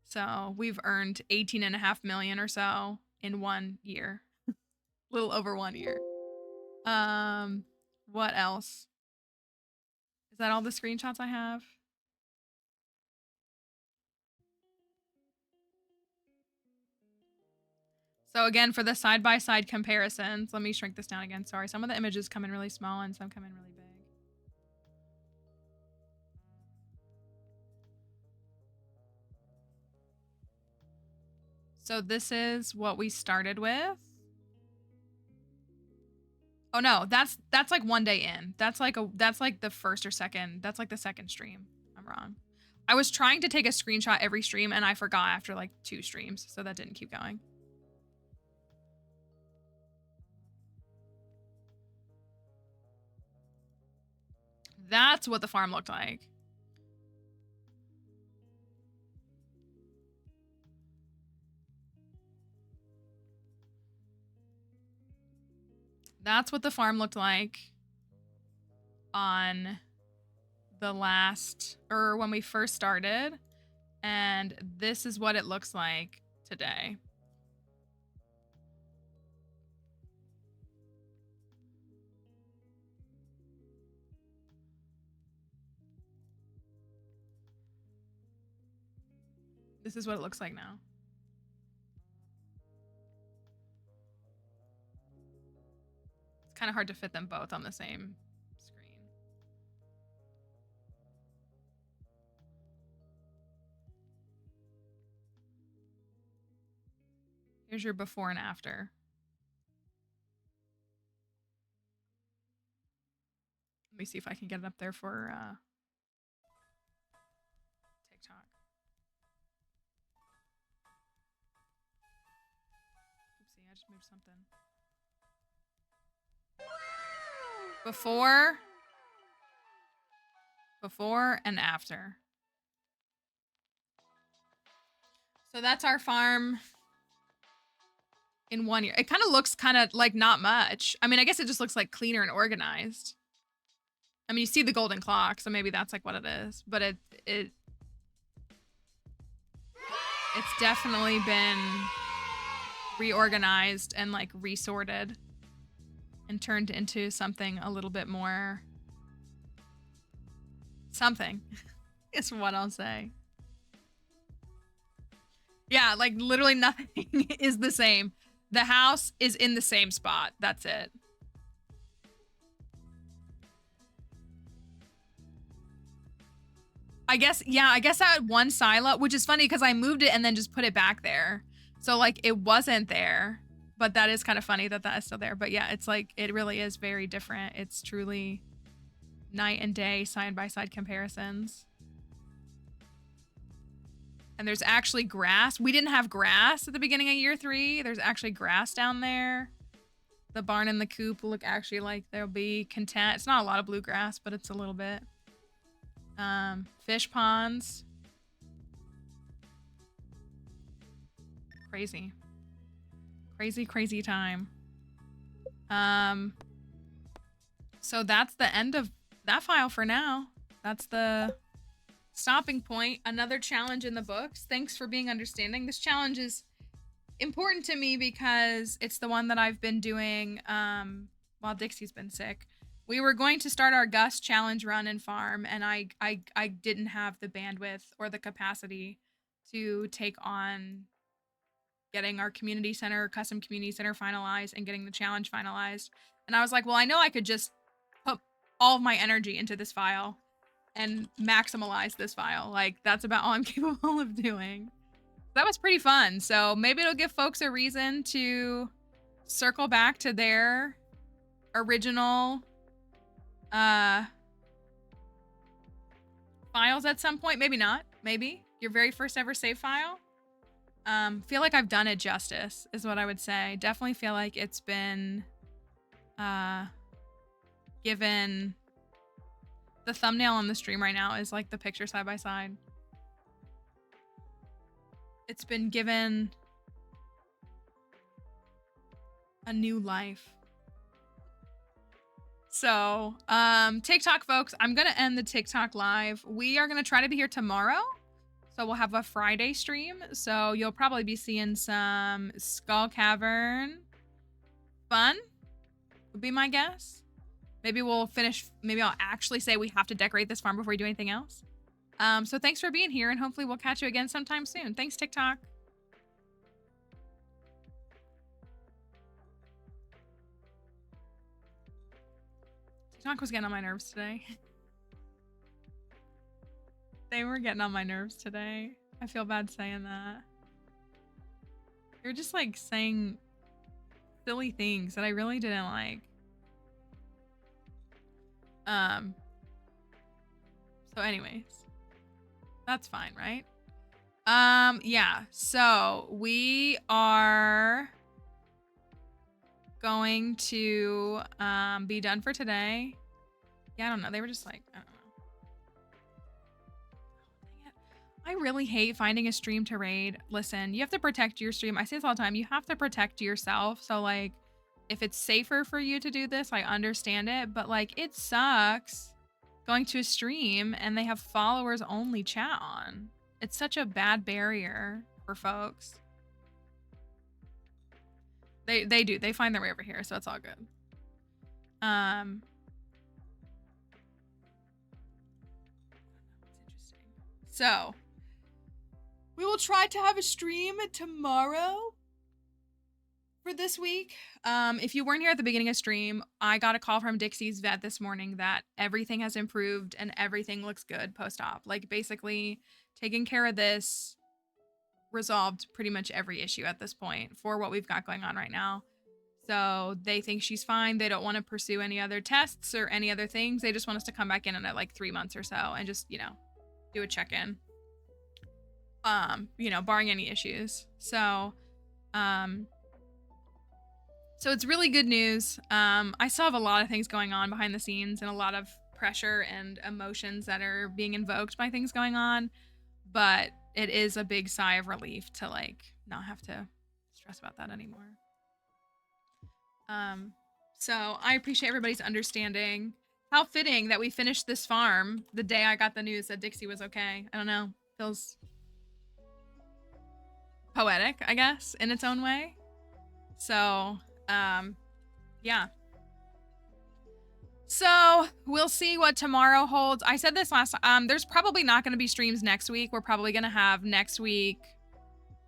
So we've earned 18.5 million or so in 1 year. A little over 1 year. What else? Is that all the screenshots I have? So again, for the side-by-side comparisons, let me shrink this down again. Sorry, some of the images come in really small and some come in really big. So this is what we started with. Oh no, that's like 1 day in. That's like the first or second. That's like the second stream. I'm wrong. I was trying to take a screenshot every stream and I forgot after like 2 streams, so that didn't keep going. That's what the farm looked like. That's what the farm looked like on the last, or when we first started. And this is what it looks like today. This is what it looks like now. It's kind of hard to fit them both on the same screen. Here's your before and after. Let me see if I can get it up there for TikTok. Oopsie, I just moved something. Before Before and after. So that's our farm in 1 year. It kind of looks kind of like not much. I mean, I guess it just looks like cleaner and organized. I mean, you see the golden clock, so maybe that's like what it is. But it's definitely been reorganized and like resorted and turned into something a little bit more something is what I'll say. Yeah, like literally nothing is the same. The house is in the same spot. That's it. I guess I had one silo, which is funny because I moved it and then just put it back there. So like it wasn't there, but that is kind of funny that that is still there. But yeah, it's like, it really is very different. It's truly night and day side by side comparisons. And there's actually grass. We didn't have grass at the beginning of year 3. There's actually grass down there. The barn and the coop look actually like there'll be content. It's not a lot of bluegrass, but it's a little bit. Fish ponds. Crazy. Crazy, crazy time. So that's the end of that file for now. That's the stopping point. Another challenge in the books. Thanks for being understanding. This challenge is important to me because it's the one that I've been doing while Dixie's been sick. We were going to start our Gus challenge run and farm, and I didn't have the bandwidth or the capacity to take on getting our community center, custom community center finalized and getting the challenge finalized. And I was like, well, I know I could just put all of my energy into this file and maximize this file. Like, that's about all I'm capable of doing. That was pretty fun. So maybe it'll give folks a reason to circle back to their original files at some point. Maybe not. Maybe your very first ever save file. Feel like I've done it justice is what I would say. Definitely feel like it's been given. The thumbnail on the stream right now is like the picture side by side. It's been given a new life. So, TikTok folks, I'm going to end the TikTok live. We are going to try to be here tomorrow. So we'll have a Friday stream. So you'll probably be seeing some Skull Cavern fun, would be my guess. Maybe we'll finish, maybe I'll actually say we have to decorate this farm before we do anything else. So thanks for being here, and hopefully we'll catch you again sometime soon. Thanks, TikTok. TikTok was getting on my nerves today. They were getting on my nerves today. I feel bad saying that. You're just like saying silly things that I really didn't like. So anyways, that's fine, right? Yeah, so we are going to be done for today. Yeah, I don't know. They were just like, I don't know. Dang it. I really hate finding a stream to raid. Listen, you have to protect your stream. I say this all the time. You have to protect yourself. So like, if it's safer for you to do this, I understand it. But like, it sucks going to a stream and they have followers only chat on. It's such a bad barrier for folks. They do. They find their way over here, so it's all good. It's interesting. So we will try to have a stream tomorrow for this week. If you weren't here at the beginning of stream, I got a call from Dixie's vet this morning that everything has improved and everything looks good post-op. Like basically taking care of this resolved pretty much every issue at this point for what we've got going on right now. So they think she's fine. They don't want to pursue any other tests or any other things. They just want us to come back in like 3 months or so and just, you know, do a check-in. You know, barring any issues. So it's really good news. I still have a lot of things going on behind the scenes and a lot of pressure and emotions that are being invoked by things going on, but it is a big sigh of relief to like not have to stress about that anymore. So I appreciate everybody's understanding. How fitting that we finished this farm the day I got the news that Dixie was okay. I don't know, feels poetic, I guess, in its own way. So, yeah. So we'll see what tomorrow holds. I said this last there's probably not going to be streams next week. We're probably going to have next week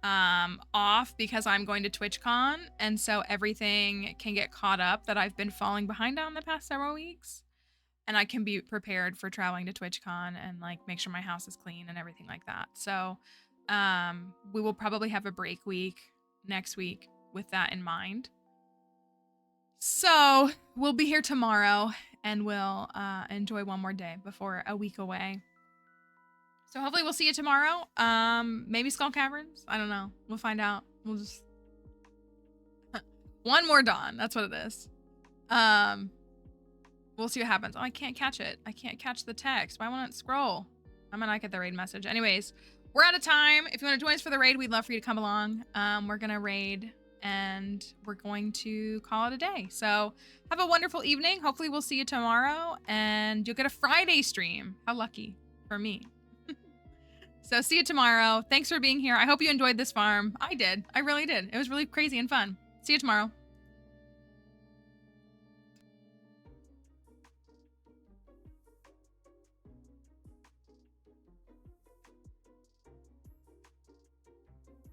off because I'm going to TwitchCon, and so everything can get caught up that I've been falling behind on the past several weeks, and I can be prepared for traveling to TwitchCon and like make sure my house is clean and everything like that. So we will probably have a break week next week with that in mind. So we'll be here tomorrow and we'll enjoy one more day before a week away. So hopefully we'll see you tomorrow. Maybe Skull Caverns. I don't know. We'll find out. We'll just one more dawn. That's what it is. We'll see what happens. Oh, I can't catch it. I can't catch the text. Why won't it scroll? I might not get the raid message. Anyways, we're out of time. If you want to join us for the raid, we'd love for you to come along. We're gonna raid and we're going to call it a day. So have a wonderful evening. Hopefully we'll see you tomorrow and you'll get a Friday stream. How lucky for me. So see you tomorrow. Thanks for being here. I hope you enjoyed this farm. I did. I really did. It was really crazy and fun. See you tomorrow.